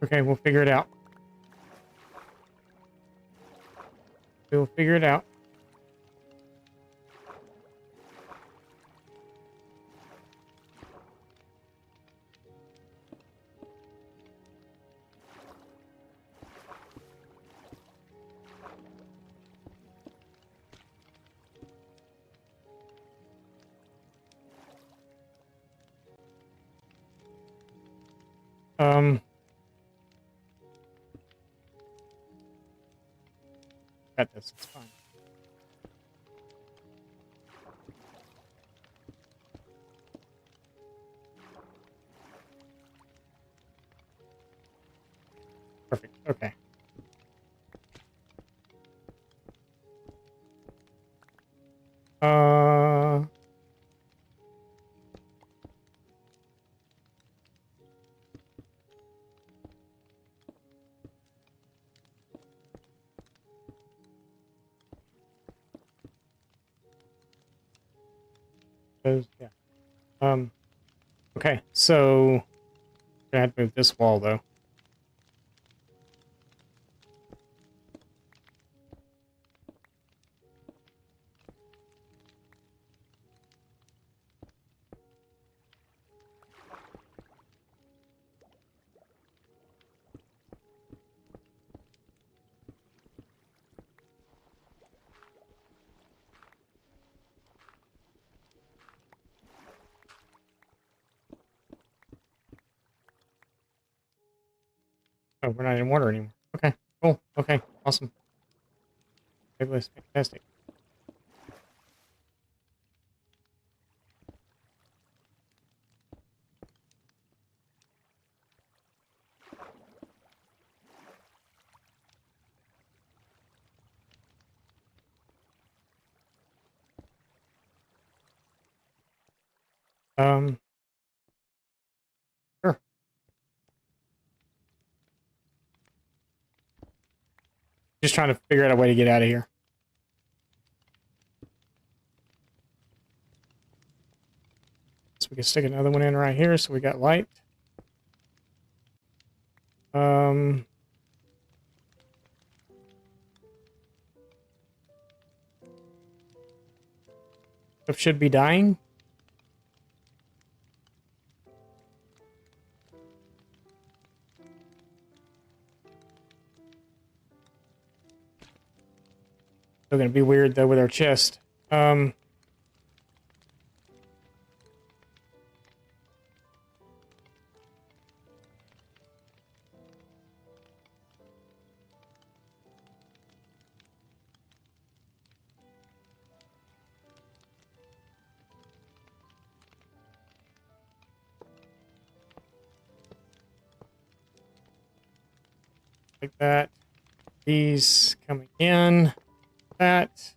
Okay, we'll figure it out. We'll figure it out. Got this. It's fine. Perfect. Okay. Yeah. Okay. So I have to move this wall though. Oh, we're not in water anymore. Okay. Cool. Okay. Awesome. Fabulous. Fantastic. Sure. Just trying to figure out a way to get out of here. So we can stick another one in right here so we got light. Stuff should be dying. Still gonna be weird though with our chest. Like that. These coming in. That.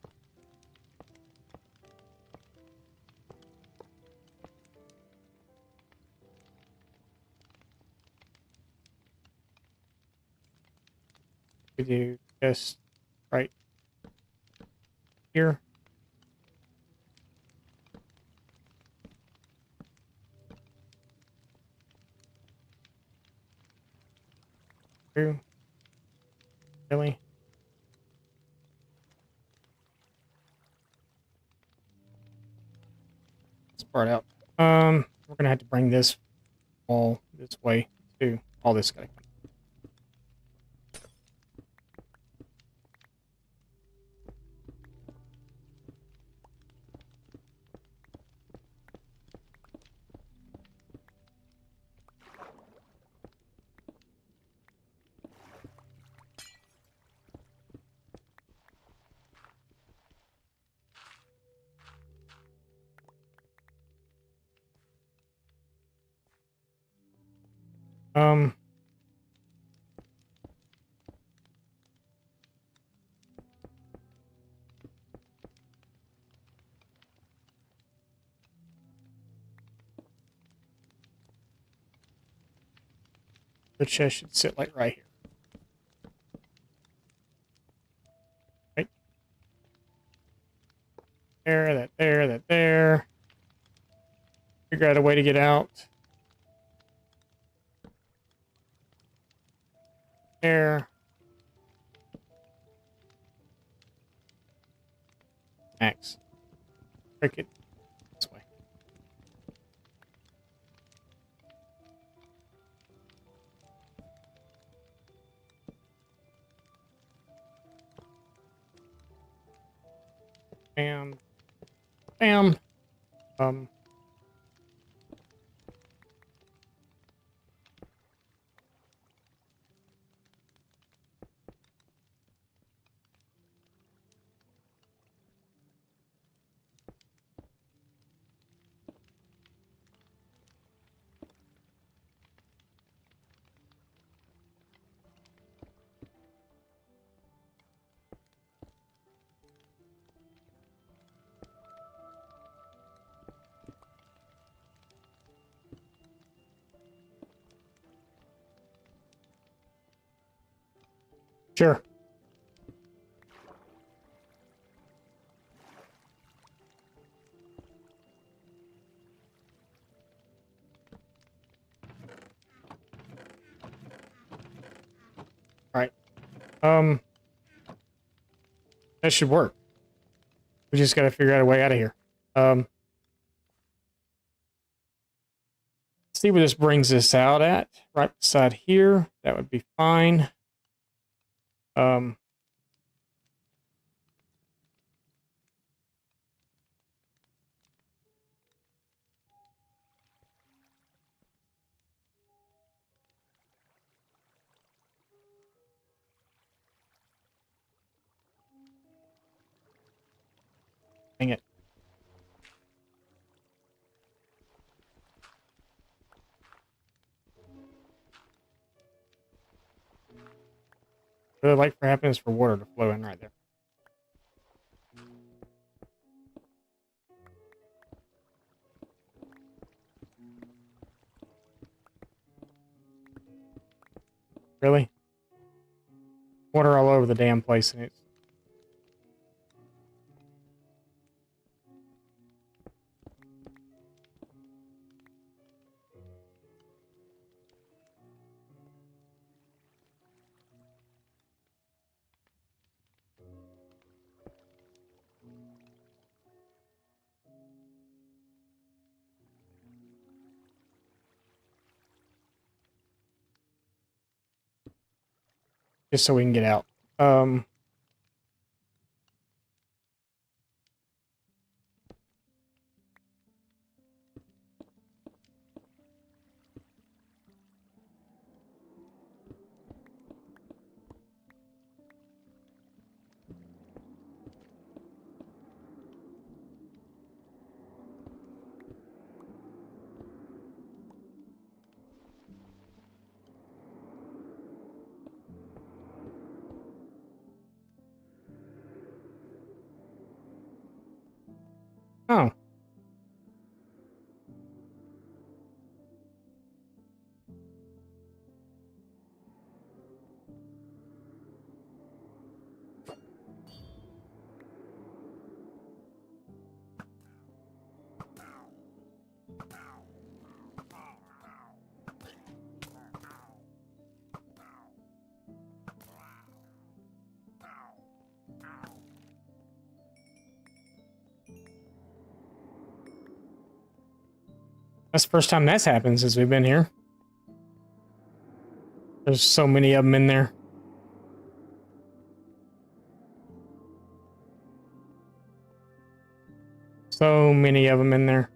We do just right here. Through. Really? This part out. We're gonna have to bring this all this way too. All this guy. Um, The chest should sit like right here. Right. There, that there, that there. Figure out a way to get out. There. Max. Cricket. This way. Bam. Bam. Sure. All right. That should work. We just got to figure out a way out of here. See where this brings us out at. Right beside here. That would be fine. Dang it. Really like for happiness for water to flow in right there. Really? Water all over the damn place, and it's just so we can get out. Oh. That's the first time that's happened since we've been here. There's so many of them in there. So many of them in there.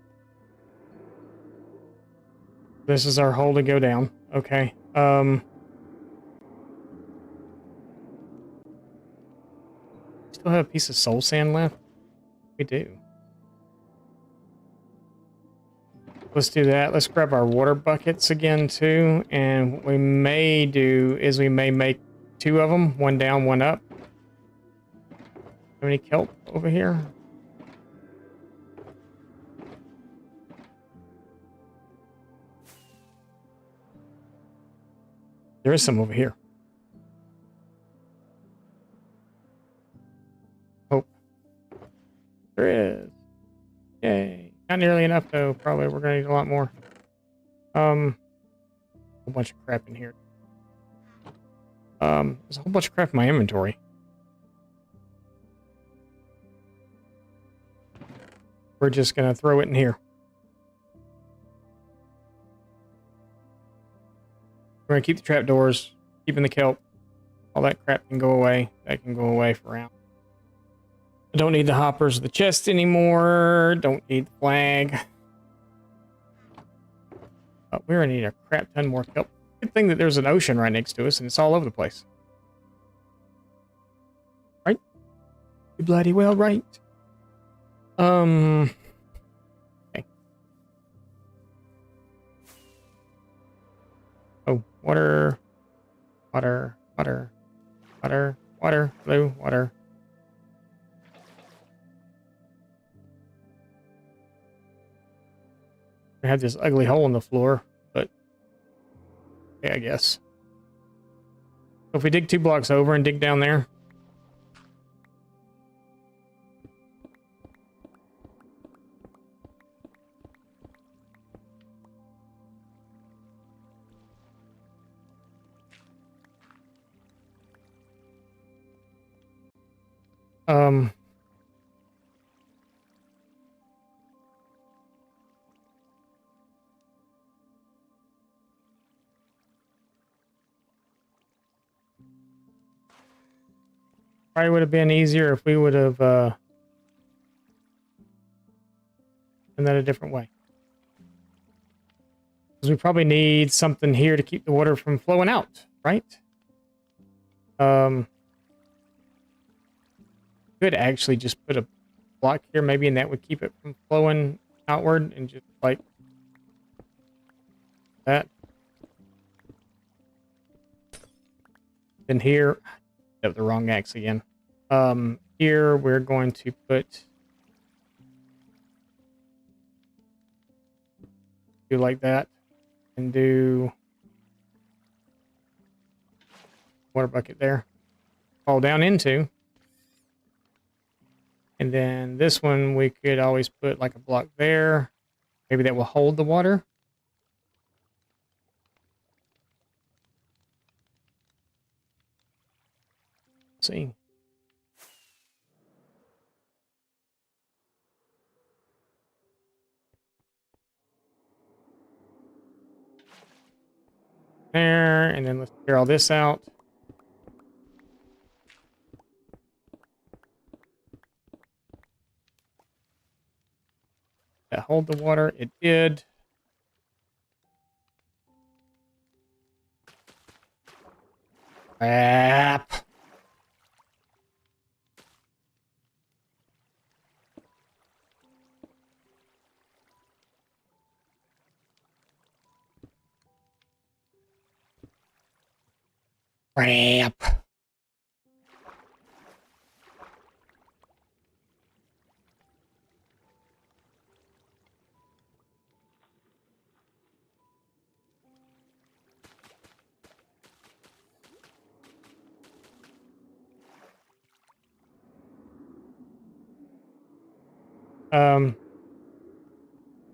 This is our hole to go down. Okay. Still have a piece of soul sand left? We do. Let's do that. Let's grab our water buckets again too. And what we may do is we may make two of them. One down, one up. Have any kelp over here? There is some over here. Hope. There is. Yay. Not nearly enough, though. Probably we're going to need a lot more. A whole bunch of crap in here. There's a whole bunch of crap in my inventory. We're just going to throw it in here. We're going to keep the trapdoors, keeping the kelp. All that crap can go away. That can go away for now. I don't need the hoppers or the chest anymore. Don't need the flag. But we're going to need a crap ton more kelp. Good thing that there's an ocean right next to us and it's all over the place. Right? You bloody well right. Okay. Oh, water, water, water, water, water, blue, water. I have this ugly hole in the floor, but yeah, I guess. So if we dig 2 blocks over and dig down there. Probably would have been easier if we would have done that a different way. Because we probably need something here to keep the water from flowing out, right? Could actually just put a block here maybe, and that would keep it from flowing outward, and just like that. Then here, I have the wrong axe again. Here we're going to put do like that, and do water bucket there. Fall down into. And then this one, we could always put like a block there. Maybe that will hold the water. Let's see. There, and then let's clear all this out. That hold the water. It did. Crap. Crap.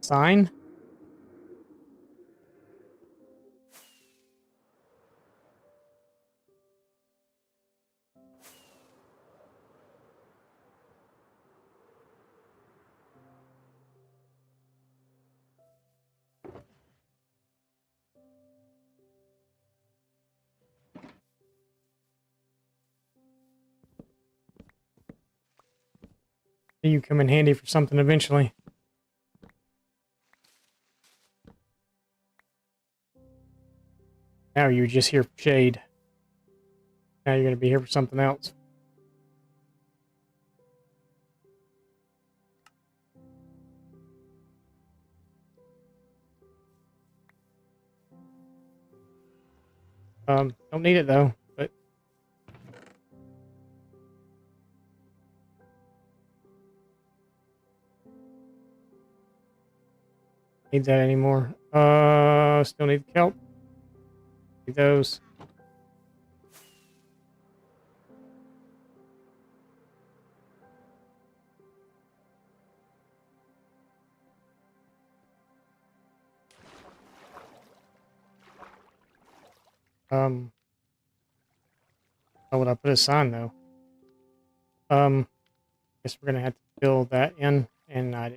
Sign. You come in handy for something eventually. Now you're just here for shade. Now you're going to be here for something else. Don't need it though, but need that anymore. Still need the kelp. Do those. How would I put a sign though? Guess we're gonna have to fill that in, and I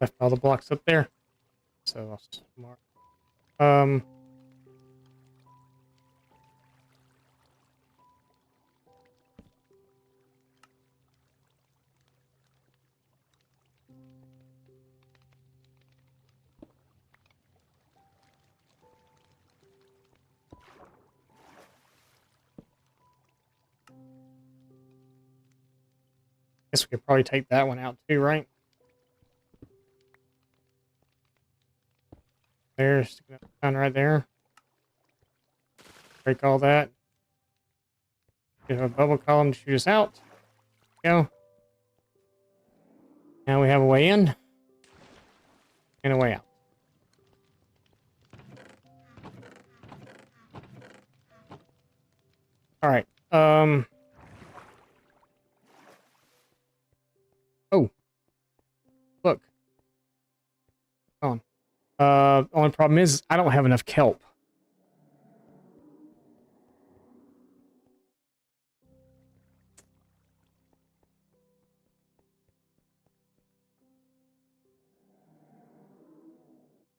left all the blocks up there. So I'll mark. Guess we could probably take that one out too, right? There's sticking up the sign right there. Break all that. Get a bubble column to shoot us out. Go. Now we have a way in and a way out. All right. Oh, look. Hold on. Only problem is I don't have enough kelp.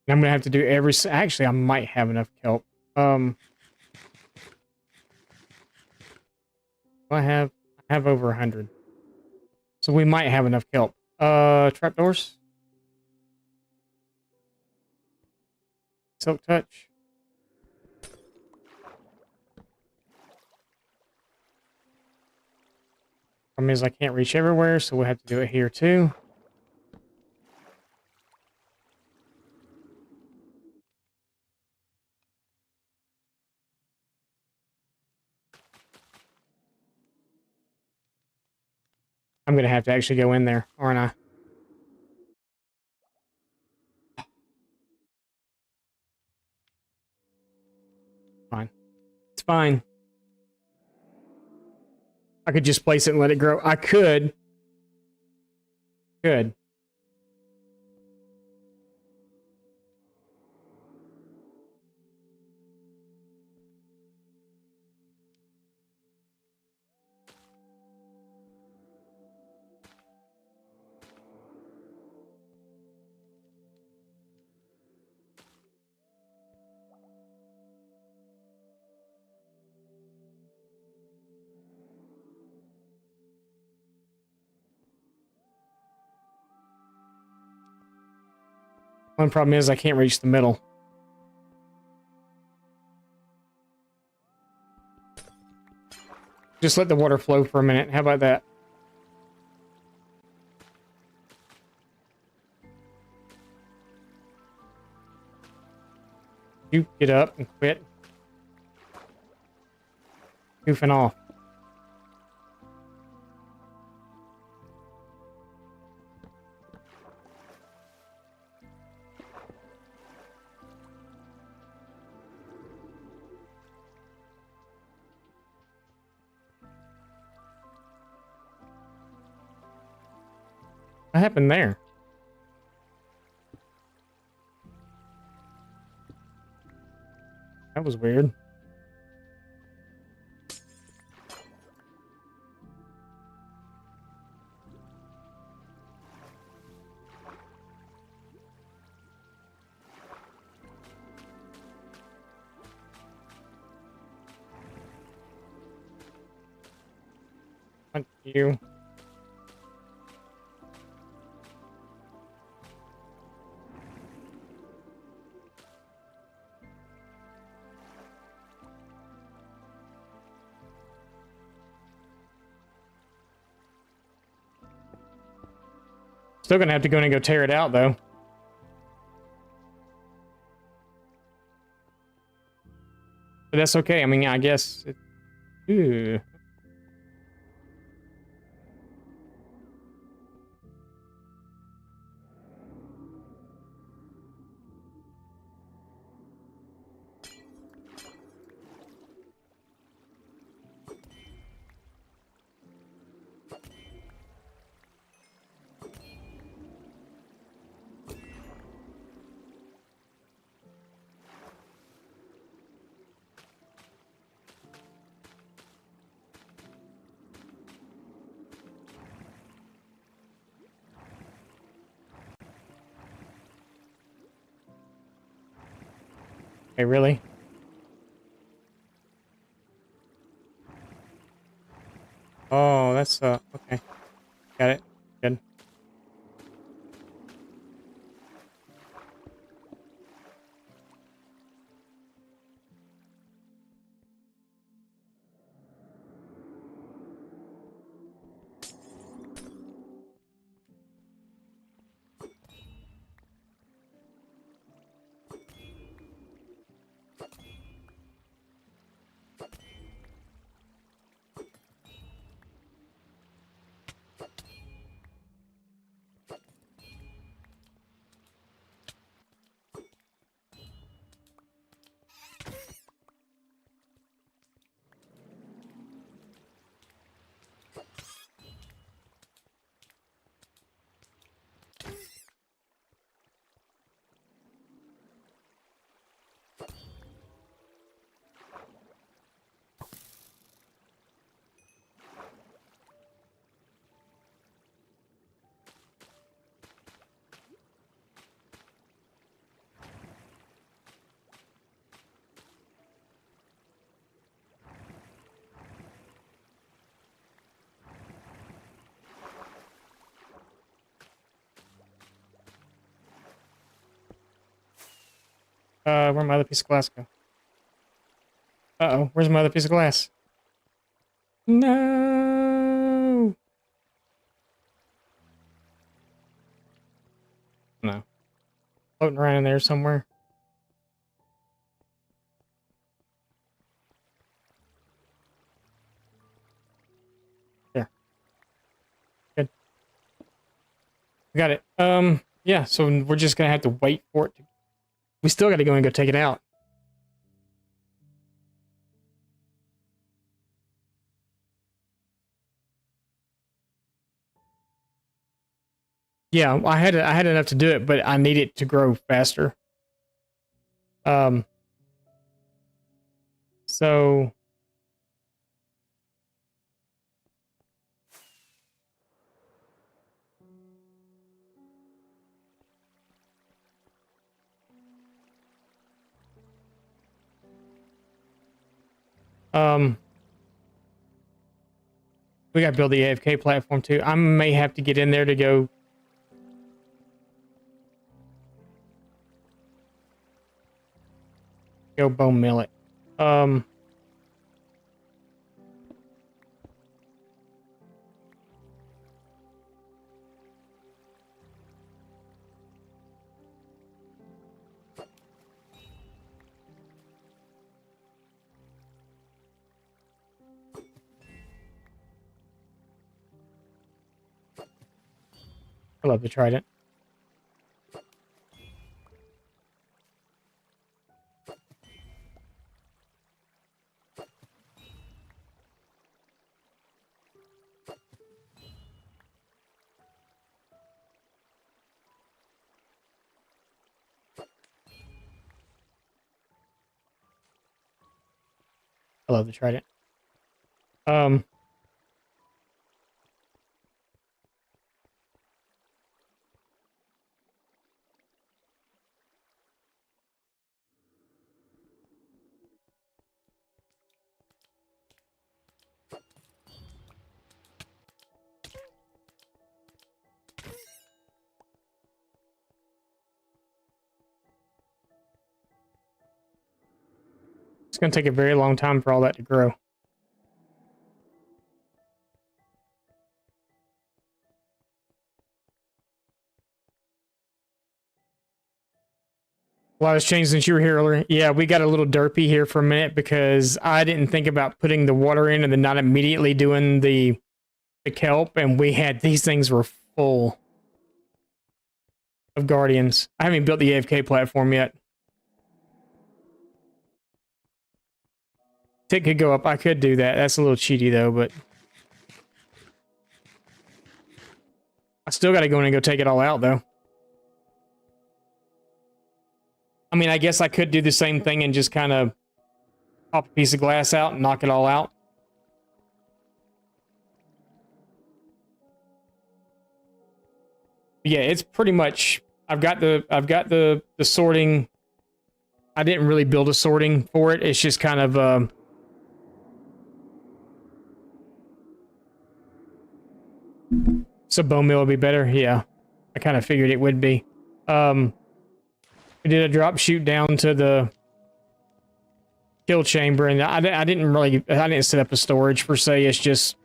I'm gonna have to do every. Actually, I might have enough kelp. I have over 100, so we might have enough kelp. Trapdoors. Silk touch. Problem is I can't reach everywhere, so we'll have to do it here too. I'm gonna have to actually go in there, aren't I? Fine. It's fine. I could just place it and let it grow. I could. Good. One problem is I can't reach the middle. Just let the water flow for a minute. How about that? You get up and quit goofing off. What happened there? That was weird. Thank you. Still gonna have to go in and go tear it out, though. But that's okay. I mean, I guess... Ew. Hey, really? Oh, that's okay. Got it. Good. Where'd my other piece of glass go? Uh-oh, where's my other piece of glass? No! No. Floating around in there somewhere. There. Good. Got it. Yeah, so we're just gonna have to wait for it to... We still gotta go and go take it out. Yeah, I had enough to do it, but I need it to grow faster. Um, so um, we got to build the AFK platform too. I may have to get in there to go bone mill it. I love the trident. I love the trident. It's gonna take a very long time for all that to grow. A lot has changed since you were here earlier. Yeah, we got a little derpy here for a minute because I didn't think about putting the water in and then not immediately doing the kelp, and we had these things were full of guardians. I haven't built the AFK platform yet. Tick could go up. I could do that. That's a little cheaty though, but I still got to go in and go take it all out though. I mean, I guess I could do the same thing and just kind of pop a piece of glass out and knock it all out. But yeah, it's pretty much I've got the sorting I didn't really build a sorting for it. It's just kind of so bone meal would be better. Yeah, I kind of figured it would be. We did a drop shoot down to the kill chamber, and I didn't set up a storage per se. It's just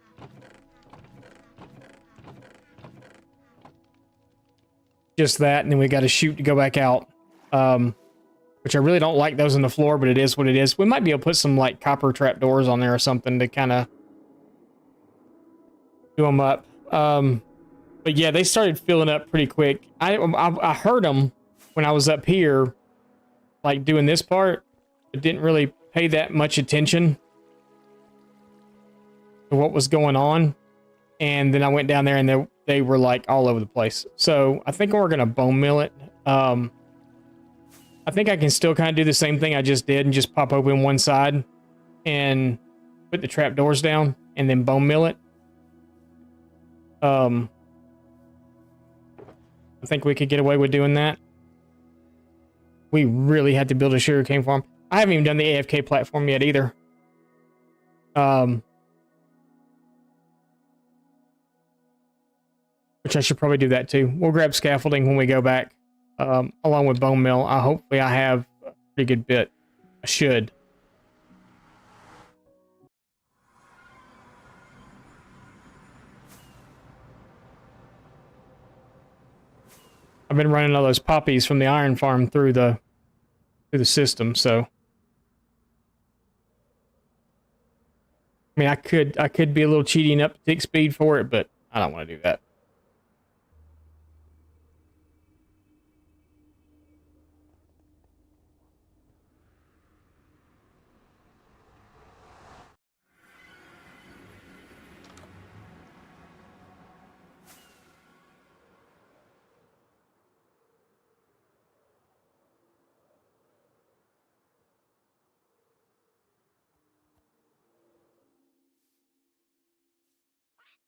that, and then we got to shoot to go back out. Which I really don't like those on the floor, but it is what it is. We might be able to put some like copper trap doors on there or something to kind of do them up. But yeah, they started filling up pretty quick. I heard them when I was up here, like doing this part, but didn't really pay that much attention to what was going on. And then I went down there and they were like all over the place. So I think we're gonna bone mill it. I think I can still kind of do the same thing I just did and just pop open one side and put the trap doors down and then bone mill it. I think we could get away with doing that. We really had to build a sugarcane farm. I haven't even done the AFK platform yet either. Which I should probably do that too. We'll grab scaffolding when we go back. Along with bone mill. Hopefully I have a pretty good bit. I should. I've been running all those poppies from the iron farm through the system, so I mean I could be a little cheating up the tick speed for it, but I don't want to do that.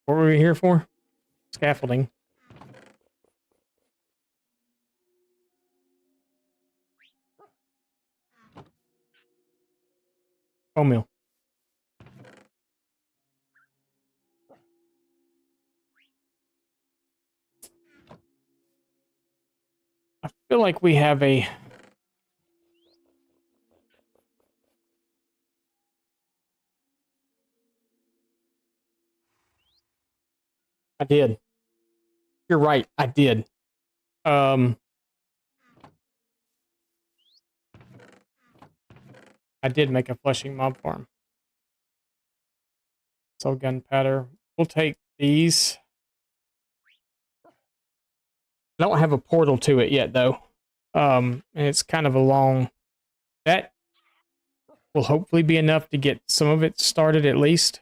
What were we here for? Scaffolding. Bone mill. I feel like we have a... I did. You're right, I did. I did make a flushing mob farm. So gunpowder. We'll take these. I don't have a portal to it yet, though. And it's kind of a long... That will hopefully be enough to get some of it started at least.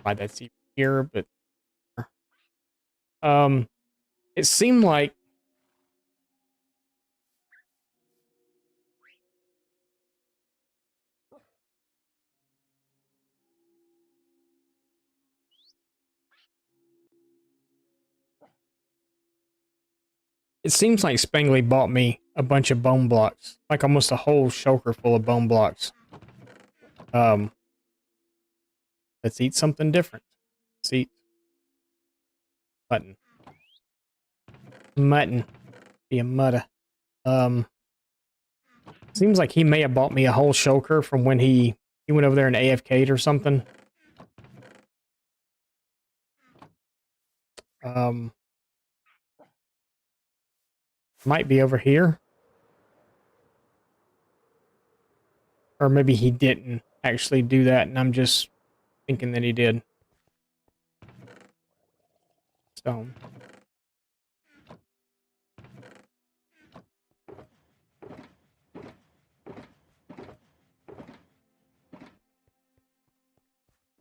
Why that's even here, but it seemed like Spangly bought me a bunch of bone blocks, like almost a whole shulker full of bone blocks. Let's eat something different. Let's eat mutton. Mutton. Be a mutta. Seems like he may have bought me a whole shulker from when he went over there and AFK'd or something. Might be over here. Or maybe he didn't actually do that, and I'm just thinking that he did. Stone.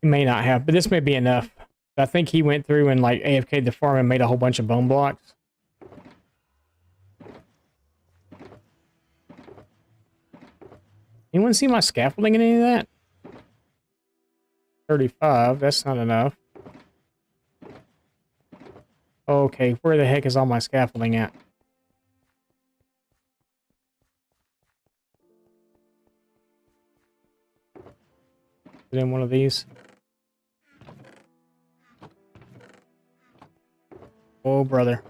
He may not have, but this may be enough. I think he went through and like AFK'd the farm and made a whole bunch of bone blocks. Anyone see my scaffolding in any of that? 35, that's not enough. okay. Where the heck is all my scaffolding at? Is it in one of these? Oh, brother.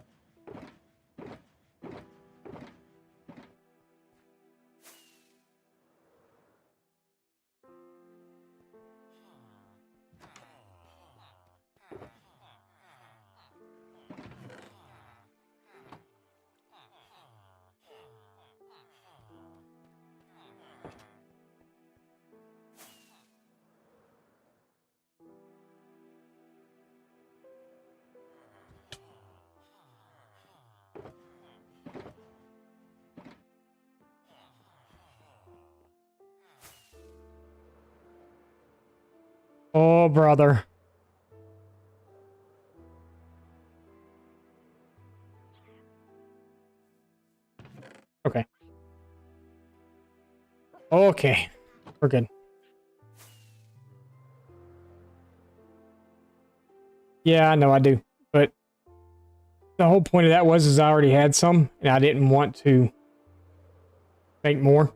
Oh, brother. Okay. Okay. We're good. Yeah, I know I do. But the whole point of that was is I already had some, and I didn't want to make more.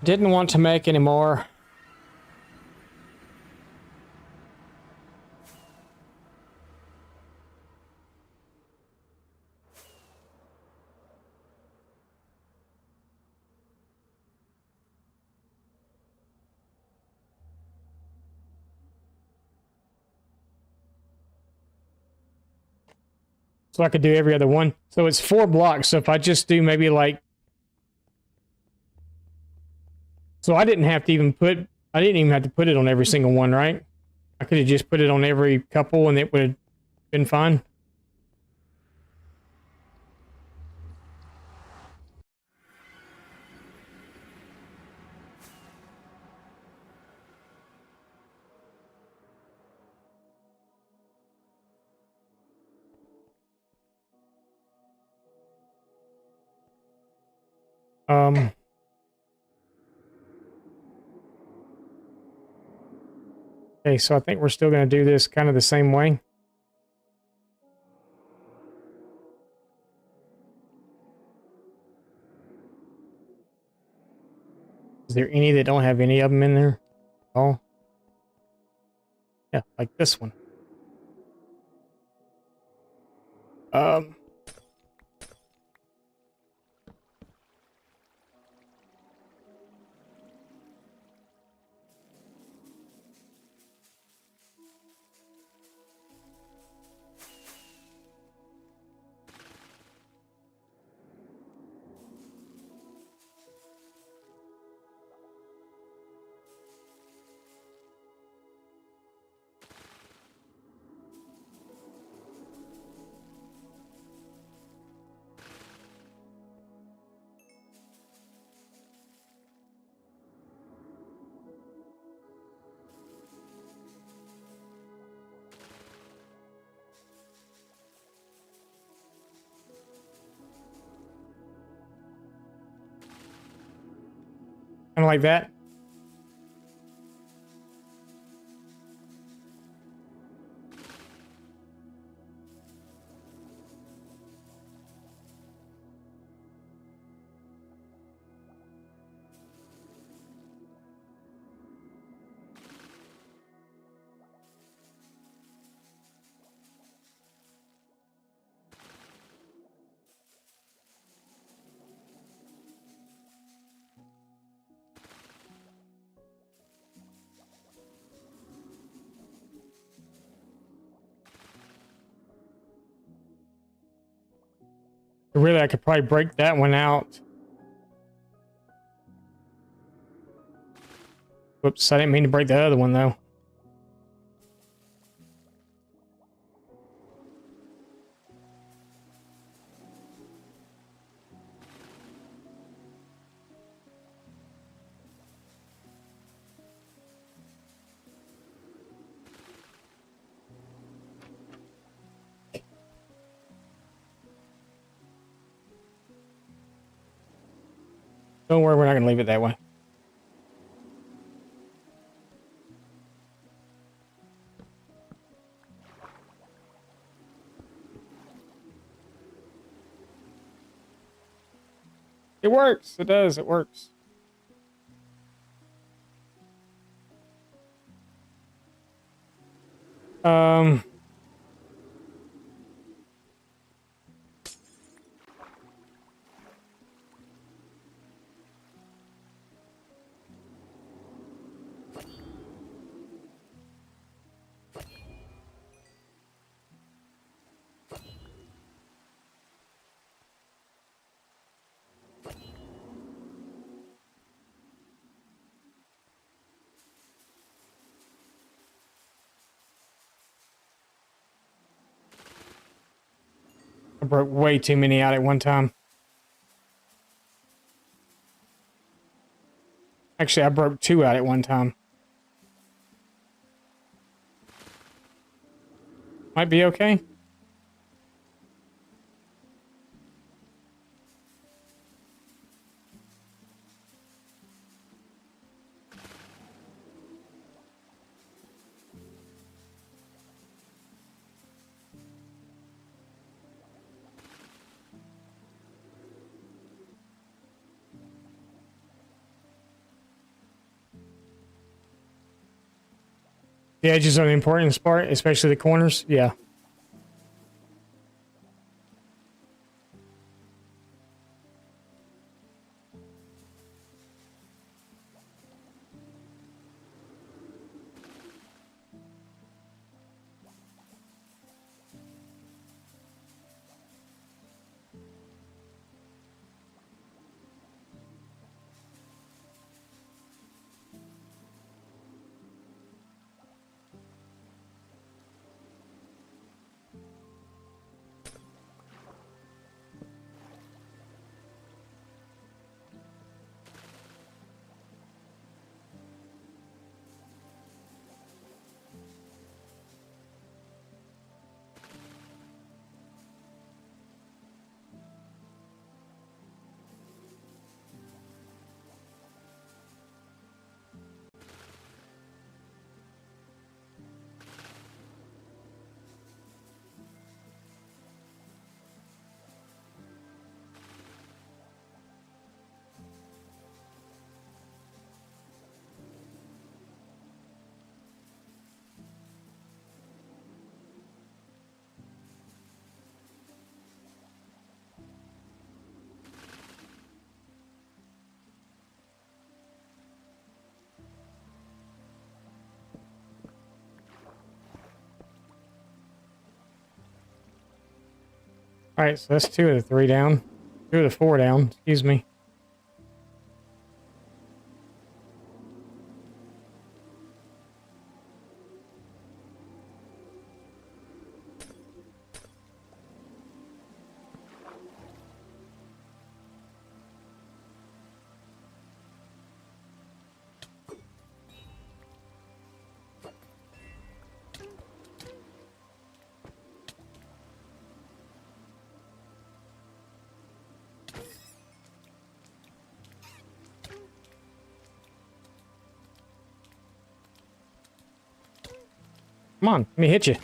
Didn't want to make any more. So I could do every other one. So it's 4 blocks. So if I just do maybe like... So I didn't have to even put... I didn't even have to put it on every single one, right? I could have just put it on every couple and it would have been fine. Okay, so I think we're still going to do this kind of the same way. Is there any that don't have any of them in there? Oh, yeah, like this one. Um, kind of like that. Really, I could probably break that one out. Whoops, I didn't mean to break the other one, though. Don't worry, we're not going to leave it that way. It works. It does. It works. Um... I broke way too many out at one time. Actually, I broke 2 out at one time. Might be okay. The edges are the important part, especially the corners. Yeah. All right, so that's 2 of the 3 down. 2 of the 4 down, excuse me. Come on, let me hit you.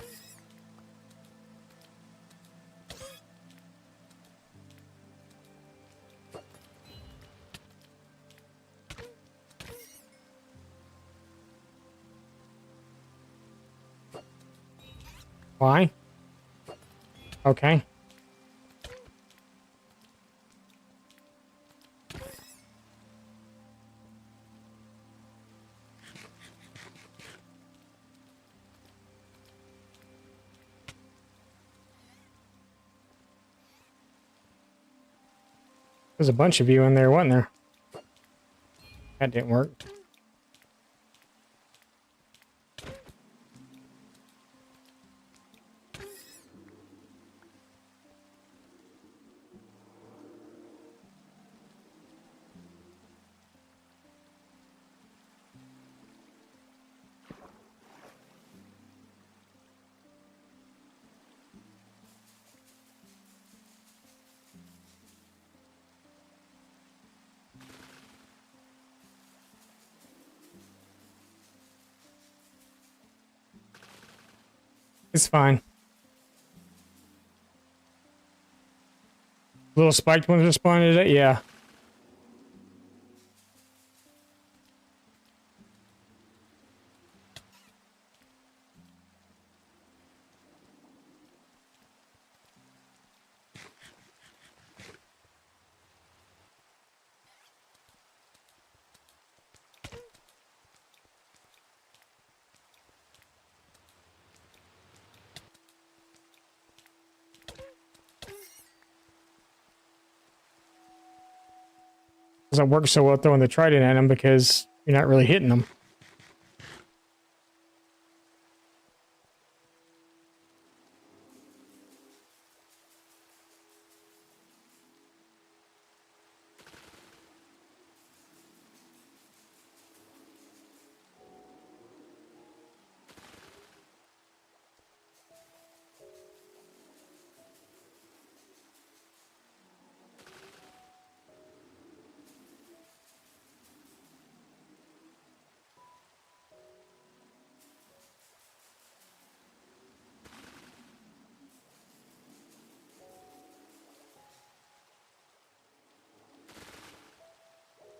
Why? Okay. There's a bunch of you in there, wasn't there? That didn't work. It's fine. Little spiked ones responded to it? Yeah. Doesn't work so well throwing the trident at them because you're not really hitting them.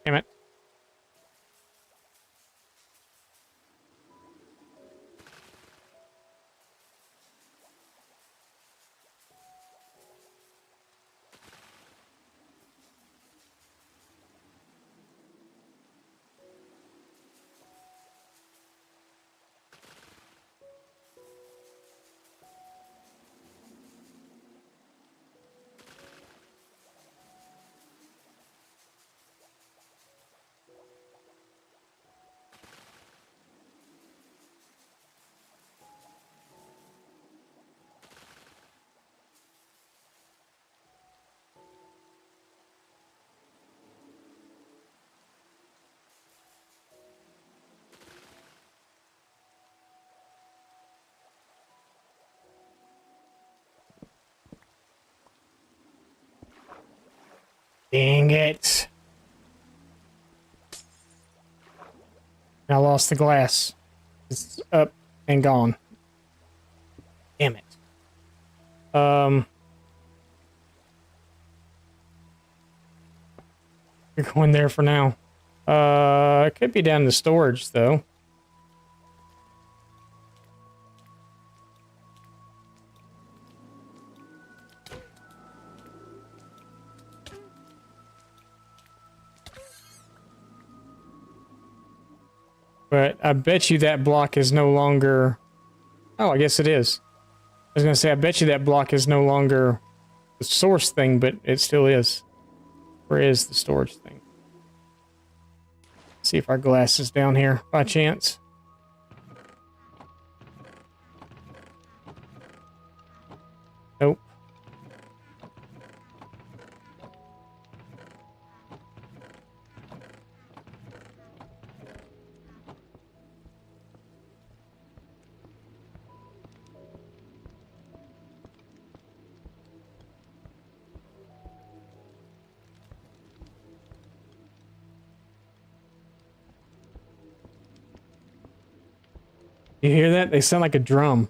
Damn it. Dang it. I lost the glass. It's up and gone. Damn it. You're going there for now. It could be down to storage though. But I bet you that block is no longer... Oh, I guess it is. I was going to say, I bet you that block is no longer the source thing, but it still is. Where is the storage thing? See if our glass is down here by chance. Nope. You hear that? They sound like a drum.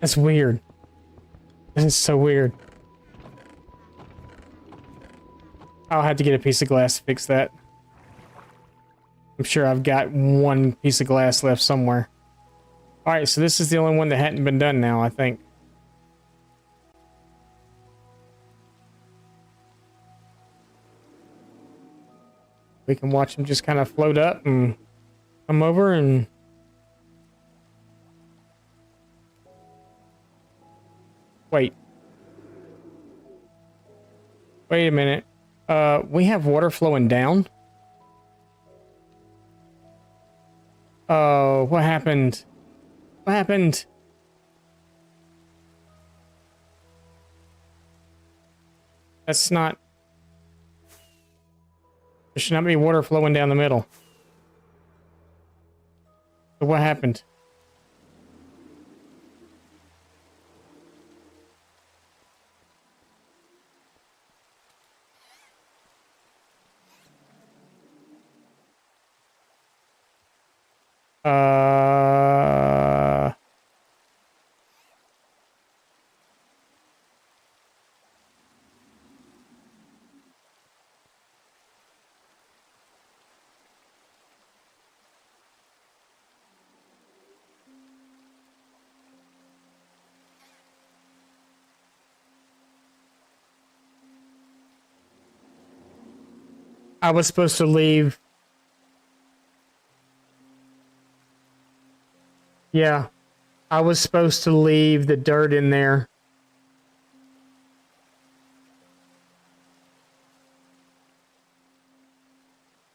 That's weird. This is so weird. I'll have to get a piece of glass to fix that. I'm sure I've got one piece of glass left somewhere. Alright, so this is the only one that hadn't been done now, I think. We can watch them just kind of float up and come over and... Wait. Wait a minute. We have water flowing down? Oh, what happened? What happened? That's not... There should not be water flowing down the middle. So what happened? Uh, I was supposed to leave. Yeah, I was supposed to leave the dirt in there.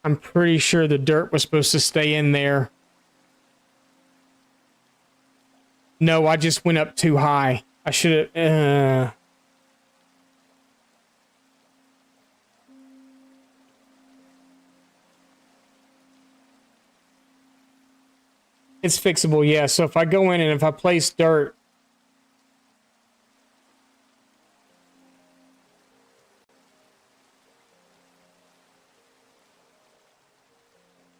I'm pretty sure the dirt was supposed to stay in there. No, I just went up too high. I should have... It's fixable, yeah. So if I go in and if I place dirt...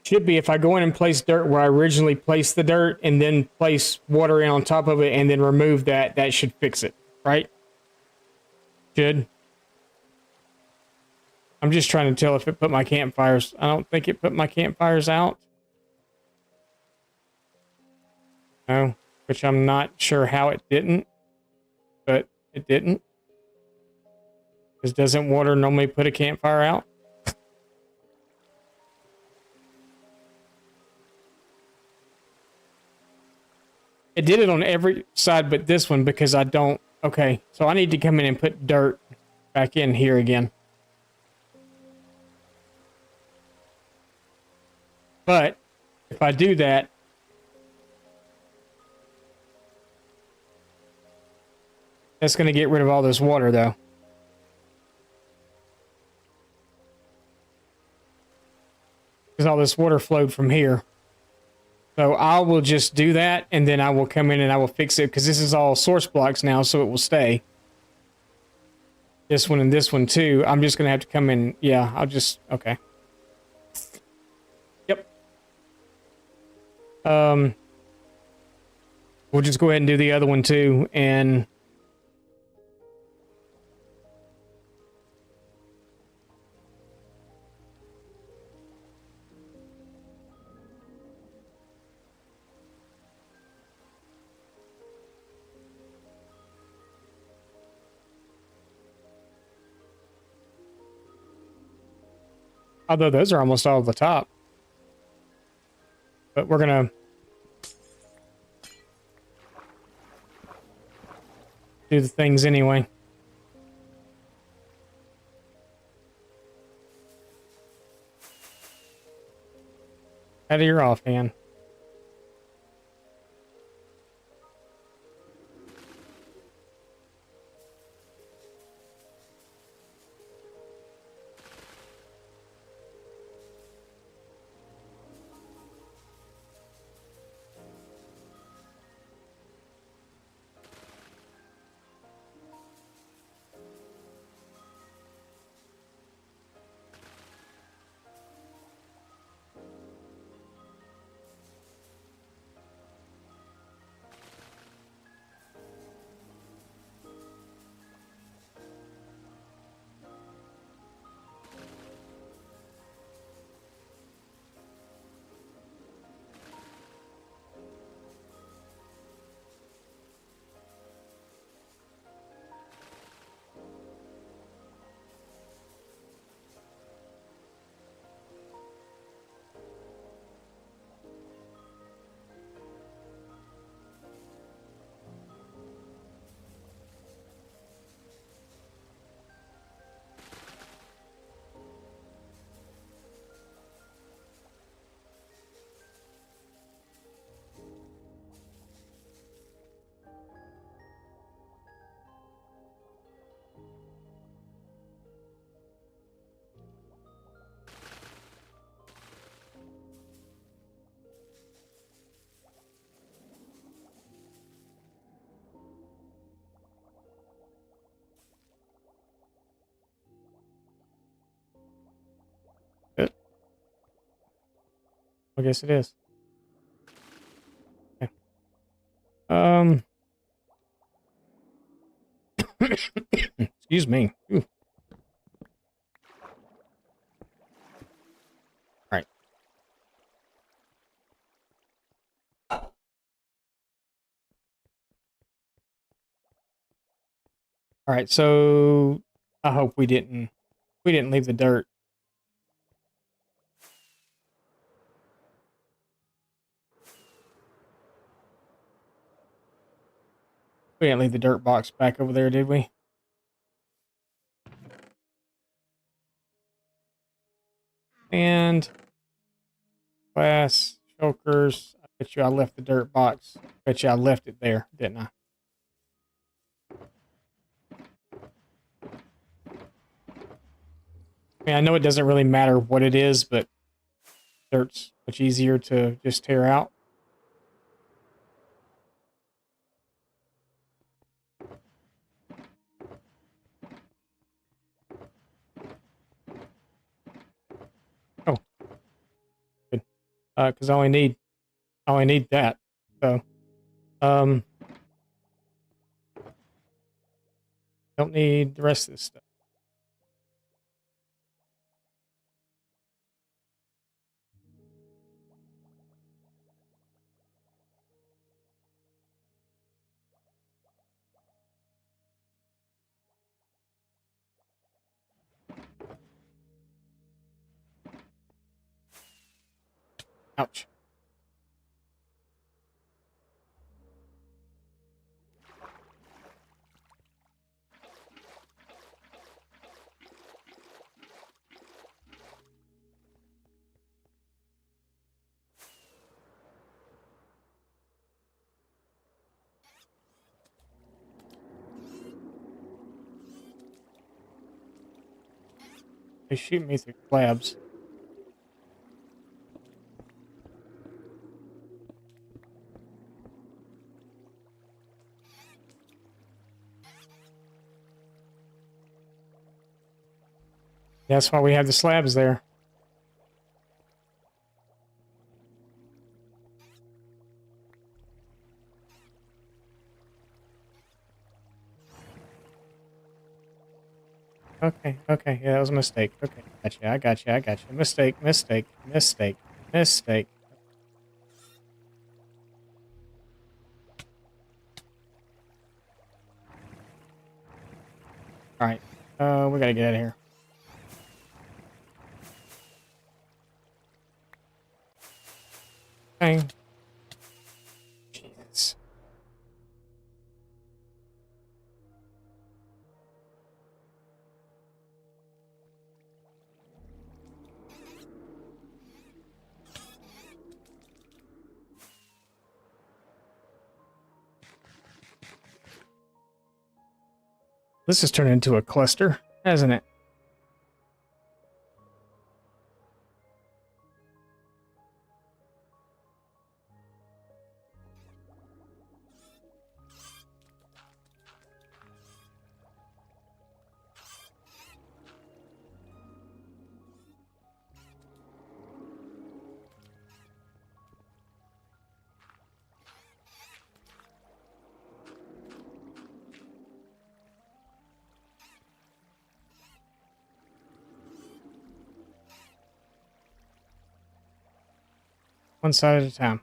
Should be if I go in and place dirt where I originally placed the dirt and then place water in on top of it and then remove that, that should fix it, right? Should. I'm just trying to tell if it put my campfires. I don't think it put my campfires out. No, which I'm not sure how it didn't, but it didn't. Because doesn't water normally put a campfire out? It did it on every side but this one because I don't... Okay, so I need to come in and put dirt back in here again. But if I do that... That's going to get rid of all this water, though. Because all this water flowed from here. So I will just do that, and then I will come in and I will fix it, because this is all source blocks now, so it will stay. This one and this one, too. I'm just going to have to come in. Yeah, I'll just... Okay. Yep. We'll just go ahead and do the other one, too, and... Although those are almost all at the top. But we're going to do the things anyway. Out of your offhand. I guess it is. Excuse me. Ooh. All right. All right. So I hope we didn't leave the dirt. We didn't leave the dirt box back over there, did we? And glass, chokers. I bet you I left the dirt box. Bet you I left it there, didn't I? I mean, I know it doesn't really matter what it is, but dirt's much easier to just tear out. Oh, good. Because I only need that. So, um, don't need the rest of this stuff. Ouch. They shoot me through slabs. That's why we have the slabs there. Okay, okay. Yeah, that was a mistake. Okay, gotcha. I got you. I got you. Mistake, mistake, mistake, mistake. All right. We gotta get out of here. Dang. Jesus. This has turned into a cluster, hasn't it? One side at a time.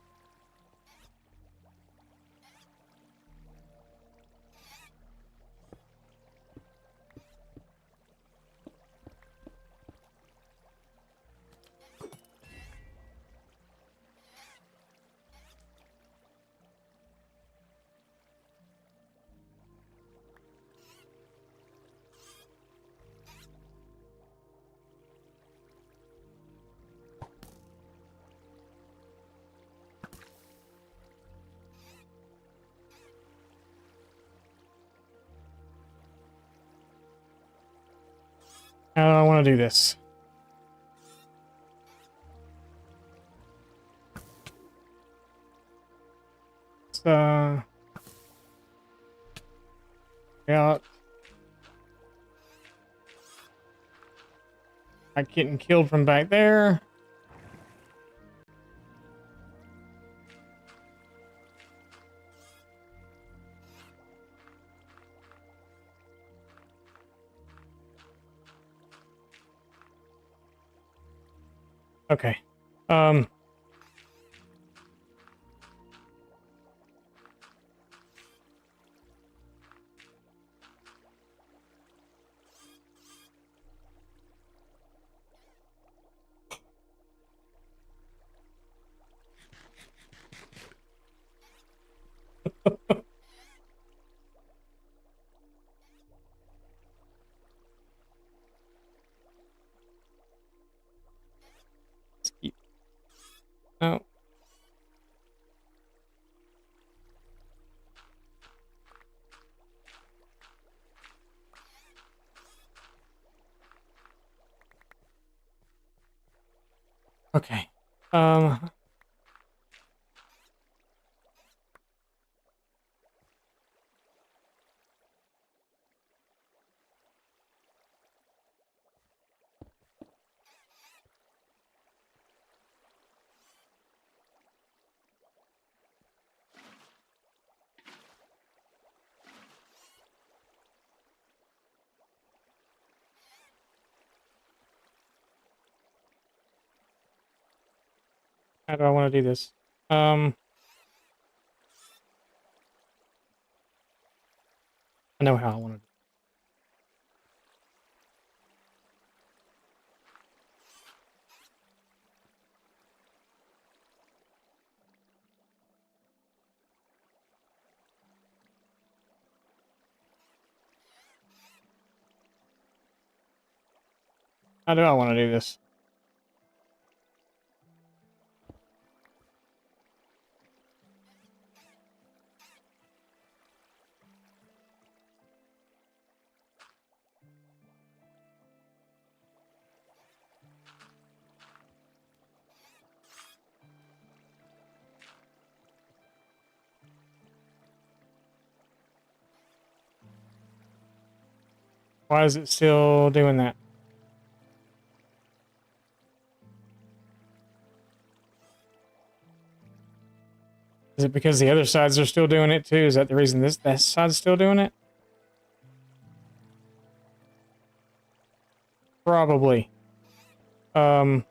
How do I want to do this? Let's, out. Not getting killed from back there. Okay. Let's keep. No. Okay. How do I want to do this? I know how I want to do it. How do I want to do this? Why is it still doing that? Is it because the other sides are still doing it too? Is that the reason this side's still doing it? Probably. Um,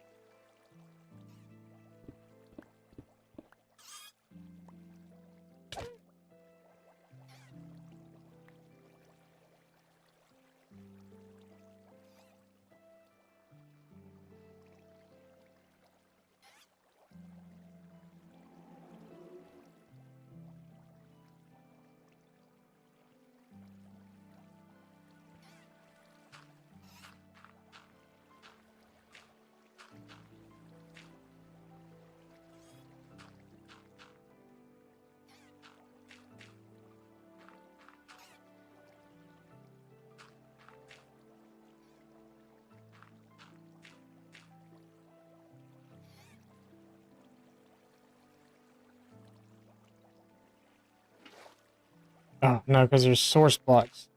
oh, no, because there's source blocks.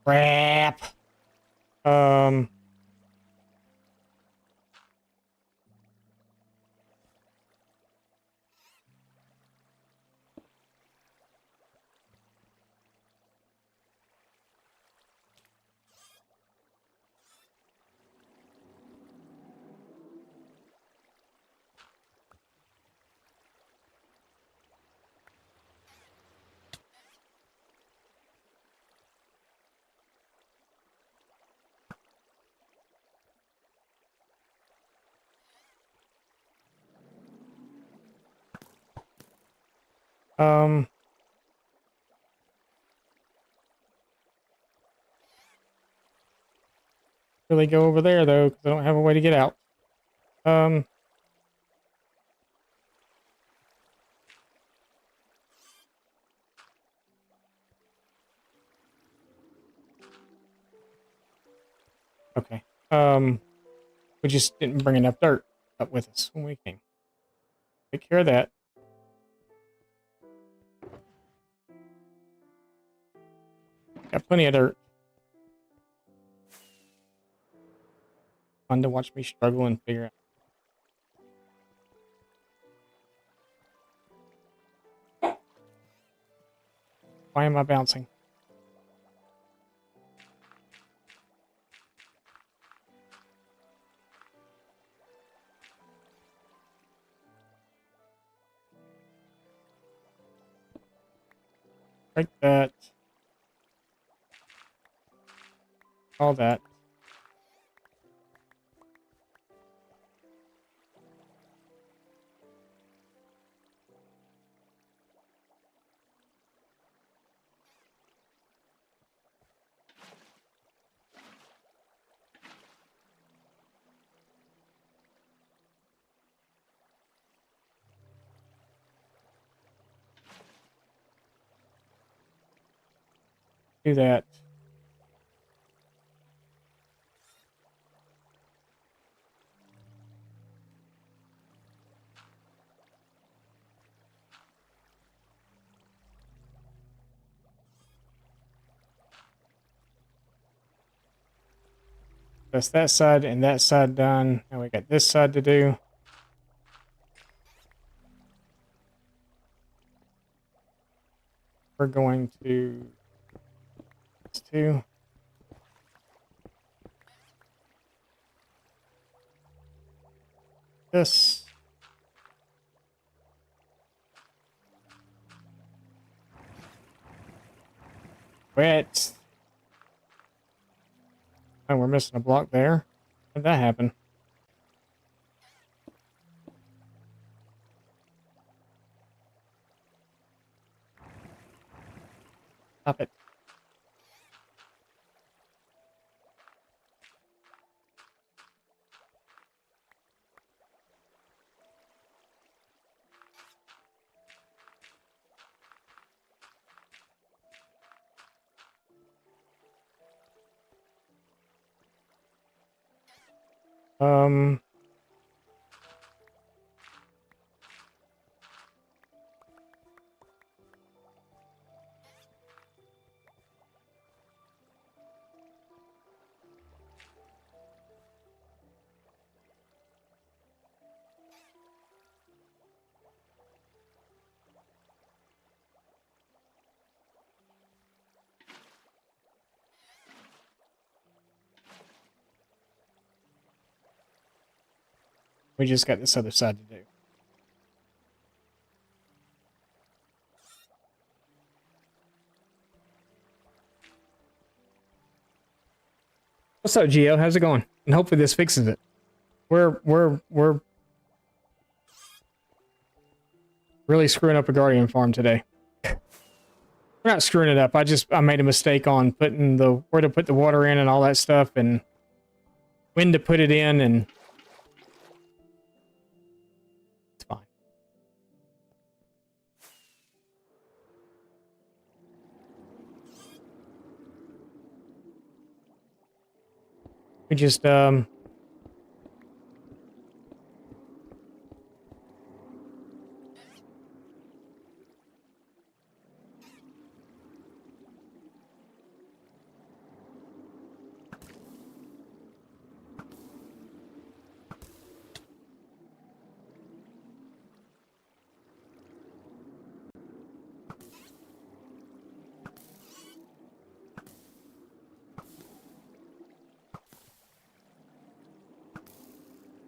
Crap. Um, um, really go over there though, because I don't have a way to get out. Um, okay. We just didn't bring enough dirt up with us when we came. Take care of that. Got plenty of dirt. Fun to watch me struggle and figure out. Why am I bouncing? Break that. All that. Do that. That's that side and that side done. Now we got this side to do. We're going to this too. This. Wet. Oh, we're missing a block there. How did that happen? Stop it. Um, we just got this other side to do. What's up, Gio? How's it going? And hopefully this fixes it. We're really screwing up a Guardian farm today. We're not screwing it up. I made a mistake on putting where to put the water in and all that stuff and when to put it in, and it's fine. We just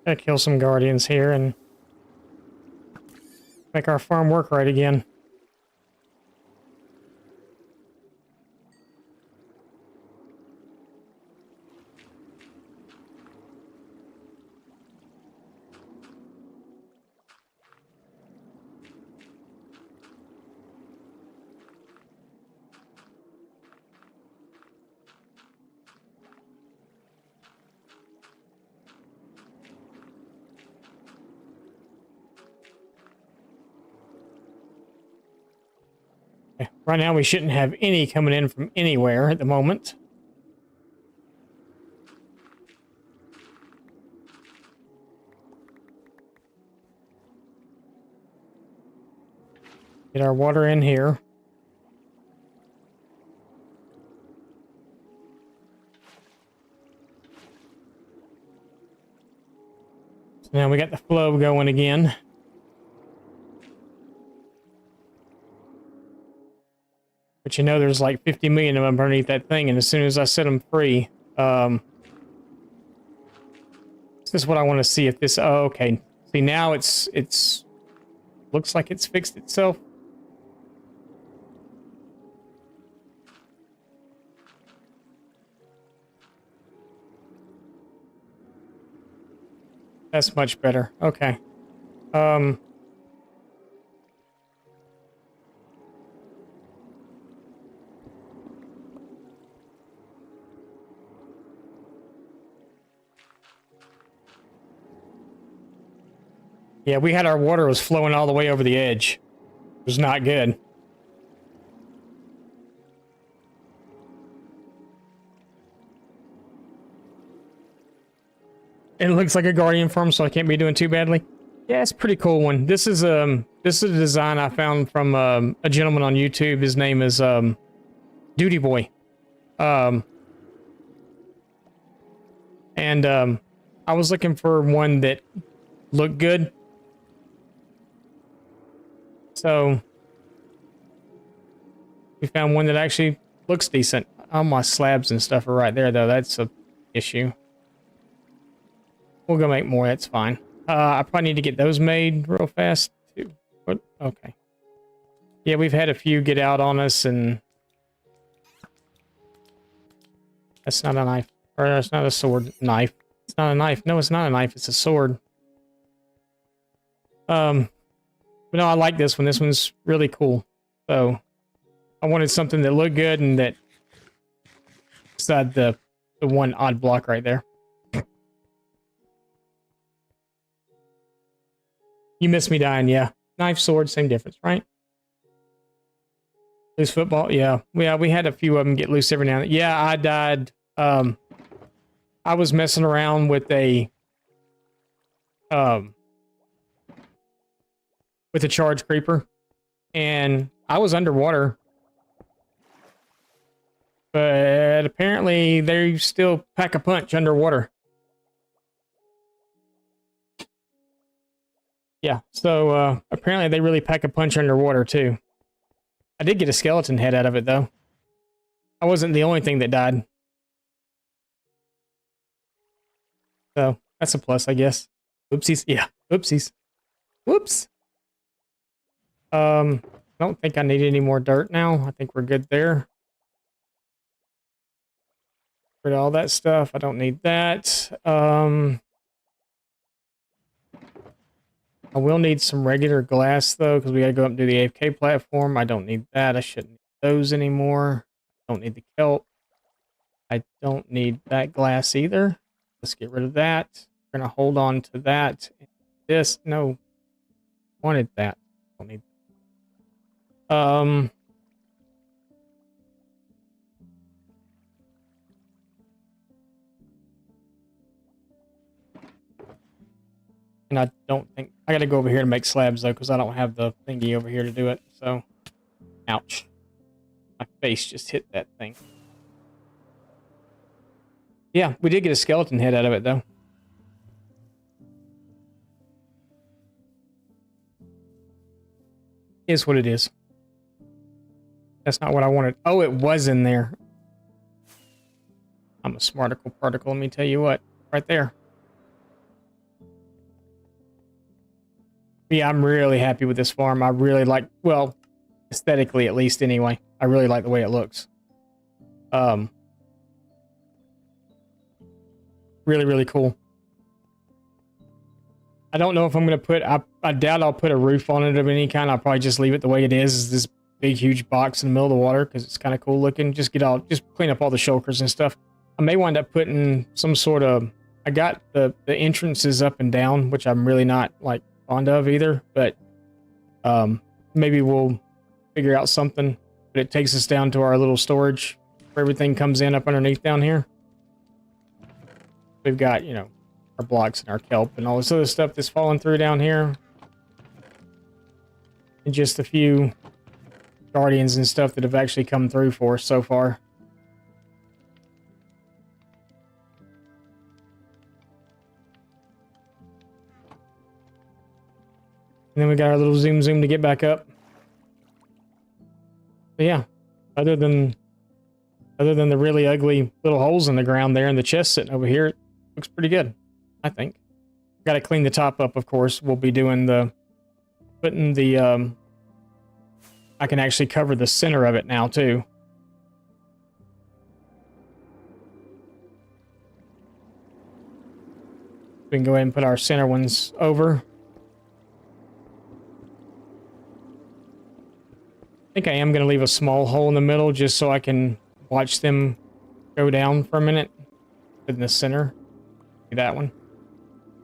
gotta kill some Guardians here and make our farm work right again. Right now, we shouldn't have any coming in from anywhere at the moment. Get our water in here. So now we got the flow going again. But you know there's like 50 million of them underneath that thing, and as soon as I set them free, this is what I want to see if this... Oh, okay. See, now it's... Looks like it's fixed itself. That's much better. Okay. Yeah, we had our water was flowing all the way over the edge. It was not good. It looks like a Guardian farm, so I can't be doing too badly. Yeah, it's a pretty cool one. This is a design I found from a gentleman on YouTube. His name is Duty Boy. And I was looking for one that looked good. So we found one that actually looks decent. All my slabs and stuff are right there, though. That's a issue. We'll go make more. That's fine. I probably need to get those made real fast too. What? Okay. Yeah, we've had a few get out on us, and that's not a knife. Or that's not a sword. Knife. It's not a knife. No, it's not a knife. It's a sword. But no, I like this one. This one's really cool. So I wanted something that looked good and that beside the one odd block right there. You missed me dying, yeah. Knife, sword, same difference, right? Loose football, yeah. We had a few of them get loose every now and then. Yeah, I died. I was messing around with a charge creeper, and I was underwater. But apparently they still pack a punch underwater. Yeah, so apparently they really pack a punch underwater too. I did get a skeleton head out of it though. I wasn't the only thing that died. So that's a plus, I guess. Oopsies. Yeah, oopsies. Whoops. I don't think I need any more dirt now. I think we're good there. Rid of all that stuff. I don't need that. I will need some regular glass, though, because we got to go up and do the AFK platform. I don't need that. I shouldn't need those anymore. I don't need the kelp. I don't need that glass either. Let's get rid of that. We're going to hold on to that. This, no. Wanted that. Don't need and I don't think... I gotta go over here to make slabs, though, because I don't have the thingy over here to do it, so... Ouch. My face just hit that thing. Yeah, we did get a skeleton head out of it, though. Is what it is. That's not what I wanted. Oh, it was in there. I'm a smarticle particle, let me tell you what. Right there. Yeah, I'm really happy with this farm. I really like, well, aesthetically at least anyway. I really like the way it looks. Really, really cool. I don't know if I'm going to put, I doubt I'll put a roof on it of any kind. I'll probably just leave it the way it is this big, huge box in the middle of the water because it's kind of cool looking. Just clean up all the shulkers and stuff. I may wind up putting some sort of, I got the entrances up and down, which I'm really not like fond of either, but maybe we'll figure out something. But it takes us down to our little storage where everything comes in up underneath down here. We've got, you know, our blocks and our kelp and all this other stuff that's falling through down here. And just a few guardians and stuff that have actually come through for us so far. And then we got our little zoom to get back up. But yeah, other than the really ugly little holes in the ground there and the chest sitting over here, it looks pretty good, I think. Got to clean the top up, of course. We'll be doing putting the, I can actually cover the center of it now, too. We can go ahead and put our center ones over. I think I am going to leave a small hole in the middle just so I can watch them go down for a minute. In the center. That one.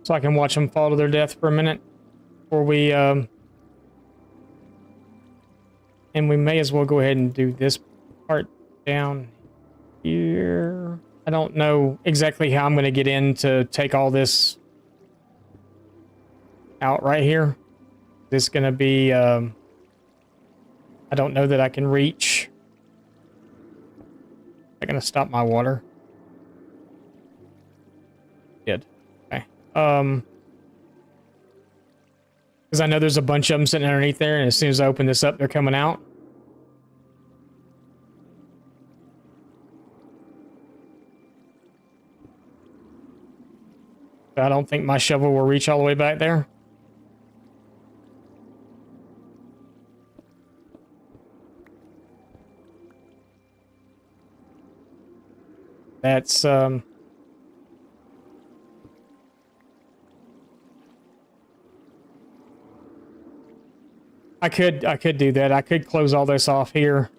So I can watch them fall to their death for a minute before we, and we may as well go ahead and do this part down here. I don't know exactly how I'm going to get in to take all this out right here. This is going to be, I don't know that I can reach. I'm going to stop my water. Good. Okay. Because I know there's a bunch of them sitting underneath there, and as soon as I open this up, they're coming out. I don't think my shovel will reach all the way back there. That's, I could do that. I could close all this off here.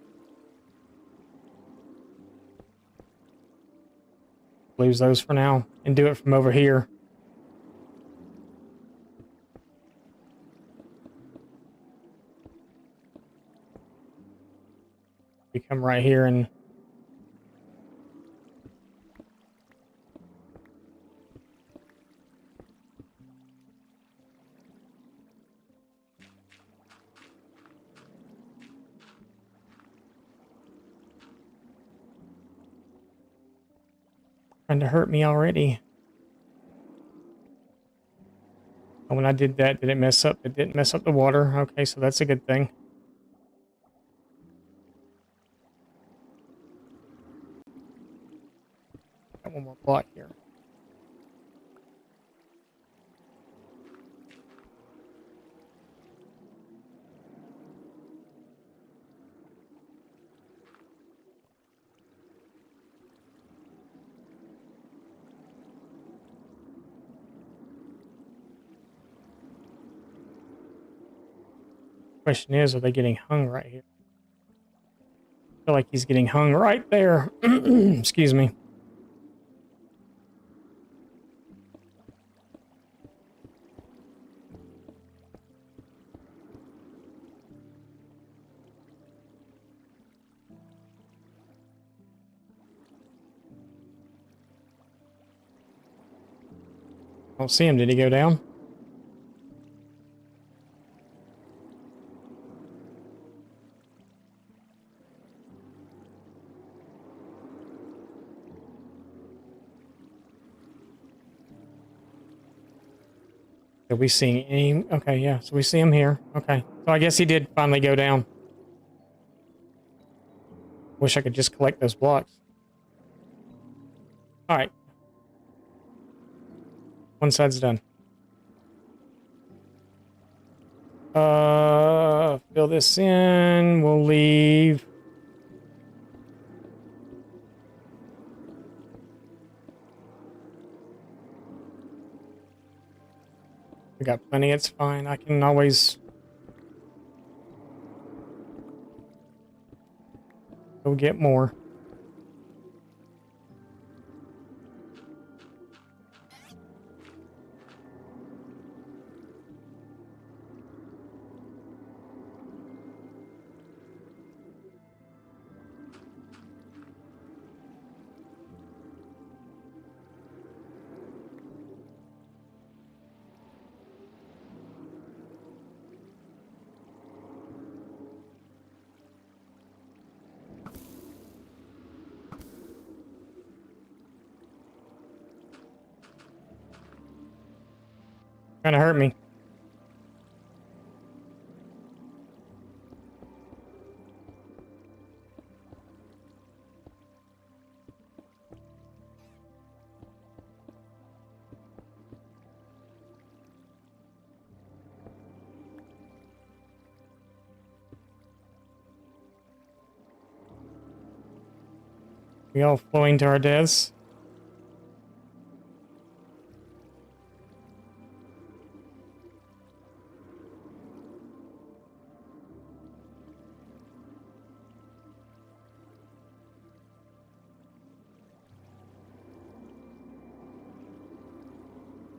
Lose those for now and do it from over here. We come right here and trying to hurt me already. And when I did that, did it mess up? It didn't mess up the water. Okay, so that's a good thing. Got one more block here. Question is, are they getting hung right here? I feel like he's getting hung right there. Excuse me. I don't see him. Did he go down? Are we seeing any? Okay, yeah. So we see him here. Okay. So I guess he did finally go down. Wish I could just collect those blocks. All right. One side's done. Fill this in. We'll leave. We got plenty. It's fine. I can always go get more. Trying to hurt me. We all flowing to our deaths.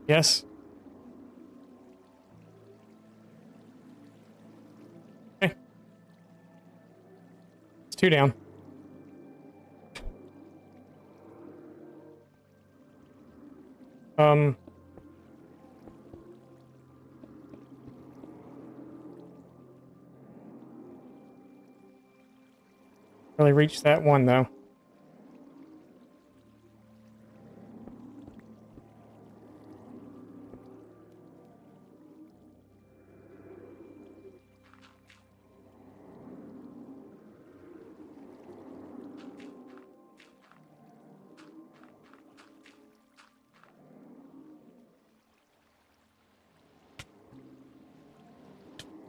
Yes. Okay. It's 2 down. Really reached that one though.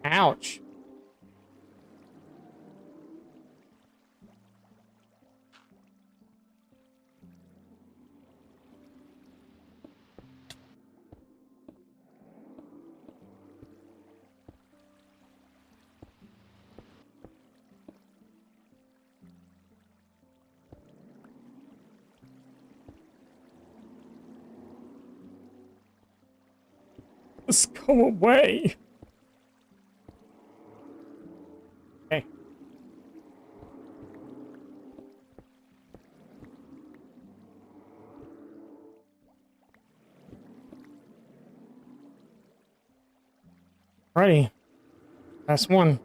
Ouch. Let's go away. Okay. Alrighty. Last one.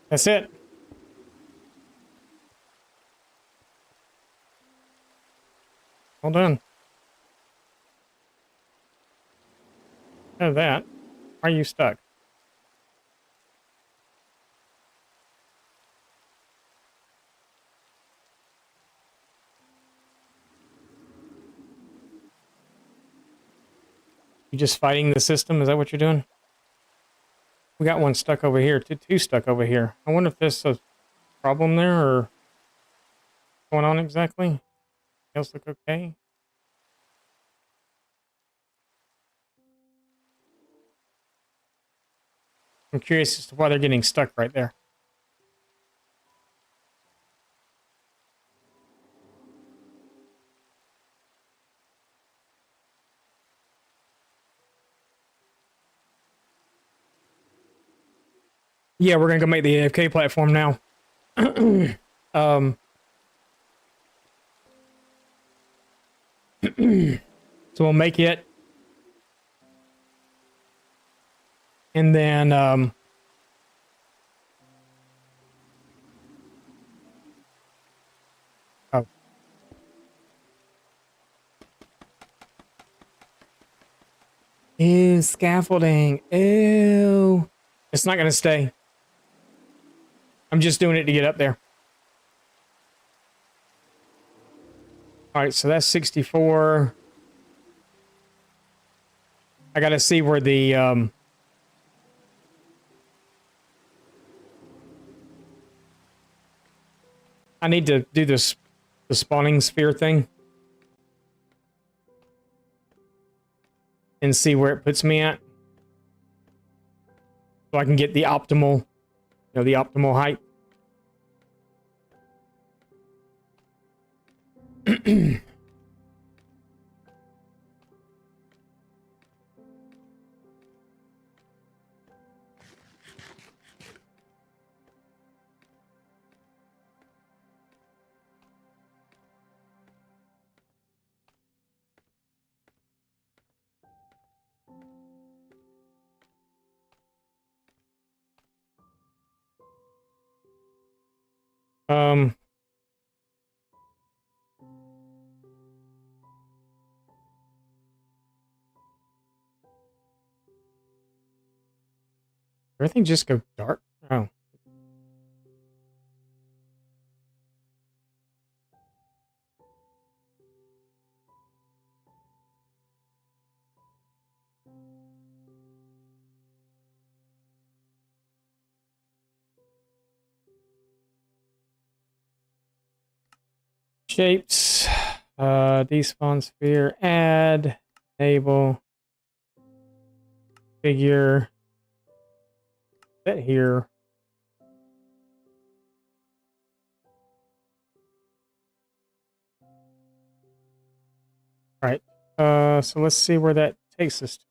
That's it. Well done. Of that. Why are you stuck? You just fighting the system? Is that what you're doing? We got one stuck over here. Two stuck over here. I wonder if there's a problem there or what's going on exactly. Else look okay? I'm curious as to why they're getting stuck right there. Yeah, we're gonna go make the AFK platform now. So we'll make it, and then oh, ew, scaffolding. Ew, it's not gonna stay. I'm just doing it to get up there. All right, so that's 64. I gotta see where the I need to do this the spawning sphere thing and see where it puts me at, so I can get the optimal, the optimal height. Um, everything just go dark. Oh, shapes. Despawn sphere, add, enable, figure, set here. All right. So let's see where that takes us to.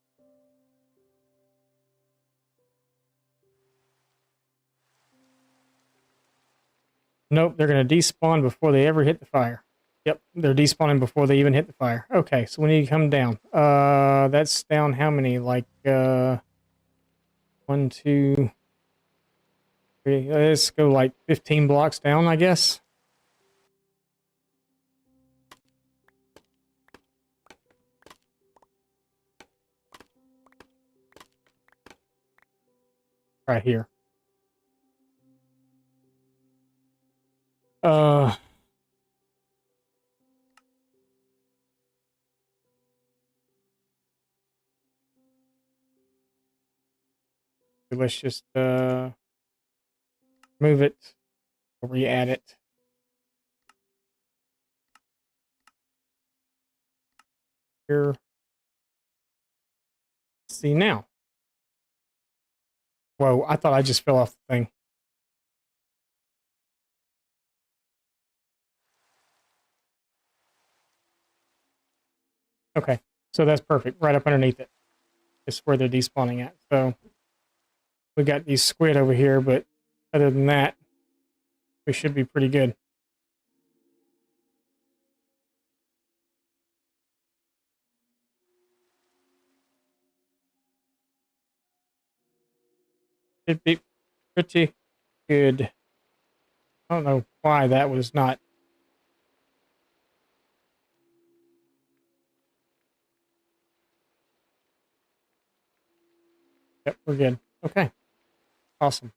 Nope, they're going to despawn before they ever hit the fire. Yep, they're despawning before they even hit the fire. Okay, so we need to come down. That's down how many? Like, 1, 2, 3. Let's go like 15 blocks down, I guess. Right here. Let's just move it or re-add it. Here. See now. Whoa, I thought I just fell off the thing. Okay, so that's perfect. Right up underneath it is where they're despawning at. So we got these squid over here, but other than that, we should be pretty good. Should be pretty good. I don't know why that was not. Yep, we're good. Okay, awesome.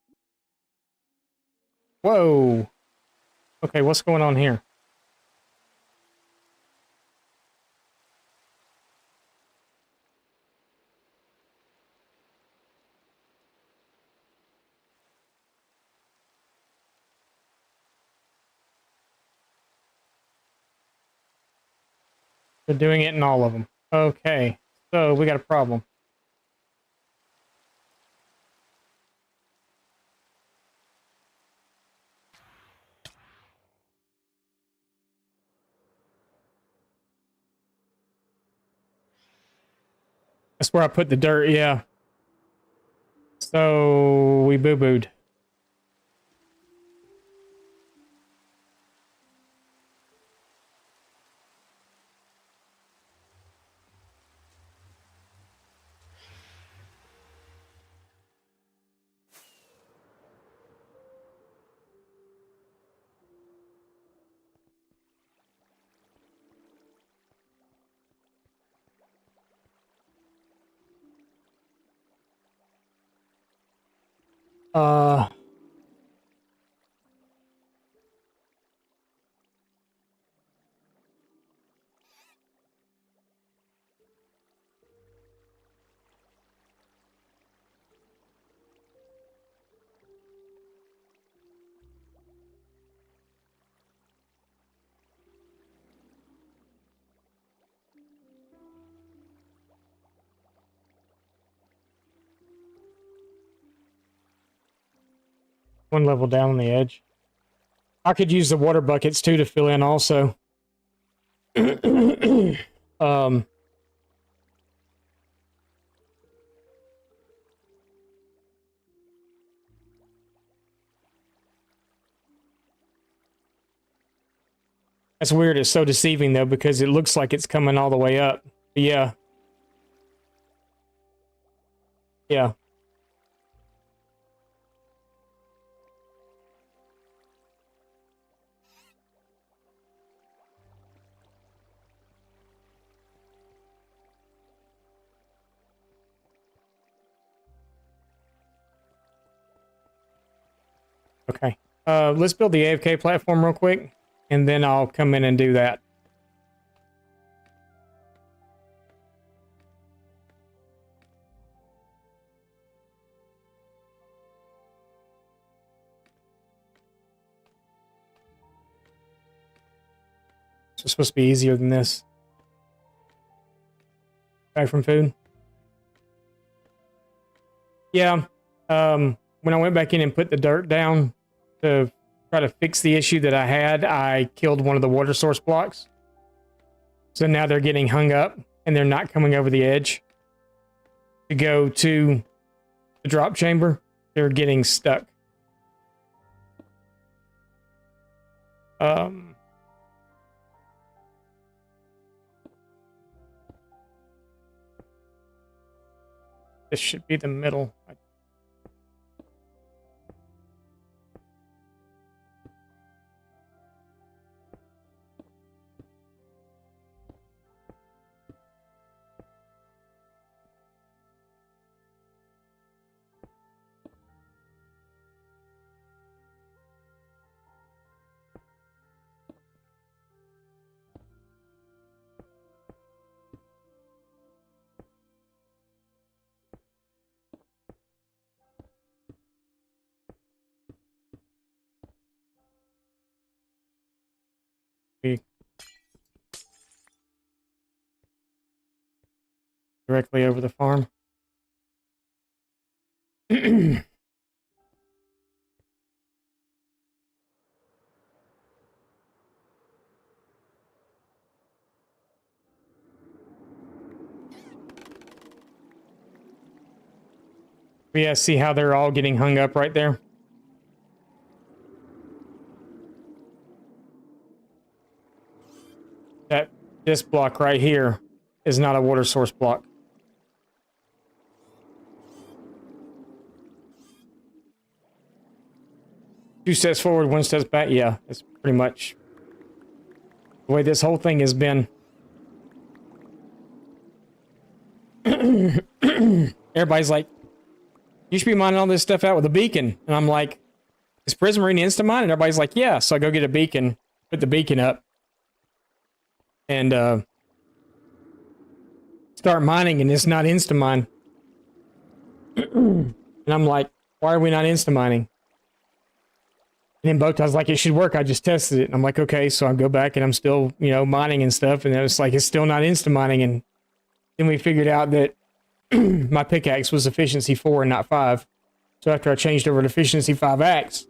Whoa. Okay, what's going on here? They're doing it in all of them. Okay, so we got a problem. That's where I put the dirt, yeah. So we boo-booed. Uh, one level down on the edge. I could use the water buckets too to fill in also. um, that's weird. It's so deceiving though because it looks like it's coming all the way up. But yeah. Yeah. Okay. Let's build the AFK platform real quick, and then I'll come in and do that. It's supposed to be easier than this. Back from food. Yeah. When I went back in and put the dirt down to try to fix the issue that I had, I killed one of the water source blocks. So now they're getting hung up and they're not coming over the edge to go to the drop chamber. They're getting stuck. This should be the middle. Directly over the farm. Yeah, see how they're all getting hung up right there? This block right here is not a water source block. Two steps forward, one step back. Yeah, it's pretty much the way this whole thing has been. Everybody's like, you should be mining all this stuff out with a beacon. And I'm like, is Prismarine insta-mine? And everybody's like, yeah. So I go get a beacon, put the beacon up, and start mining, and it's not insta-mine. And I'm like, why are we not insta-mining? And then Bowtie's like, it should work. I just tested it. And I'm like, okay. So I go back and I'm still, mining and stuff. And it's like, it's still not insta-mining. And then we figured out that my pickaxe was efficiency 4 and not 5. So after I changed over to efficiency 5 axe,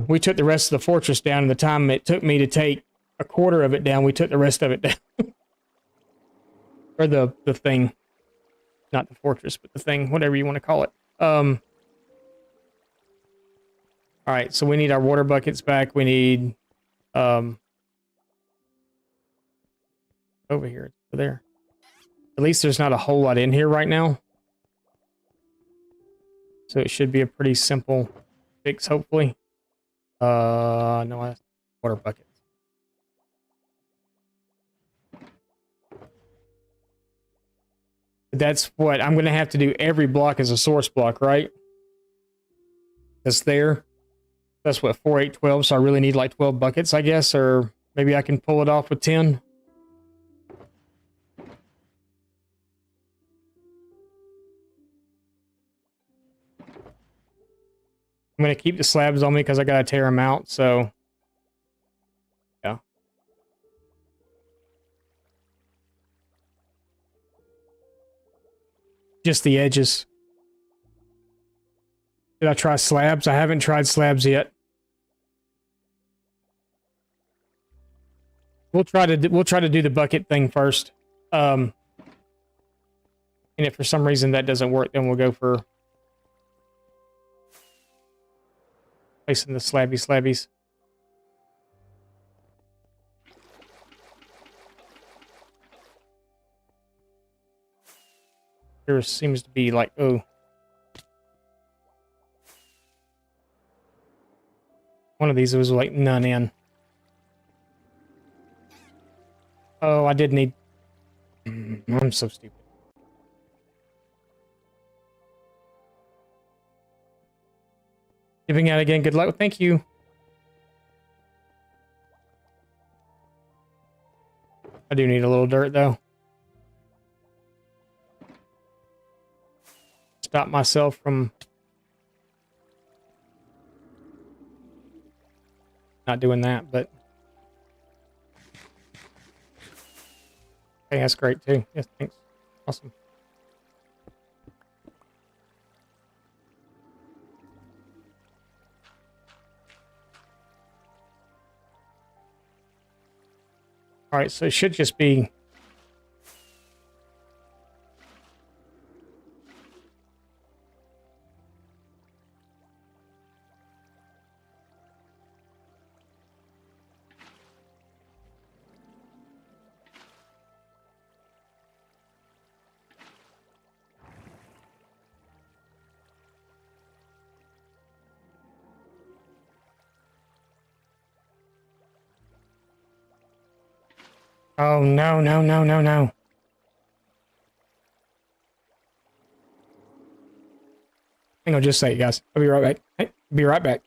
we took the rest of the fortress down. And the time it took me to take a quarter of it down, we took the rest of it down. Or the thing. Not the fortress, but the thing, whatever you want to call it. All right, so we need our water buckets back. We need over here, over there. At least there's not a whole lot in here right now. So it should be a pretty simple fix, hopefully. No, water buckets. That's what I'm going to have to do. Every block as a source block, right? That's there. That's what, 4, 8, 12. So I really need like 12 buckets, I guess. Or maybe I can pull it off with 10. I'm going to keep the slabs on me because I got to tear them out. So, yeah. Just the edges. Did I try slabs? I haven't tried slabs yet. We'll try to do the bucket thing first. And if for some reason that doesn't work, then we'll go for placing the slabbies. There seems to be like, oh. One of these was like none in. Oh, I did need... I'm so stupid. Giving out again. Good luck. Thank you. I do need a little dirt, though. Stop myself from... not doing that, but... Okay, that's great too. Yes, thanks. Awesome. All right, so it should just be. Oh, no, no, no, no, no. Hang on just a second, guys. I'll be right back. Hey, be right back.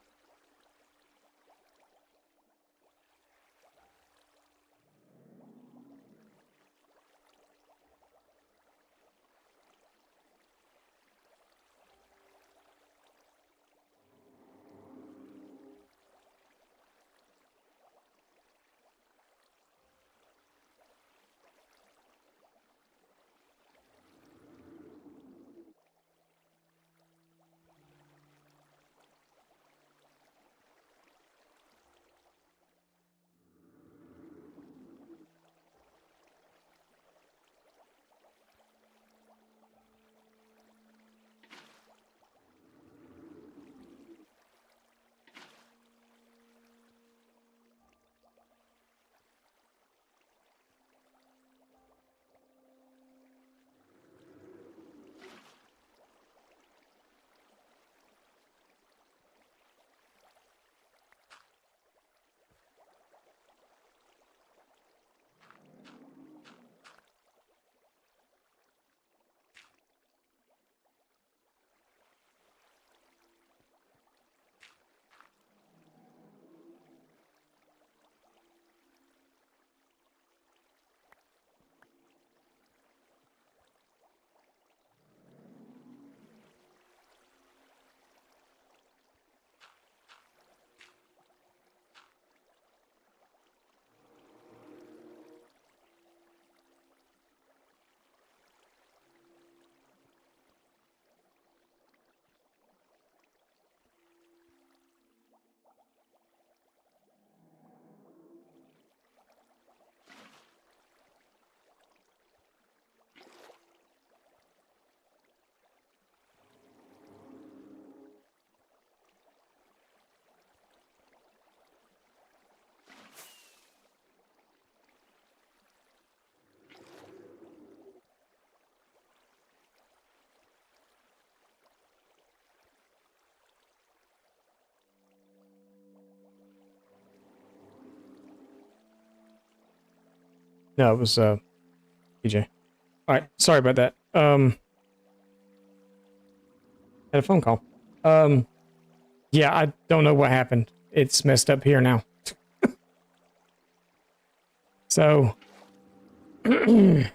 No, it was PJ. All right, sorry about that. Had a phone call. Yeah, I don't know what happened. It's messed up here now. So, really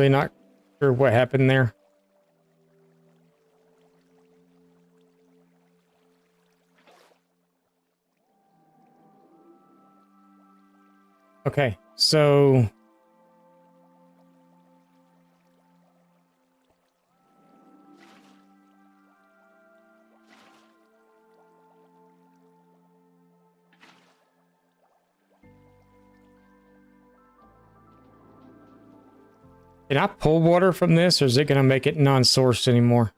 not sure what happened there. Okay, so can I pull water from this, or is it going to make it non-sourced anymore?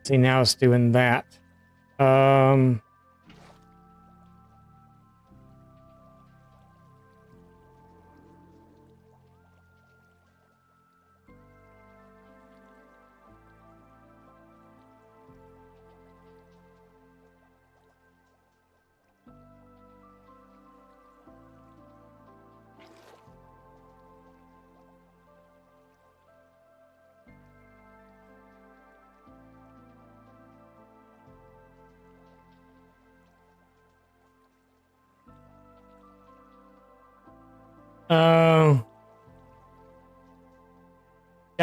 See, now it's doing that. Um, Gotta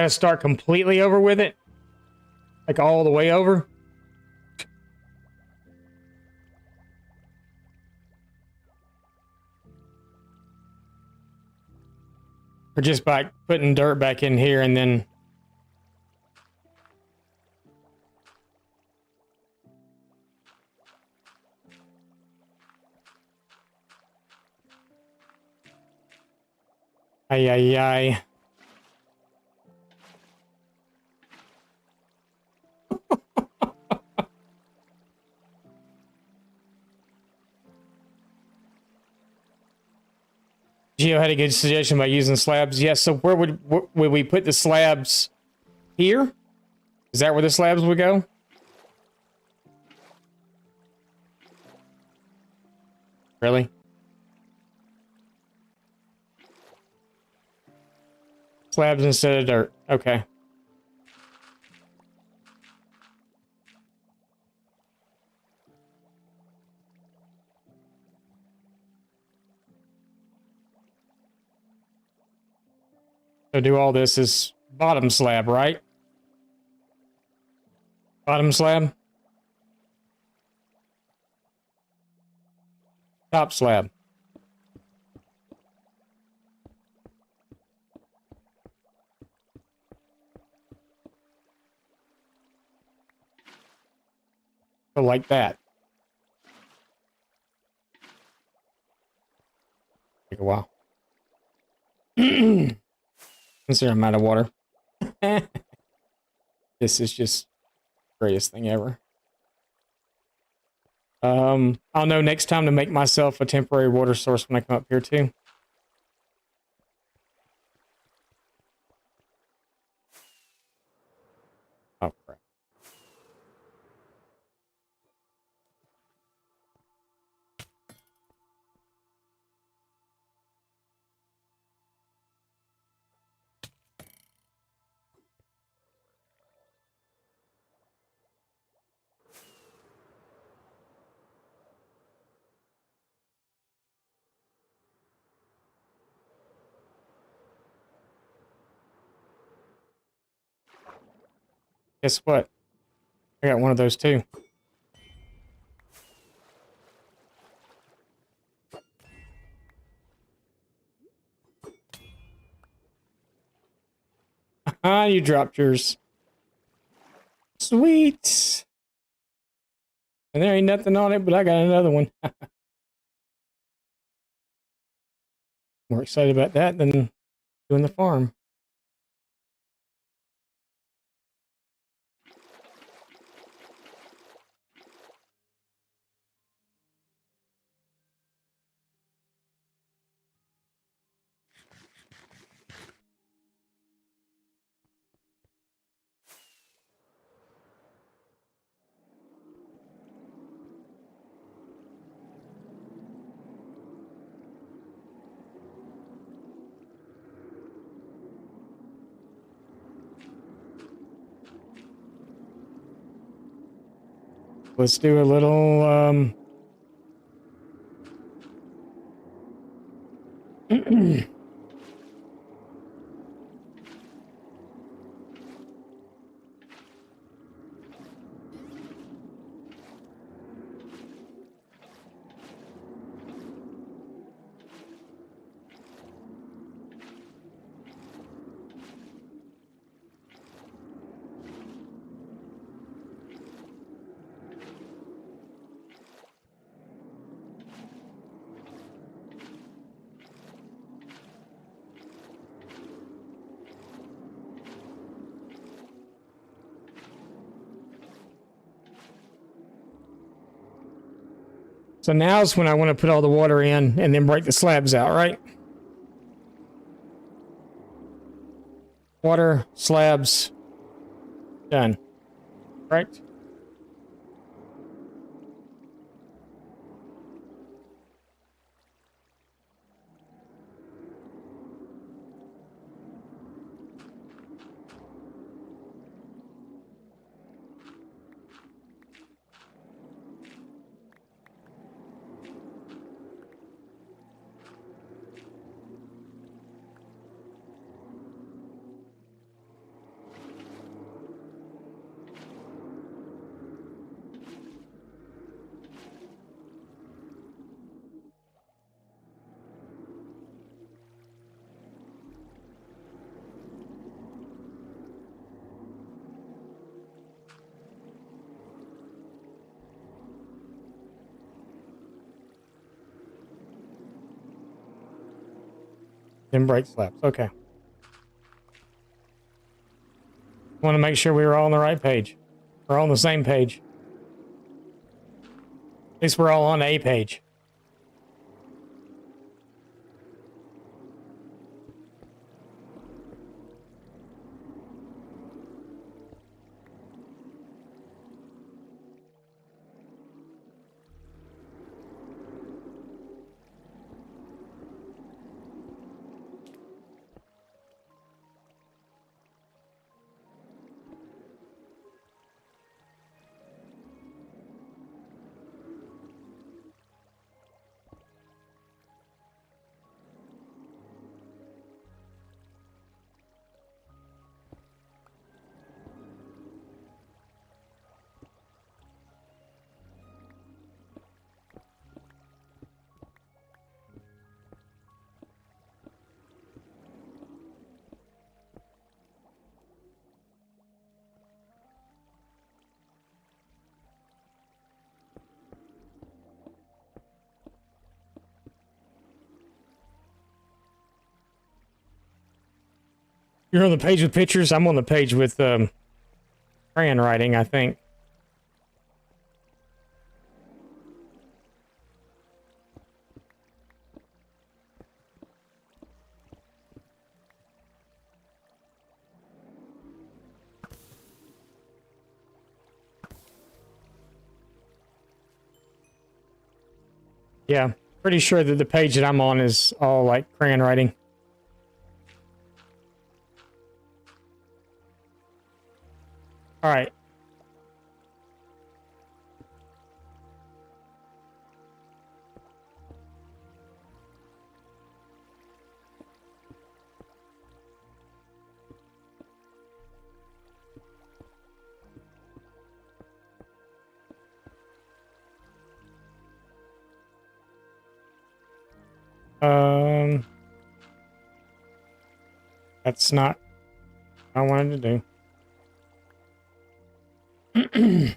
start completely over with it? Like all the way over? Or just by putting dirt back in here and then... Ay, ay, ay. Gio had a good suggestion about using slabs. Yes, so where would we put the slabs? Here? Is that where the slabs would go? Really? Slabs instead of dirt. Okay. So do all this is bottom slab, right? Bottom slab. Top slab. So like that. Take a while. Consider I'm out of water. This is just the greatest thing ever. I'll know next time to make myself a temporary water source when I come up here too. Oh crap. Guess what? I got one of those too. Ah, you dropped yours. Sweet. And there ain't nothing on it, but I got another one. More excited about that than doing the farm. Let's do a little So now's when I want to put all the water in and then break the slabs out, right? Water, slabs, done. Right? then brake slaps. Okay. Want to make sure we were all on the right page. We're all on the same page. At least we're all on a page. You're on the page with pictures. I'm on the page with crayon writing, I think. Yeah, pretty sure that the page that I'm on is all like crayon writing. All right. That's not what I wanted to do.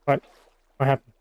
What? What happened?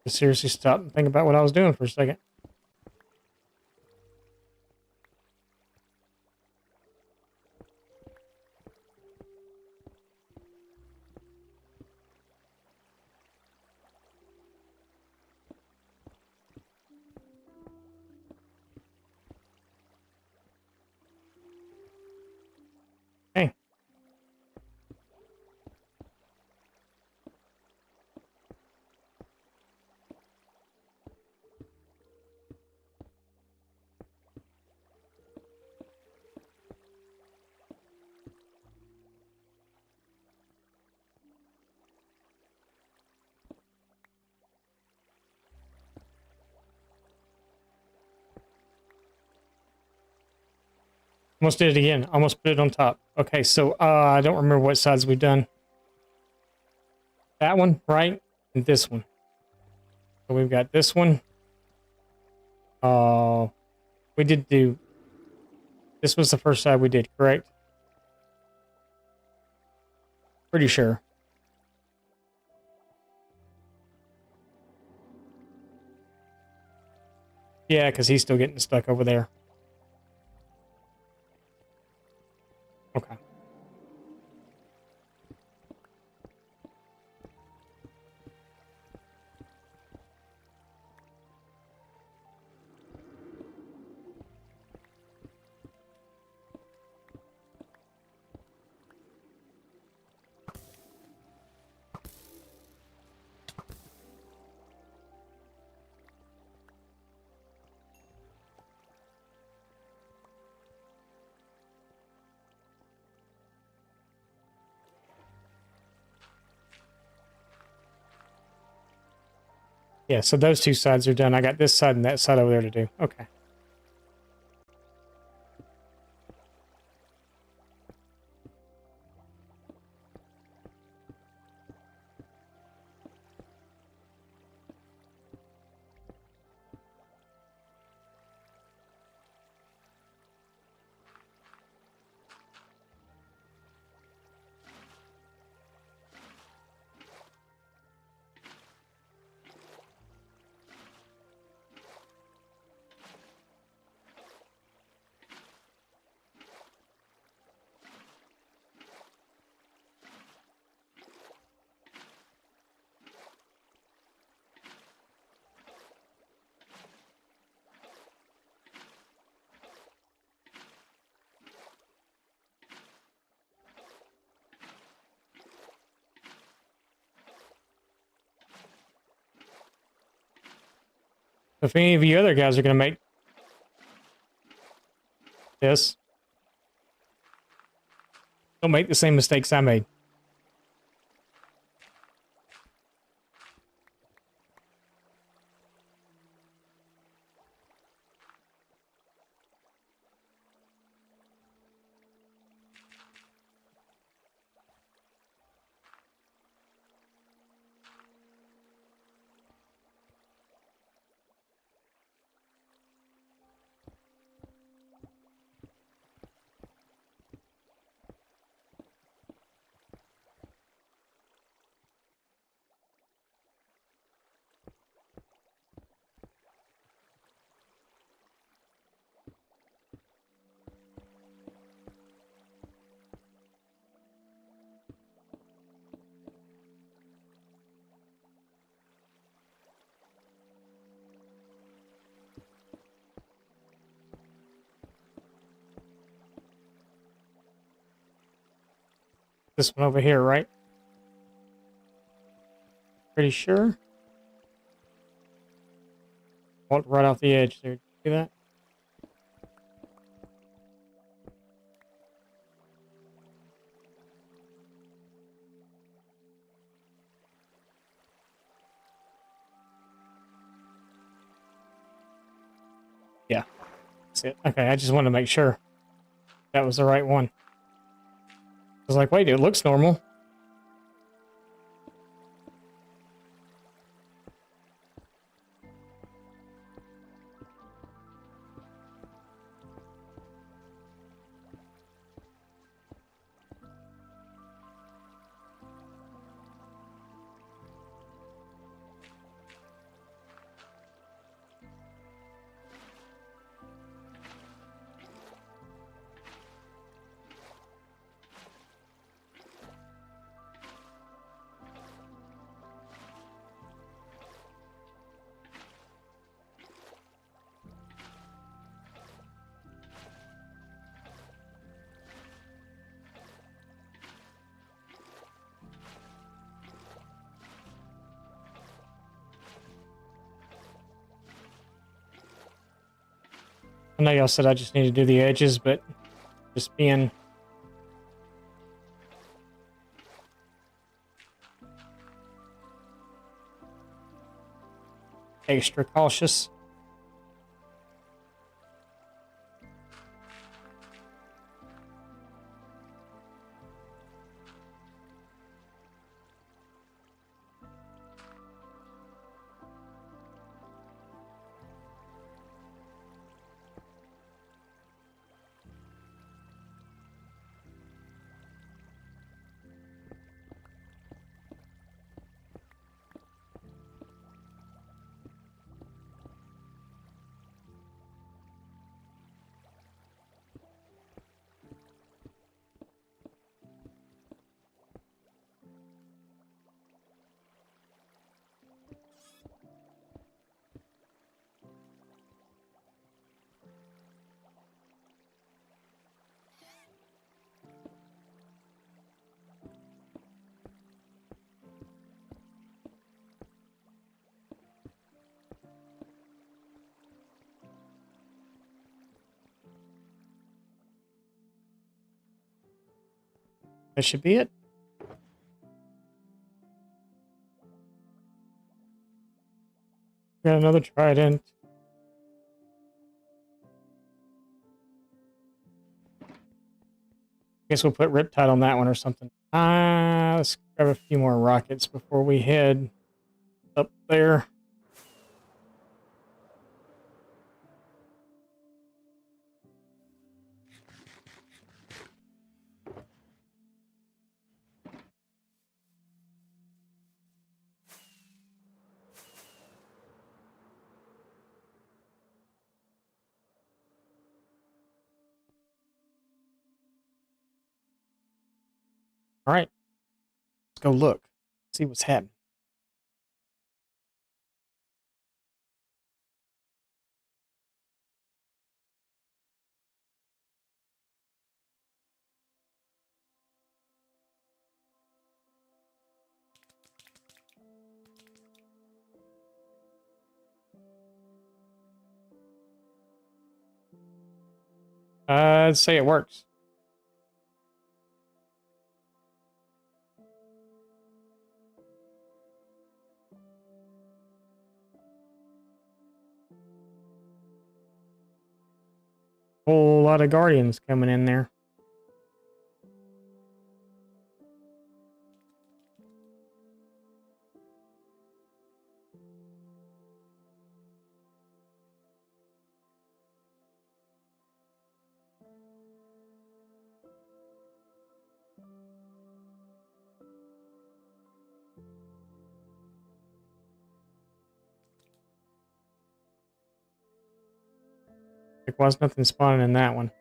I seriously stopped and think about what I was doing for a second. Hey. Almost did it again. Almost put it on top. Okay, so I don't remember what sides we've done. That one, right? And this one. So we've got this one. We did do... This was the first side we did, correct? Pretty sure. Yeah, because he's still getting stuck over there. Okay. Yeah, so those two sides are done. I got this side and that side over there to do. Okay. If any of you other guys are going to make this, don't make the same mistakes I made. This one over here, right? Pretty sure. Walked right off the edge there. See that? Yeah. That's it. Okay, I just wanted to make sure that was the right one. I was like, wait, it looks normal. I know y'all said I just need to do the edges, but just being extra cautious. That should be it. Got another trident. Guess we'll put Riptide on that one or something. Let's grab a few more rockets before we head up there. All right, let's go look, see what's happening. I'd say it works. Whole lot of guardians coming in there. Like, why's nothing spawning in that one?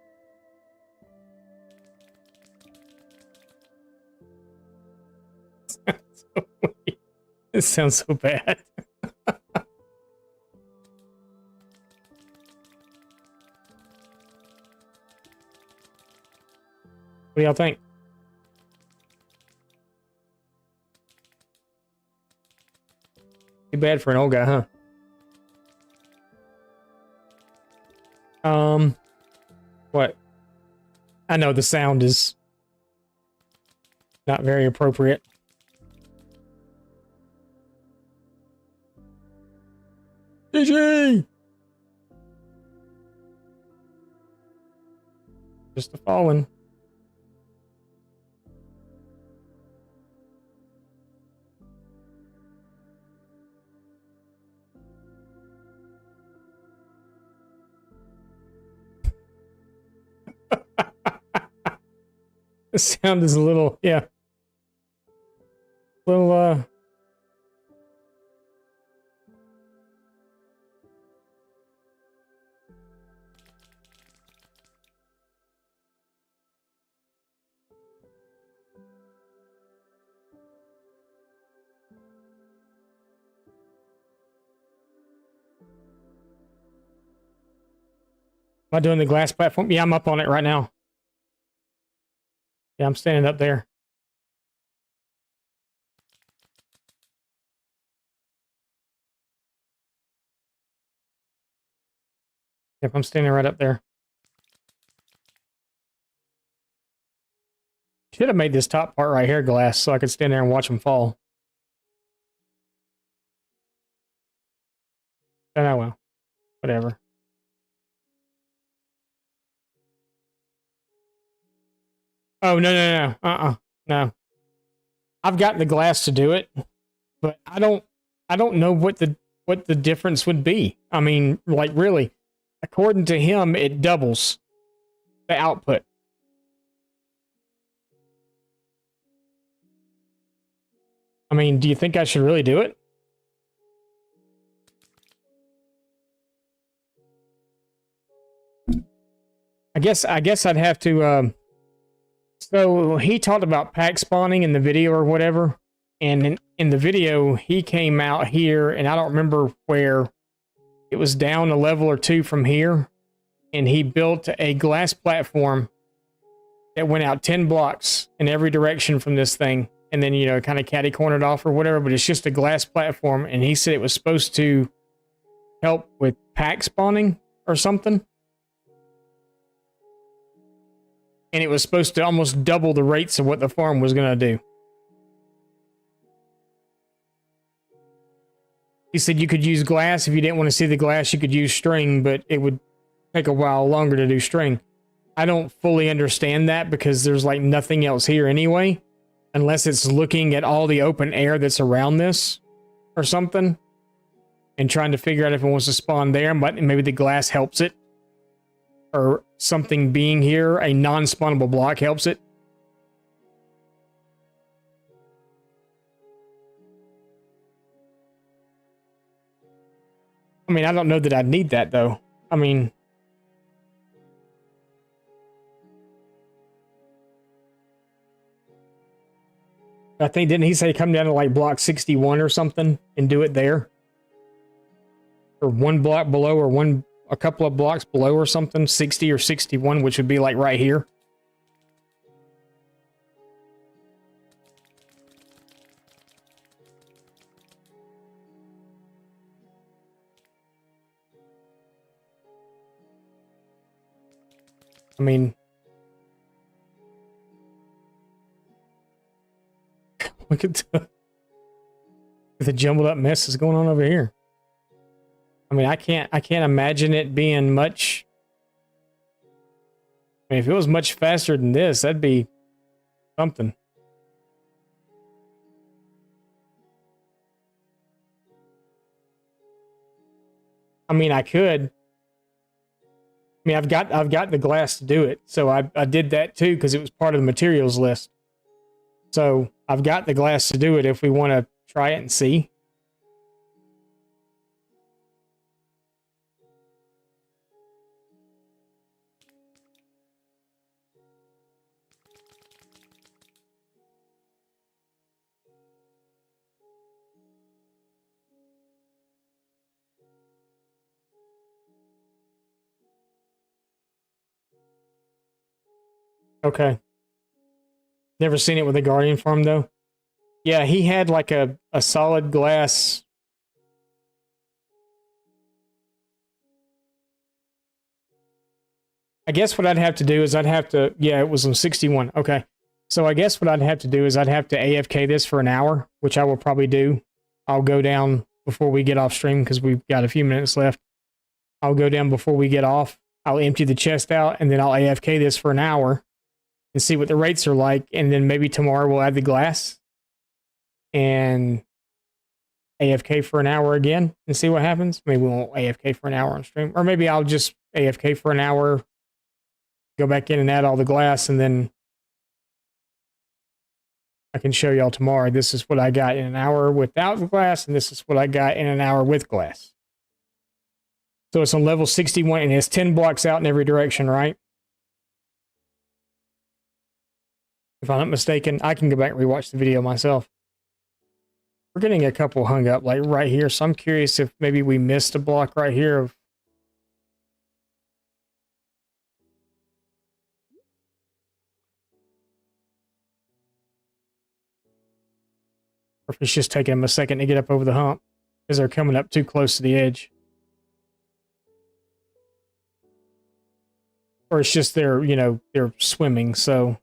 This sounds so bad. What do y'all think? Too bad for an old guy, huh? What? I know the sound is not very appropriate. GG! Just a fallen. The sound is a little, yeah. Little, am I doing the glass platform? Yeah, I'm up on it right now. Yeah, I'm standing up there. Yep, I'm standing right up there. Should have made this top part right here glass so I could stand there and watch them fall. Oh well, whatever. Oh, no. No. I've got the glass to do it, but I don't know what the difference would be. I mean, like, really, according to him, it doubles the output. I mean, do you think I should really do it? I guess I'd have to, so he talked about pack spawning in the video or whatever. And in the video, he came out here, and I don't remember where. It was down a level or two from here. And he built a glass platform that went out 10 blocks in every direction from this thing. And then, you know, kind of catty-cornered off or whatever. But it's just a glass platform. And he said it was supposed to help with pack spawning or something. and it was supposed to almost double the rates of what the farm was going to do. He said you could use glass. If you didn't want to see the glass, you could use string, but it would take a while longer to do string. I don't fully understand that because there's like nothing else here anyway, unless it's looking at all the open air that's around this or something and trying to figure out if it wants to spawn there, but maybe the glass helps it, or something being here, a non-spawnable block helps it. I mean, I don't know that I'd need that though. I mean, I think, didn't he say come down to like block 61 or something and do it there? Or one block below, or a couple of blocks below or something, 60 or 61, which would be like right here. I mean, look at the jumbled up mess that's going on over here. I mean, I can't imagine it being much. I mean, if it was much faster than this, that'd be something. I mean, I could. I mean, I've got the glass to do it, so I did that too because it was part of the materials list. So I've got the glass to do it if we want to try it and see. Okay. Never seen it with a Guardian farm though. Yeah, he had like a solid glass. I guess what I'd have to do is I'd have to, yeah, it was on 61. Okay. So I guess what I'd have to do is I'd have to AFK this for an hour, which I will probably do. I'll go down before we get off stream because we've got a few minutes left. I'll go down before we get off. I'll empty the chest out and then I'll AFK this for an hour and see what the rates are like. And then maybe tomorrow we'll add the glass and AFK for an hour again and see what happens. Maybe we won't AFK for an hour on stream, or maybe I'll just AFK for an hour, go back in and add all the glass, and then I can show y'all tomorrow. This is what I got in an hour without glass, and this is what I got in an hour with glass. So it's on level 61, and it's 10 blocks out in every direction, right? If I'm not mistaken, I can go back and rewatch the video myself. We're getting a couple hung up like right here, so I'm curious if maybe we missed a block right here of. Or if it's just taking them a second to get up over the hump because they're coming up too close to the edge. Or it's just they're, you know, they're swimming, so.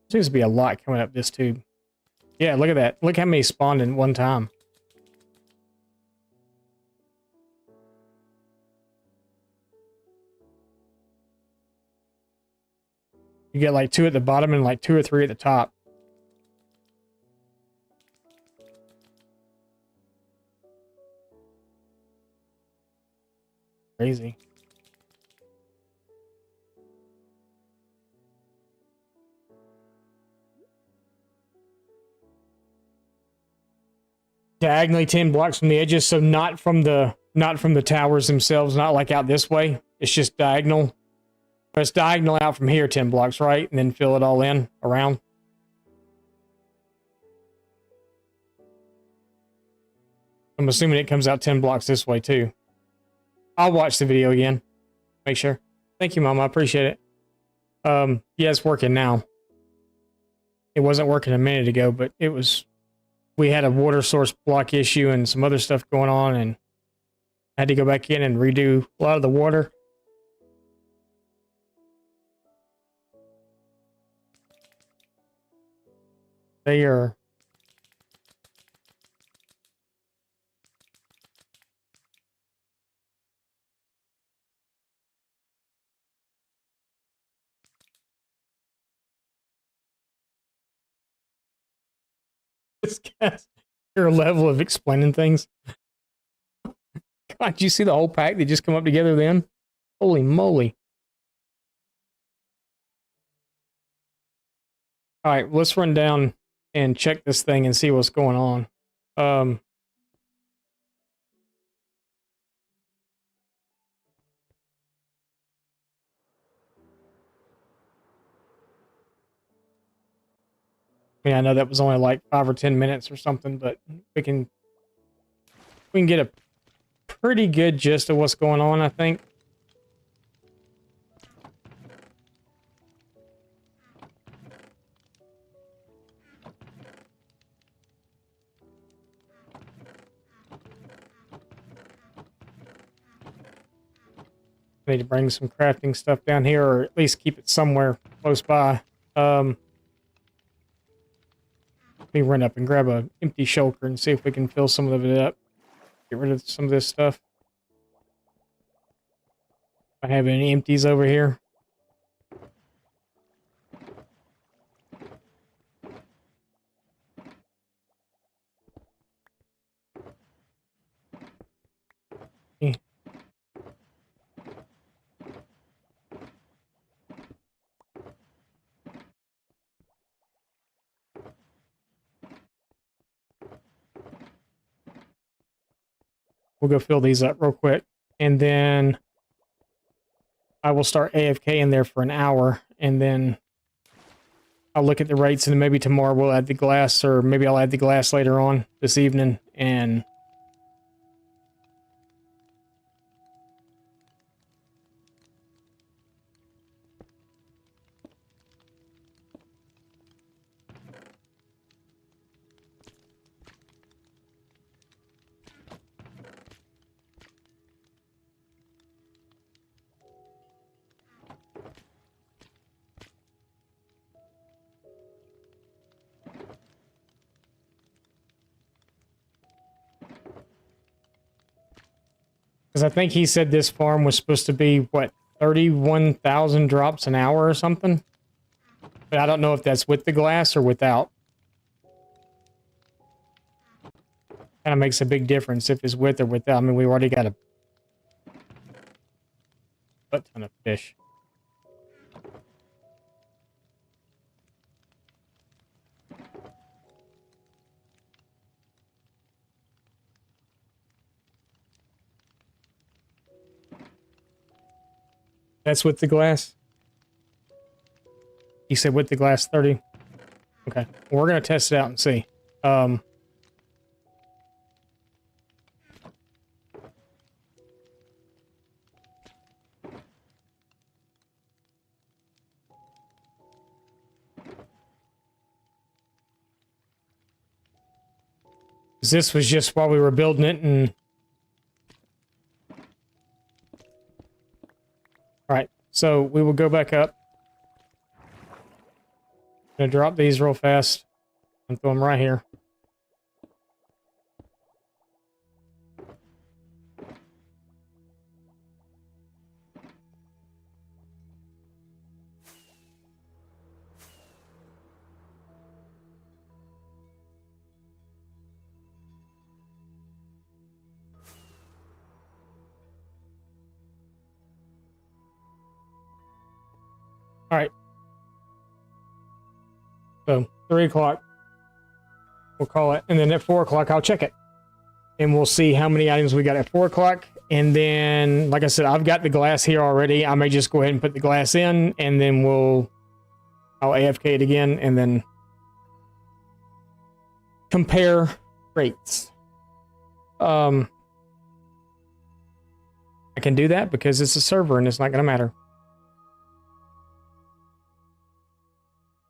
Seems to be a lot coming up this tube. Yeah, look at that. Look how many spawned in one time. You get like 2 at the bottom and like 2 or 3 at the top. Crazy. Diagonally 10 blocks from the edges, so not from the towers themselves, not like out this way. It's just diagonal. But it's diagonal out from here 10 blocks, right? And then fill it all in around. I'm assuming it comes out 10 blocks this way too. I'll watch the video again. Make sure. Thank you, Mama. I appreciate it. Yeah, it's working now. It wasn't working a minute ago, but it was. We had a water source block issue and some other stuff going on, and I had to go back in and redo a lot of the water. They are. This guy's your level of explaining things. God, you see the whole pack that just come up together then? Holy moly. All right, let's run down and check this thing and see what's going on. I mean, I know that was only like 5 or 10 minutes or something, but we can get a pretty good gist of what's going on, I think. I need to bring some crafting stuff down here, or at least keep it somewhere close by. Let me run up and grab a empty shulker and see if we can fill some of it up. Get rid of some of this stuff. If I have any empties over here. Yeah. We'll go fill these up real quick. And then I will start AFK in there for an hour. And then I'll look at the rates, and then maybe tomorrow we'll add the glass, or maybe I'll add the glass later on this evening. And because I think he said this farm was supposed to be, what, 31,000 drops an hour or something? But I don't know if that's with the glass or without. Kind of makes a big difference if it's with or without. I mean, we already got a ton of fish. That's with the glass? You said with the glass 30? Okay. Well, we're going to test it out and see. This was just while we were building it, and all right, so we will go back up. Gonna drop these real fast and throw them right here. All right. So 3 o'clock, we'll call it, and then at 4 o'clock I'll check it, and we'll see how many items we got at 4 o'clock. And then, like I said, I've got the glass here already. I may just go ahead and put the glass in, and then I'll AFK it again, and then compare rates. I can do that because it's a server and it's not going to matter.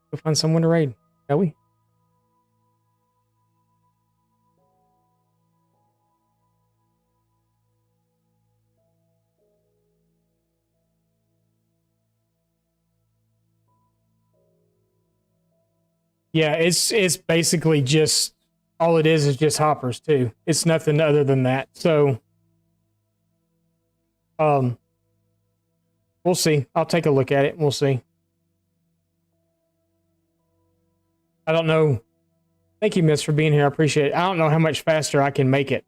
Go find someone to raid, shall we? Yeah, it's basically just all it is just hoppers too. It's nothing other than that. So we'll see. I'll take a look at it and we'll see. I don't know. Thank you, Miss, for being here. I appreciate it. I don't know how much faster I can make it.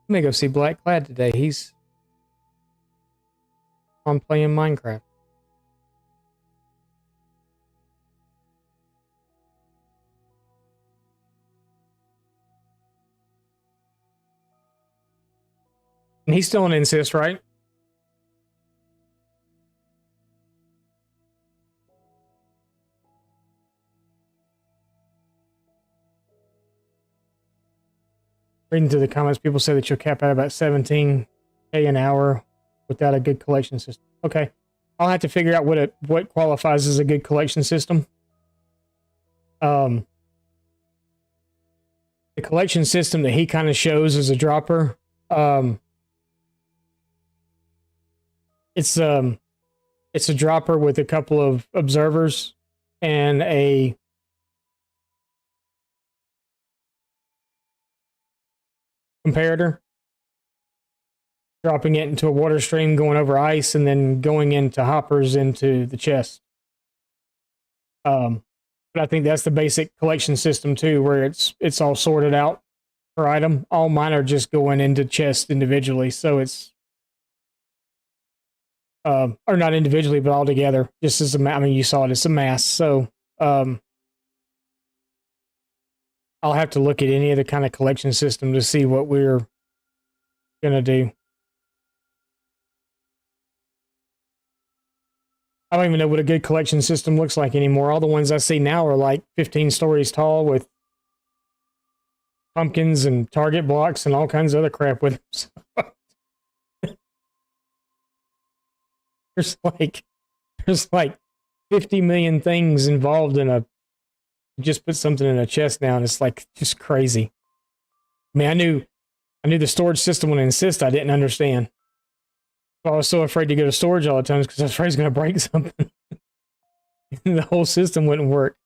Let me go see Black Clad today. He's on playing Minecraft. And he's still an insist, right? Reading through the comments, people say that you'll cap out about 17K an hour without a good collection system. Okay. I'll have to figure out what qualifies as a good collection system. The collection system that he kind of shows as a dropper, it's a dropper with a couple of observers and a comparator, dropping it into a water stream, going over ice, and then going into hoppers into the chest. But I think that's the basic collection system too, where it's all sorted out per item. All mine are just going into chests individually, so it's or not individually, but all together. Just as I mean, you saw it, it's a mass. So I'll have to look at any other kind of collection system to see what we're gonna do. I don't even know what a good collection system looks like anymore. All the ones I see now are like 15 stories tall with pumpkins and target blocks and all kinds of other crap with them. there's like 50 million things involved in just put something in a chest now, and it's like just crazy. I mean, I knew the storage system would insist. I didn't understand. I was so afraid to go to storage all the time because I was afraid it's going to break something. The whole system wouldn't work.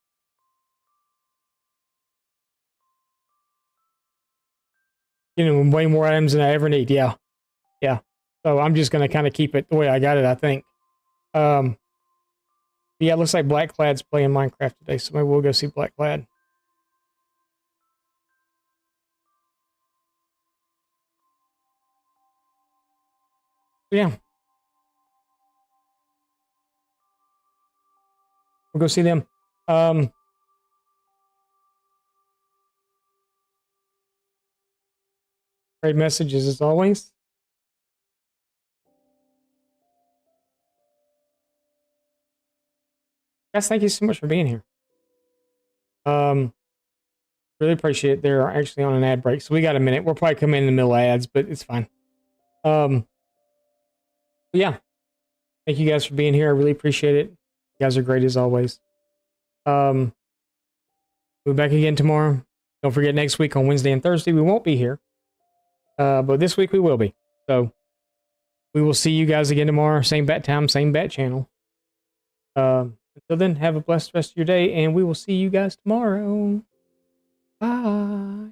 You know, way more items than I ever need. Yeah. Yeah. So I'm just going to kind of keep it the way I got it, I think. Yeah, it looks like Black Clad's playing Minecraft today, so maybe we'll go see Black Clad. Yeah. We'll go see them. Great messages as always. Guys, thank you so much for being here. Really appreciate it. They're actually on an ad break, so we got a minute. We'll probably come in the middle of ads, but it's fine. Yeah. Thank you guys for being here. I really appreciate it. You guys are great as always. We'll be back again tomorrow. Don't forget, next week on Wednesday and Thursday, we won't be here. But this week we will be. So we will see you guys again tomorrow. Same bat time, same bat channel. Until then, have a blessed rest of your day, and we will see you guys tomorrow. Bye.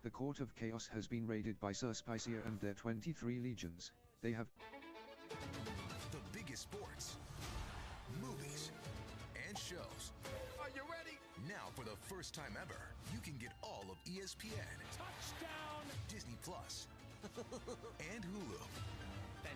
The Court of Chaos has been raided by Sir Spicier and their 23 legions. They have the biggest sports, movies, and shows. Are you ready? Now, for the first time ever, you can get all of ESPN, Touchdown, Disney Plus, and Hulu